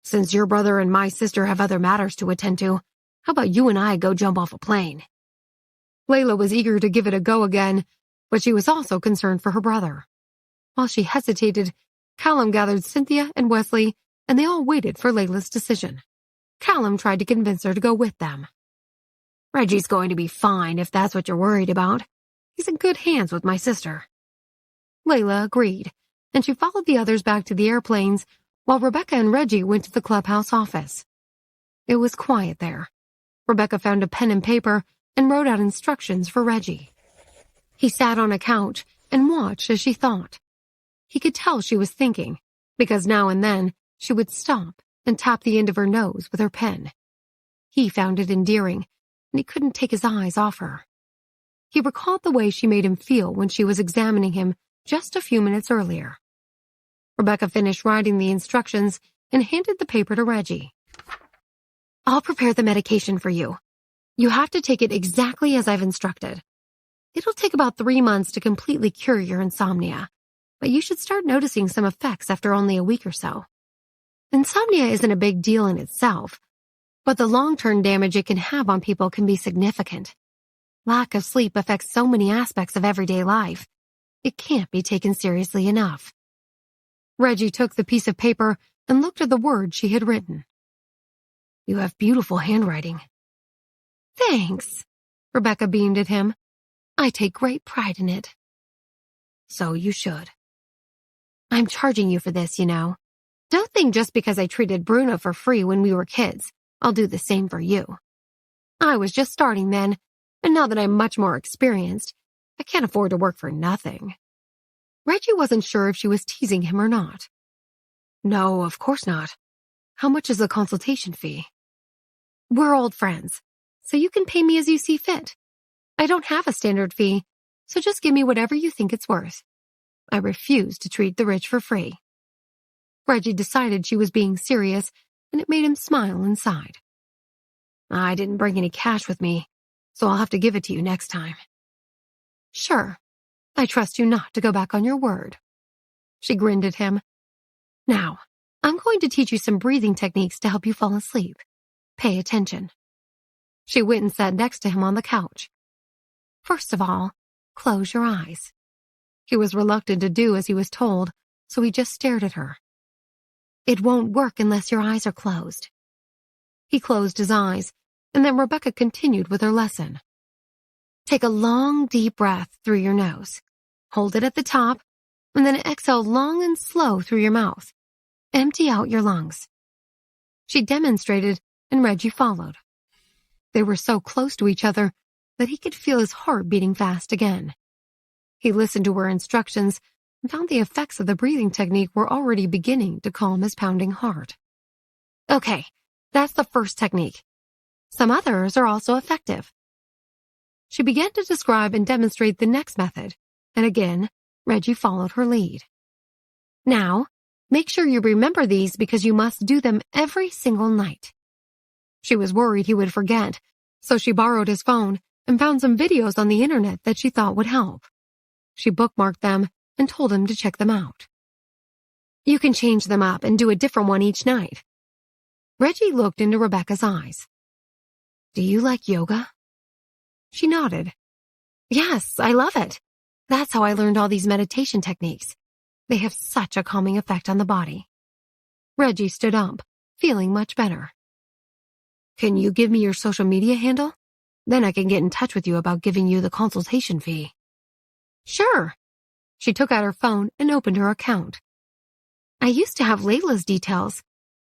Since your brother and my sister have other matters to attend to, how about you and I go jump off a plane? Layla was eager to give it a go again, but she was also concerned for her brother. While she hesitated, Callum gathered Cynthia and Wesley, and they all waited for Layla's decision. Callum tried to convince her to go with them. Reggie's going to be fine if that's what you're worried about. He's in good hands with my sister. Layla agreed, and she followed the others back to the airplanes while Rebecca and Reggie went to the clubhouse office. It was quiet there. Rebecca found a pen and paper and wrote out instructions for Reggie. He sat on a couch and watched as she thought. He could tell she was thinking, because now and then she would stop and tap the end of her nose with her pen. He found it endearing, and he couldn't take his eyes off her. He recalled the way she made him feel when she was examining him just a few minutes earlier. Rebecca finished writing the instructions and handed the paper to Reggie. I'll prepare the medication for you. You have to take it exactly as I've instructed. It'll take about 3 months to completely cure your insomnia, but you should start noticing some effects after only a week or so. Insomnia isn't a big deal in itself, but the long-term damage it can have on people can be significant. Lack of sleep affects so many aspects of everyday life. It can't be taken seriously enough. Reggie took the piece of paper and looked at the words she had written. You have beautiful handwriting. Thanks, Rebecca beamed at him. I take great pride in it. So you should. I'm charging you for this, you know. Don't think just because I treated Bruno for free when we were kids, I'll do the same for you. I was just starting then, and now that I'm much more experienced, I can't afford to work for nothing. Reggie wasn't sure if she was teasing him or not. No, of course not. How much is the consultation fee? We're old friends, so you can pay me as you see fit. I don't have a standard fee, so just give me whatever you think it's worth. I refuse to treat the rich for free. Reggie decided she was being serious, and it made him smile inside. I didn't bring any cash with me, so I'll have to give it to you next time. Sure. I trust you not to go back on your word. She grinned at him. Now, I'm going to teach you some breathing techniques to help you fall asleep. Pay attention. She went and sat next to him on the couch. First of all, close your eyes. He was reluctant to do as he was told, so he just stared at her. It won't work unless your eyes are closed. He closed his eyes, and then Rebecca continued with her lesson. Take a long, deep breath through your nose. Hold it at the top, and then exhale long and slow through your mouth. Empty out your lungs. She demonstrated, and Reggie followed. They were so close to each other that he could feel his heart beating fast again. He listened to her instructions and found the effects of the breathing technique were already beginning to calm his pounding heart. Okay, that's the first technique. Some others are also effective. She began to describe and demonstrate the next method, and again, Reggie followed her lead. Now, make sure you remember these because you must do them every single night. She was worried he would forget, so she borrowed his phone and found some videos on the internet that she thought would help. She bookmarked them and told him to check them out. You can change them up and do a different one each night. Reggie looked into Rebecca's eyes. Do you like yoga? She nodded. Yes, I love it. That's how I learned all these meditation techniques. They have such a calming effect on the body. Reggie stood up, feeling much better. Can you give me your social media handle? Then I can get in touch with you about giving you the consultation fee. Sure. She took out her phone and opened her account. I used to have Layla's details.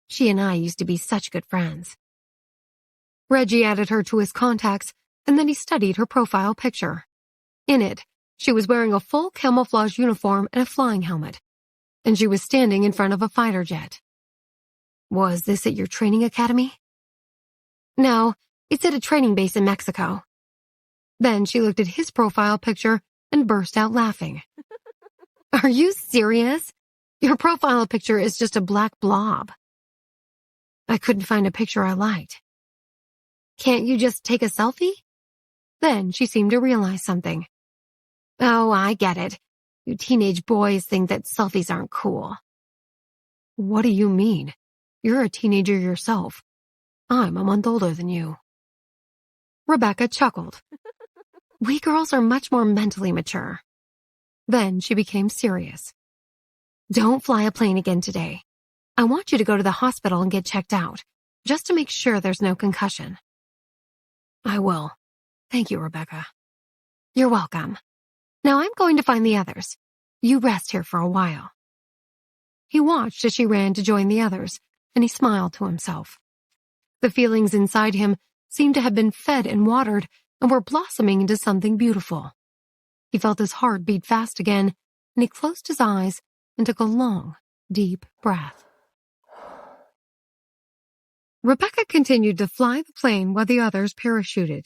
She and I used to be such good friends. Reggie added her to his contacts, and then he studied her profile picture. In it, she was wearing a full camouflage uniform and a flying helmet, and she was standing in front of a fighter jet. Was this at your training academy? No, it's at a training base in Mexico. Then she looked at his profile picture and burst out laughing. Are you serious? Your profile picture is just a black blob. I couldn't find a picture I liked. Can't you just take a selfie? Then she seemed to realize something. Oh, I get it. You teenage boys think that selfies aren't cool. What do you mean? You're a teenager yourself. I'm a month older than you. Rebecca chuckled. We girls are much more mentally mature. Then she became serious. Don't fly a plane again today. I want you to go to the hospital and get checked out, just to make sure there's no concussion. I will. Thank you, Rebecca. You're welcome. Now I'm going to find the others. You rest here for a while. He watched as she ran to join the others, and he smiled to himself. The feelings inside him seemed to have been fed and watered and were blossoming into something beautiful. He felt his heart beat fast again, and he closed his eyes and took a long, deep breath. Rebecca continued to fly the plane while the others parachuted.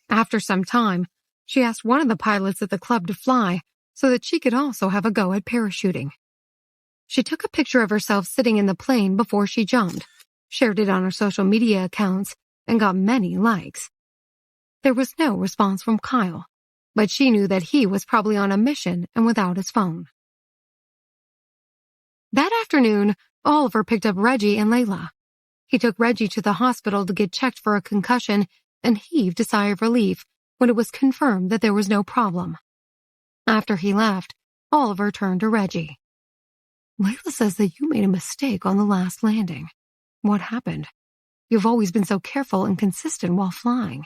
After some time, she asked one of the pilots at the club to fly so that she could also have a go at parachuting. She took a picture of herself sitting in the plane before she jumped, shared it on her social media accounts, and got many likes. There was no response from Kyle, but she knew that he was probably on a mission and without his phone. That afternoon, Oliver picked up Reggie and Layla. He took Reggie to the hospital to get checked for a concussion and heaved a sigh of relief when it was confirmed that there was no problem. After he left, Oliver turned to Reggie. Layla says that you made a mistake on the last landing. What happened? You've always been so careful and consistent while flying.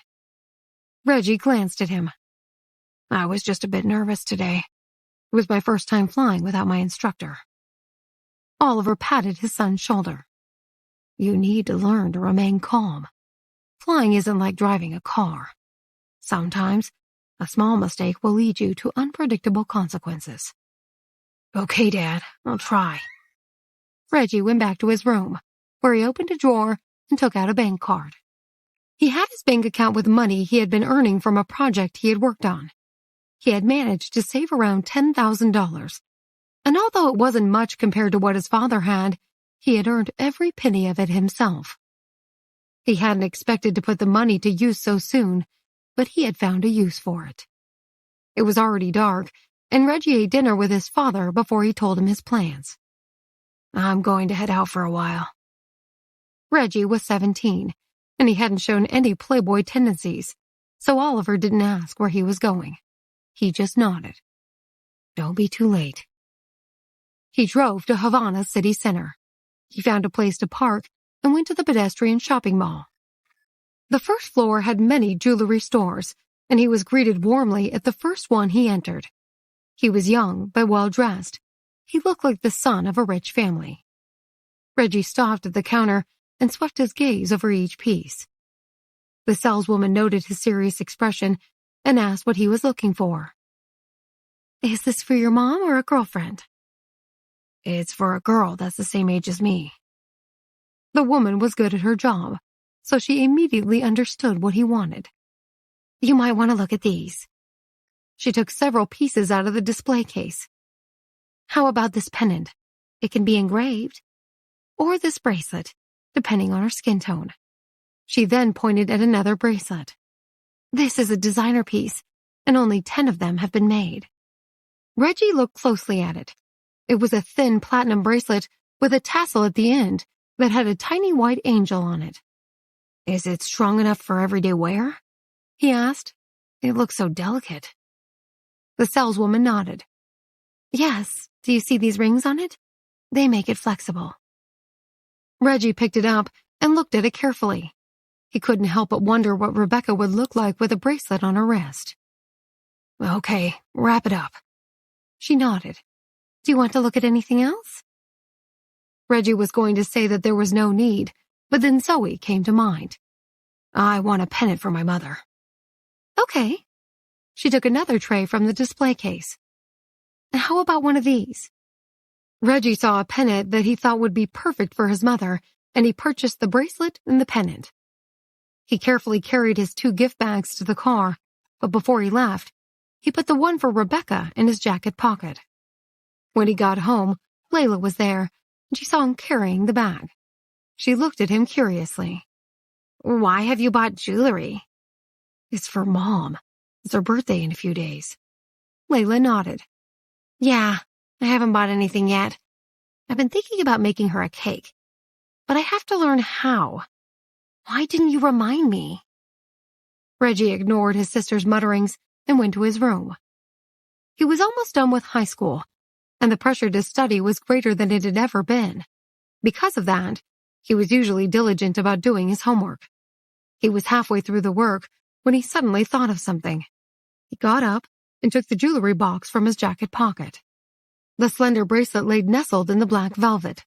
Reggie glanced at him. I was just a bit nervous today. It was my first time flying without my instructor. Oliver patted his son's shoulder. You need to learn to remain calm. Flying isn't like driving a car. Sometimes, a small mistake will lead you to unpredictable consequences. Okay, Dad, I'll try. Reggie went back to his room, where he opened a drawer and took out a bank card. He had his bank account with money he had been earning from a project he had worked on. He had managed to save around $10,000, and although it wasn't much compared to what his father had, he had earned every penny of it himself. He hadn't expected to put the money to use so soon, but he had found a use for it. It was already dark, and Reggie ate dinner with his father before he told him his plans. I'm going to head out for a while. Reggie was 17, and he hadn't shown any playboy tendencies, so Oliver didn't ask where he was going. He just nodded. Don't be too late. He drove to Havana City Center. He found a place to park and went to the pedestrian shopping mall. The first floor had many jewelry stores, and he was greeted warmly at the first one he entered. He was young but well-dressed. He looked like the son of a rich family. Reggie stopped at the counter and swept his gaze over each piece. The saleswoman noted his serious expression and asked what he was looking for. Is this for your mom or a girlfriend? It's for a girl that's the same age as me. The woman was good at her job, so she immediately understood what he wanted. You might want to look at these. She took several pieces out of the display case. How about this pendant? It can be engraved. Or this bracelet, depending on her skin tone. She then pointed at another bracelet. This is a designer piece, and only 10 of them have been made. Reggie looked closely at it. It was a thin platinum bracelet with a tassel at the end that had a tiny white angel on it. Is it strong enough for everyday wear? He asked. It looks so delicate. The saleswoman nodded. Yes, do you see these rings on it? They make it flexible. Reggie picked it up and looked at it carefully. He couldn't help but wonder what Rebecca would look like with a bracelet on her wrist. Okay, wrap it up. She nodded. Do you want to look at anything else? Reggie was going to say that there was no need, but then Zoe came to mind. I want a pendant for my mother. Okay. She took another tray from the display case. How about one of these? Reggie saw a pendant that he thought would be perfect for his mother, and he purchased the bracelet and the pendant. He carefully carried his 2 gift bags to the car, but before he left, he put the one for Rebecca in his jacket pocket. When he got home, Layla was there, and she saw him carrying the bag. She looked at him curiously. Why have you bought jewelry? It's for Mom. It's her birthday in a few days. Layla nodded. Yeah, I haven't bought anything yet. I've been thinking about making her a cake, but I have to learn how. Why didn't you remind me? Reggie ignored his sister's mutterings and went to his room. He was almost done with high school, and the pressure to study was greater than it had ever been. Because of that, he was usually diligent about doing his homework. He was halfway through the work when he suddenly thought of something. He got up and took the jewelry box from his jacket pocket. The slender bracelet lay nestled in the black velvet.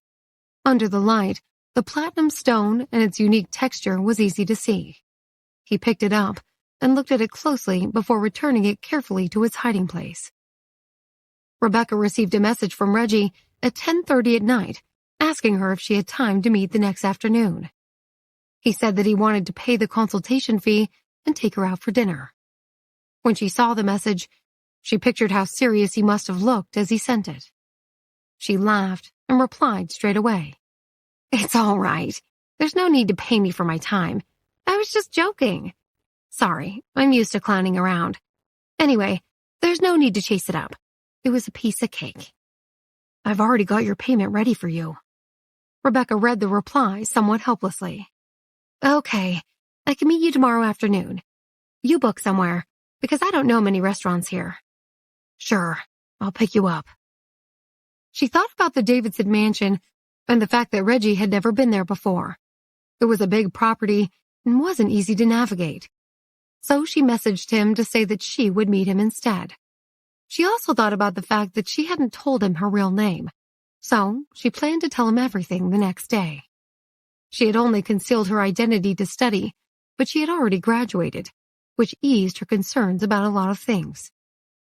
Under the light, the platinum stone and its unique texture was easy to see. He picked it up and looked at it closely before returning it carefully to its hiding place. Rebecca received a message from Reggie at 10:30 at night, asking her if she had time to meet the next afternoon. He said that he wanted to pay the consultation fee and take her out for dinner. When she saw the message, she pictured how serious he must have looked as he sent it. She laughed and replied straight away. It's all right. There's no need to pay me for my time. I was just joking. Sorry, I'm used to clowning around. Anyway, there's no need to chase it up. It was a piece of cake. I've already got your payment ready for you. Rebecca read the reply somewhat helplessly. Okay, I can meet you tomorrow afternoon. You book somewhere, because I don't know many restaurants here. Sure, I'll pick you up. She thought about the Davidson mansion and the fact that Reggie had never been there before. It was a big property and wasn't easy to navigate. So she messaged him to say that she would meet him instead. She also thought about the fact that she hadn't told him her real name, so she planned to tell him everything the next day. She had only concealed her identity to study, but she had already graduated, which eased her concerns about a lot of things.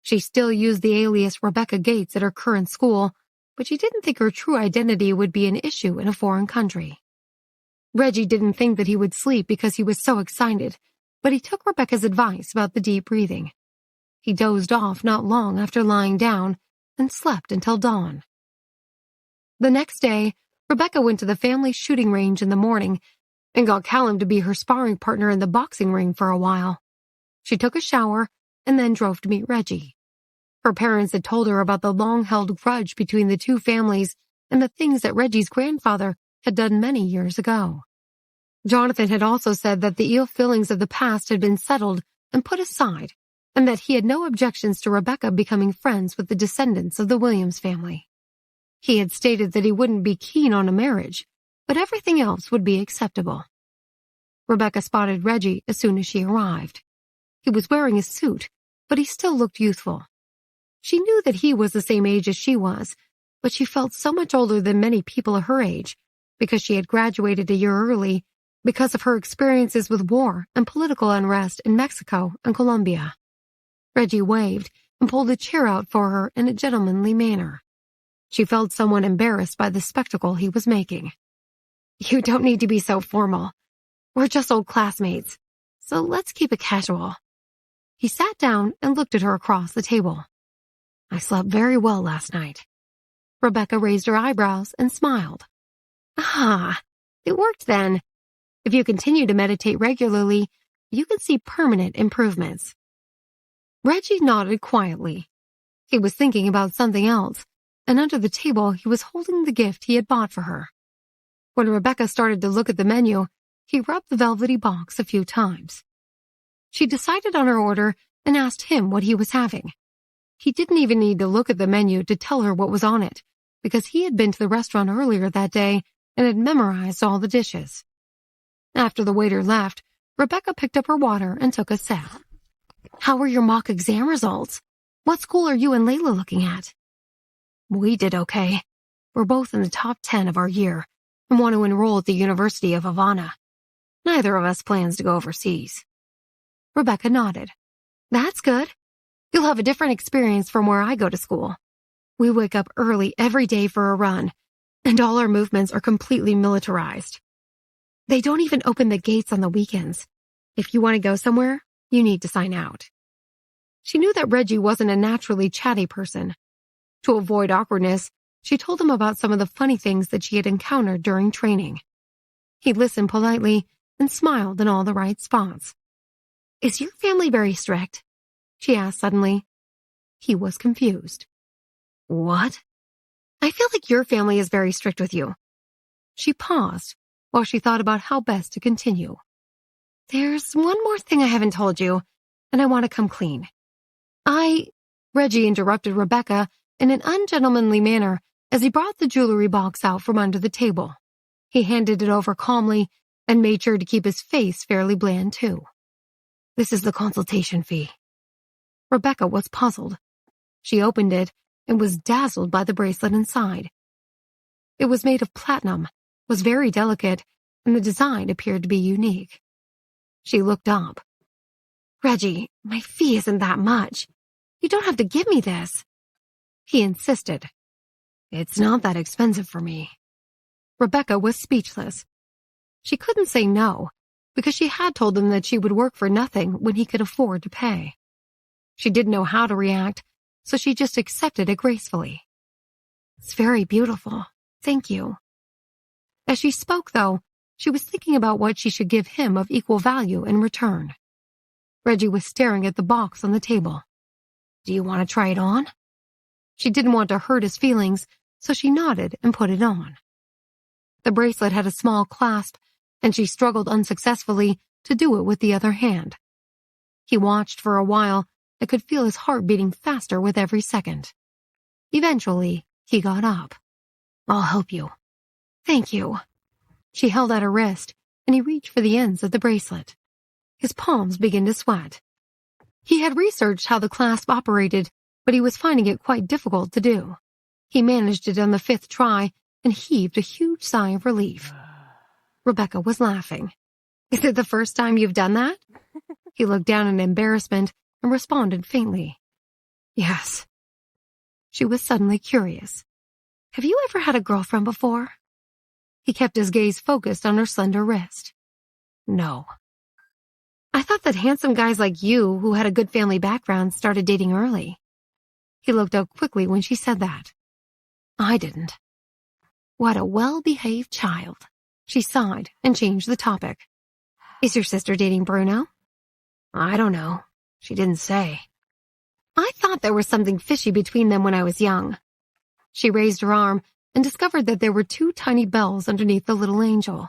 She still used the alias Rebecca Gates at her current school, but she didn't think her true identity would be an issue in a foreign country. Reggie didn't think that he would sleep because he was so excited, but he took Rebecca's advice about the deep breathing. He dozed off not long after lying down and slept until dawn. The next day, Rebecca went to the family shooting range in the morning and got Callum to be her sparring partner in the boxing ring for a while. She took a shower and then drove to meet Reggie. Her parents had told her about the long-held grudge between the two families and the things that Reggie's grandfather had done many years ago. Jonathan had also said that the ill feelings of the past had been settled and put aside, and that he had no objections to Rebecca becoming friends with the descendants of the Williams family. He had stated that he wouldn't be keen on a marriage, but everything else would be acceptable. Rebecca spotted Reggie as soon as she arrived. He was wearing a suit, but he still looked youthful. She knew that he was the same age as she was, but she felt so much older than many people her age because she had graduated a year early because of her experiences with war and political unrest in Mexico and Colombia. Reggie waved and pulled a chair out for her in a gentlemanly manner. She felt somewhat embarrassed by the spectacle he was making. You don't need to be so formal. We're just old classmates, so let's keep it casual. He sat down and looked at her across the table. I slept very well last night. Rebecca raised her eyebrows and smiled. Ah, it worked then. If you continue to meditate regularly, you can see permanent improvements. Reggie nodded quietly. He was thinking about something else, and under the table he was holding the gift he had bought for her. When Rebecca started to look at the menu, he rubbed the velvety box a few times. She decided on her order and asked him what he was having. He didn't even need to look at the menu to tell her what was on it, because he had been to the restaurant earlier that day and had memorized all the dishes. After the waiter left, Rebecca picked up her water and took a sip. How were your mock exam results? What school are you and Layla looking at? We did okay. We're both in the top 10 of our year and want to enroll at the University of Havana. Neither of us plans to go overseas. Rebecca nodded. That's good. You'll have a different experience from where I go to school. We wake up early every day for a run, and all our movements are completely militarized. They don't even open the gates on the weekends. If you want to go somewhere, you need to sign out. She knew that Reggie wasn't a naturally chatty person. To avoid awkwardness, she told him about some of the funny things that she had encountered during training. He listened politely and smiled in all the right spots. Is your family very strict? She asked suddenly. He was confused. What? I feel like your family is very strict with you. She paused while she thought about how best to continue. There's one more thing I haven't told you, and I want to come clean. Reggie interrupted Rebecca in an ungentlemanly manner as he brought the jewelry box out from under the table. He handed it over calmly and made sure to keep his face fairly bland too. This is the consultation fee. Rebecca was puzzled. She opened it and was dazzled by the bracelet inside. It was made of platinum, was very delicate, and the design appeared to be unique. She looked up. Reggie, my fee isn't that much. You don't have to give me this. He insisted. It's not that expensive for me. Rebecca was speechless. She couldn't say no, because she had told him that she would work for nothing when he could afford to pay. She didn't know how to react, so she just accepted it gracefully. It's very beautiful. Thank you. As she spoke, though, she was thinking about what she should give him of equal value in return. Reggie was staring at the box on the table. Do you want to try it on? She didn't want to hurt his feelings, so she nodded and put it on. The bracelet had a small clasp, and she struggled unsuccessfully to do it with the other hand. He watched for a while and could feel his heart beating faster with every second. Eventually, he got up. I'll help you. Thank you. She held out her wrist, and he reached for the ends of the bracelet. His palms began to sweat. He had researched how the clasp operated, but he was finding it quite difficult to do. He managed it on the 5th try and heaved a huge sigh of relief. Rebecca was laughing. Is it the first time you've done that? He looked down in embarrassment and responded faintly. Yes. She was suddenly curious. Have you ever had a girlfriend before? He kept his gaze focused on her slender wrist. No. I thought that handsome guys like you, who had a good family background, started dating early. He looked up quickly when she said that. I didn't. What a well-behaved child. She sighed and changed the topic. Is your sister dating Bruno? I don't know. She didn't say. I thought there was something fishy between them when I was young. She raised her arm and discovered that there were 2 tiny bells underneath the little angel.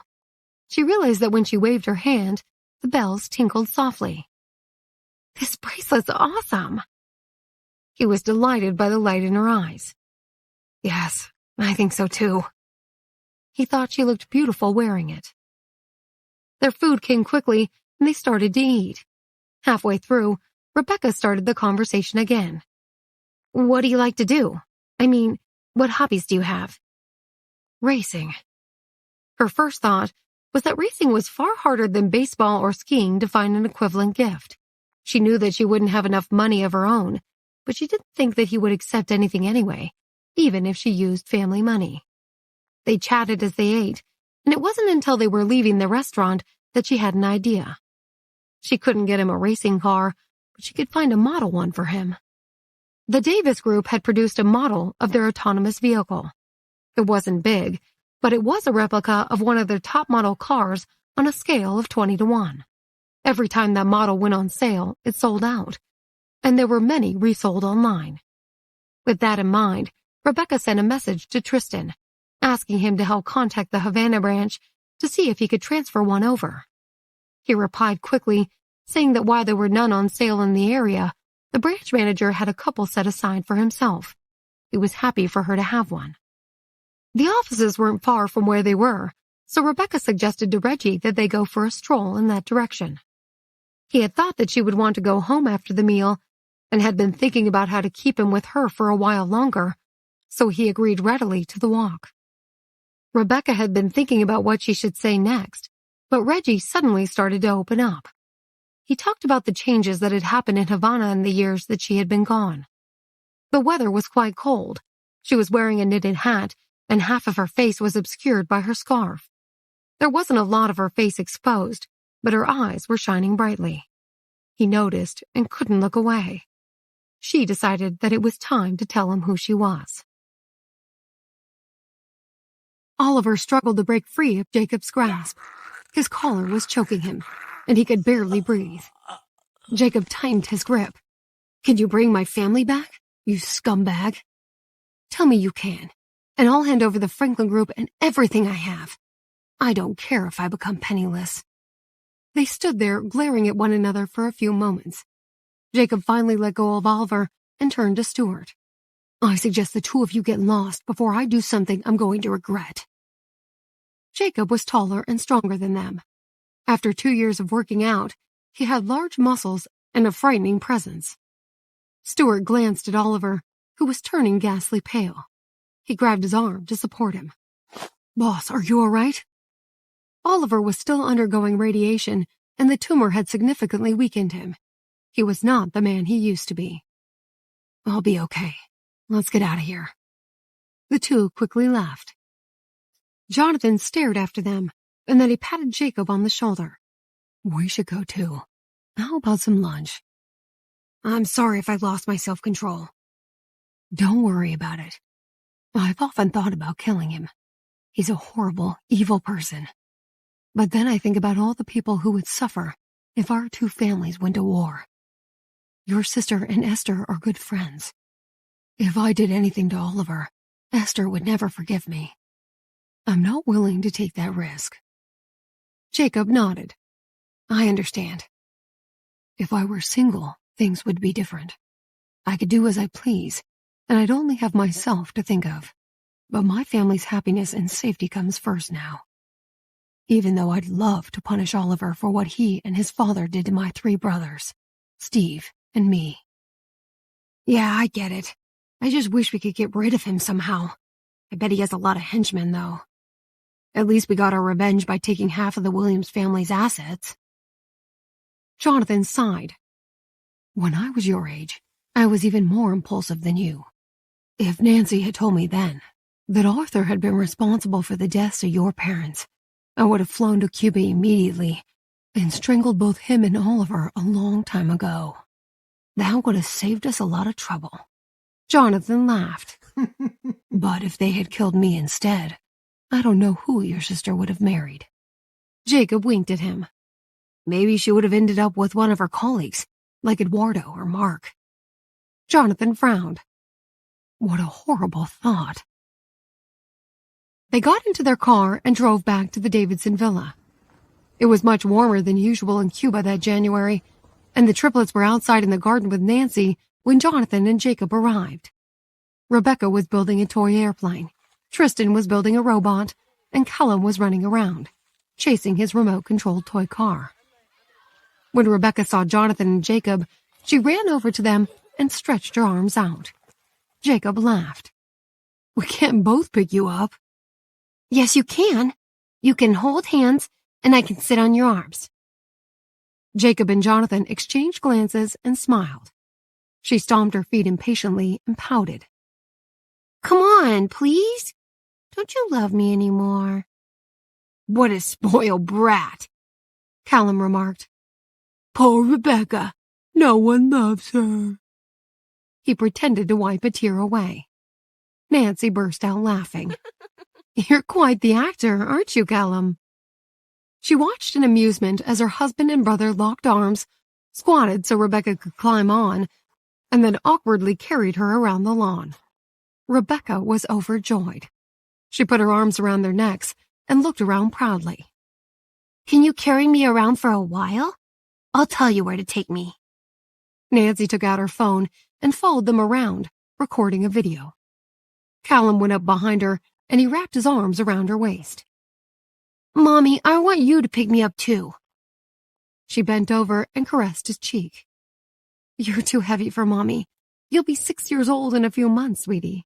She realized that when she waved her hand, the bells tinkled softly. This bracelet's awesome. He was delighted by the light in her eyes. Yes, I think so too. He thought she looked beautiful wearing it. Their food came quickly, and they started to eat. Halfway through, Rebecca started the conversation again. What do you like to do? I mean, what hobbies do you have? Racing. Her first thought was that racing was far harder than baseball or skiing to find an equivalent gift. She knew that she wouldn't have enough money of her own, but she didn't think that he would accept anything anyway, even if she used family money. They chatted as they ate, and it wasn't until they were leaving the restaurant that she had an idea. She couldn't get him a racing car, but she could find a model one for him. The Davis Group had produced a model of their autonomous vehicle. It wasn't big, but it was a replica of one of their top model cars on a scale of 20-1. Every time that model went on sale, it sold out, and there were many resold online. With that in mind, Rebecca sent a message to Tristan, asking him to help contact the Havana branch to see if he could transfer one over. He replied quickly, saying that while there were none on sale in the area, the branch manager had a couple set aside for himself. He was happy for her to have one. The offices weren't far from where they were, so Rebecca suggested to Reggie that they go for a stroll in that direction. He had thought that she would want to go home after the meal and had been thinking about how to keep him with her for a while longer, so he agreed readily to the walk. Rebecca had been thinking about what she should say next, but Reggie suddenly started to open up. He talked about the changes that had happened in Havana in the years that she had been gone. The weather was quite cold. She was wearing a knitted hat, and half of her face was obscured by her scarf. There wasn't a lot of her face exposed, but her eyes were shining brightly. He noticed and couldn't look away. She decided that it was time to tell him who she was. Oliver struggled to break free of Jacob's grasp. His collar was choking him, and he could barely breathe. Jacob tightened his grip. Can you bring my family back, you scumbag? Tell me you can, and I'll hand over the Franklin Group and everything I have. I don't care if I become penniless." They stood there glaring at one another for a few moments. Jacob finally let go of Oliver and turned to Stuart. "I suggest the two of you get lost before I do something I'm going to regret." Jacob was taller and stronger than them. After 2 years of working out, he had large muscles and a frightening presence. Stuart glanced at Oliver, who was turning ghastly pale. He grabbed his arm to support him. "Boss, are you all right?" Oliver was still undergoing radiation, and the tumor had significantly weakened him. He was not the man he used to be. "I'll be okay. Let's get out of here." The two quickly left. Jonathan stared after them, and then he patted Jacob on the shoulder. "We should go too. How about some lunch?" "I'm sorry if I lost my self-control." "Don't worry about it. I've often thought about killing him. He's a horrible, evil person. But then I think about all the people who would suffer if our two families went to war. Your sister and Esther are good friends. If I did anything to Oliver, Esther would never forgive me. I'm not willing to take that risk." Jacob nodded. "I understand. If I were single, things would be different. I could do as I please, and I'd only have myself to think of. But my family's happiness and safety comes first now. Even though I'd love to punish Oliver for what he and his father did to my 3 brothers, Steve and me." "Yeah, I get it. I just wish we could get rid of him somehow. I bet he has a lot of henchmen, though. At least we got our revenge by taking half of the Williams family's assets." Jonathan sighed. "When I was your age, I was even more impulsive than you. If Nancy had told me then that Arthur had been responsible for the deaths of your parents, I would have flown to Cuba immediately and strangled both him and Oliver a long time ago. That would have saved us a lot of trouble." Jonathan laughed. "But if they had killed me instead, I don't know who your sister would have married." Jacob winked at him. "Maybe she would have ended up with one of her colleagues, like Eduardo or Mark." Jonathan frowned. What a horrible thought. They got into their car and drove back to the Davidson villa. It was much warmer than usual in Cuba that January, and the triplets were outside in the garden with Nancy when Jonathan and Jacob arrived. Rebecca was building a toy airplane, Tristan was building a robot, and Callum was running around, chasing his remote-controlled toy car. When Rebecca saw Jonathan and Jacob, she ran over to them and stretched her arms out. Jacob laughed. "We can't both pick you up." "Yes, you can. You can hold hands, and I can sit on your arms." Jacob and Jonathan exchanged glances and smiled. She stomped her feet impatiently and pouted. "Come on, please. Don't you love me anymore?" "What a spoiled brat," Callum remarked. "Poor Rebecca. No one loves her." He pretended to wipe a tear away. Nancy burst out laughing. "You're quite the actor, aren't you, Callum?" She watched in amusement as her husband and brother locked arms, squatted so Rebecca could climb on, and then awkwardly carried her around the lawn. Rebecca was overjoyed. She put her arms around their necks and looked around proudly. "Can you carry me around for a while? I'll tell you where to take me." Nancy took out her phone and followed them around, recording a video. Callum went up behind her and he wrapped his arms around her waist. "Mommy, I want you to pick me up too." She bent over and caressed his cheek. "You're too heavy for Mommy. You'll be 6 years old in a few months, sweetie."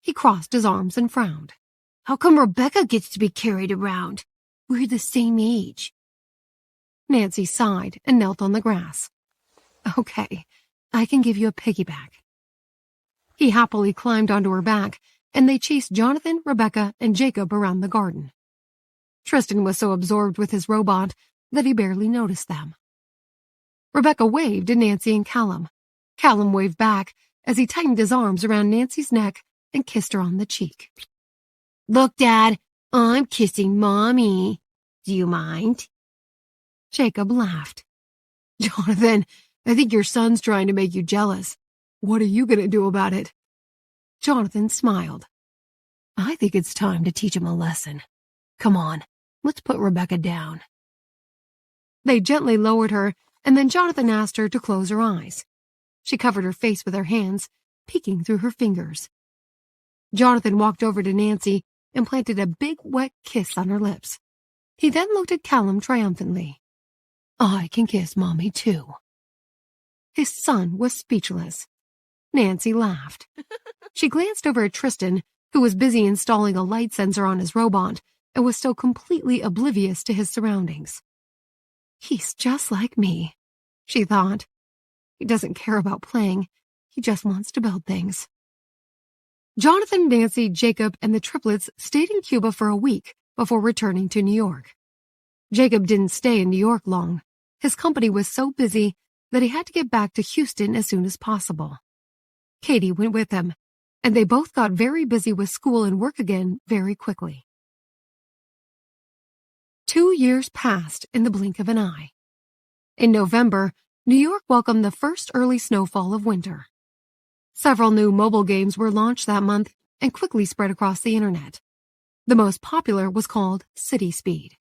He crossed his arms and frowned. "How come Rebecca gets to be carried around? We're the same age." Nancy sighed and knelt on the grass. "Okay, I can give you a piggyback." He happily climbed onto her back, and they chased Jonathan, Rebecca, and Jacob around the garden. Tristan was so absorbed with his robot that he barely noticed them. Rebecca waved to Nancy and Callum. Callum waved back as he tightened his arms around Nancy's neck and kissed her on the cheek. "Look, Dad, I'm kissing Mommy. Do you mind?" Jacob laughed. "Jonathan, I think your son's trying to make you jealous. What are you going to do about it?" Jonathan smiled. I think it's time to teach him a lesson. Come on, let's put Rebecca down. They gently lowered her, and then Jonathan asked her to close her eyes. She covered her face with her hands, peeking through her fingers. Jonathan walked over to Nancy and planted a big wet kiss on her lips. He then looked at Callum triumphantly. I can kiss Mommy too. His son was speechless. Nancy laughed. She glanced over at Tristan, who was busy installing a light sensor on his robot and was so completely oblivious to his surroundings. He's just like me, she thought. He doesn't care about playing. He just wants to build things. Jonathan, Nancy, Jacob, and the triplets stayed in Cuba for a week before returning to New York. Jacob didn't stay in New York long. His company was so busy that he had to get back to Houston as soon as possible. Katie went with him, and they both got very busy with school and work again very quickly. 2 years passed in the blink of an eye. In November, New York welcomed the first early snowfall of winter. Several new mobile games were launched that month and quickly spread across the internet. The most popular was called City Speed.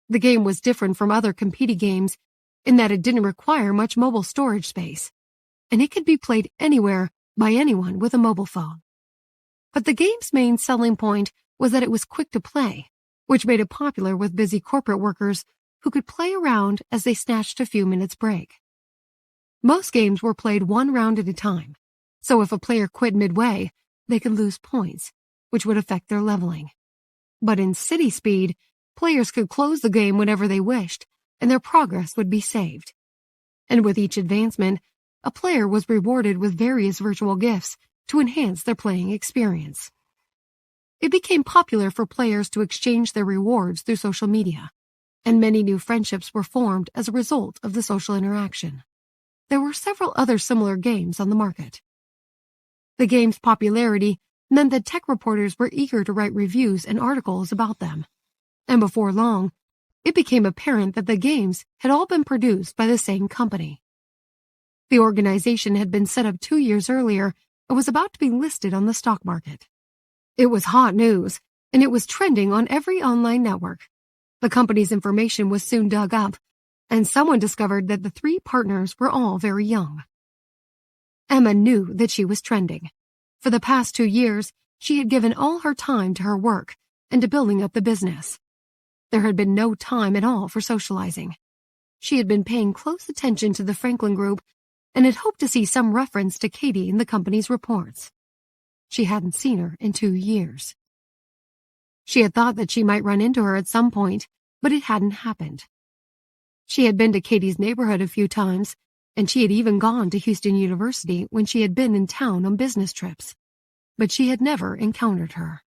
The game was different from other competing games in that it didn't require much mobile storage space, and it could be played anywhere by anyone with a mobile phone. But the game's main selling point was that it was quick to play, which made it popular with busy corporate workers who could play around as they snatched a few minutes break. Most games were played one round at a time, so if a player quit midway, they could lose points, which would affect their leveling. But in City Speed, players could close the game whenever they wished, and their progress would be saved. And with each advancement, a player was rewarded with various virtual gifts to enhance their playing experience. It became popular for players to exchange their rewards through social media, and many new friendships were formed as a result of the social interaction. There were several other similar games on the market. The game's popularity meant that tech reporters were eager to write reviews and articles about them, and before long, it became apparent that the games had all been produced by the same company. The organization had been set up 2 years earlier and was about to be listed on the stock market. It was hot news, and it was trending on every online network. The company's information was soon dug up, and someone discovered that the 3 partners were all very young. Emma knew that she was trending. For the past 2 years, she had given all her time to her work and to building up the business. There had been no time at all for socializing. She had been paying close attention to the Franklin Group and had hoped to see some reference to Katie in the company's reports. She hadn't seen her in 2 years. She had thought that she might run into her at some point, but it hadn't happened. She had been to Katie's neighborhood a few times, and she had even gone to Houston University when she had been in town on business trips, but she had never encountered her.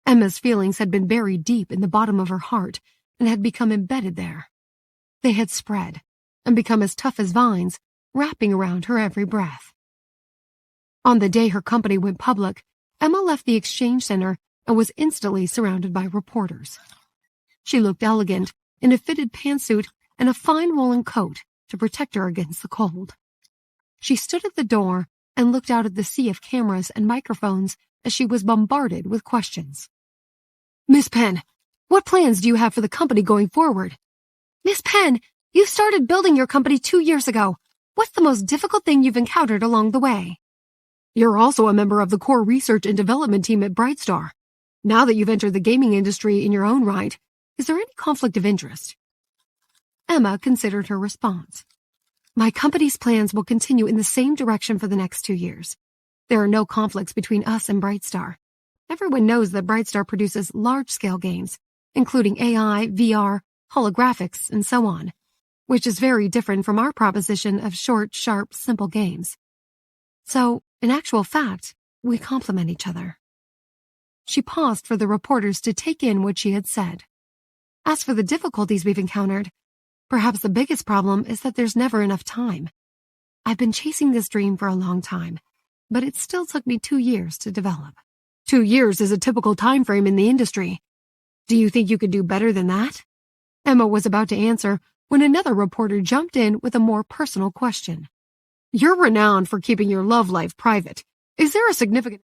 Emma's feelings had been buried deep in the bottom of her heart and had become embedded there. They had spread and become as tough as vines, wrapping around her every breath. On the day her company went public, Emma left the exchange center and was instantly surrounded by reporters. She looked elegant in a fitted pantsuit and a fine woolen coat to protect her against the cold. She stood at the door and looked out at the sea of cameras and microphones as she was bombarded with questions. Miss Penn, what plans do you have for the company going forward? Miss Penn, you started building your company 2 years ago. What's the most difficult thing you've encountered along the way? You're also a member of the core research and development team at Brightstar. Now that you've entered the gaming industry in your own right, is there any conflict of interest? Emma considered her response. My company's plans will continue in the same direction for the next 2 years. There are no conflicts between us and Brightstar. Everyone knows that Brightstar produces large-scale games, including AI, VR, holographics, and so on, which is very different from our proposition of short, sharp, simple games. So, in actual fact, we complement each other. She paused for the reporters to take in what she had said. As for the difficulties we've encountered, perhaps the biggest problem is that there's never enough time. I've been chasing this dream for a long time, but it still took me 2 years to develop. 2 years is a typical time frame in the industry. Do you think you could do better than that? Emma was about to answer when another reporter jumped in with a more personal question. You're renowned for keeping your love life private. Is there a significant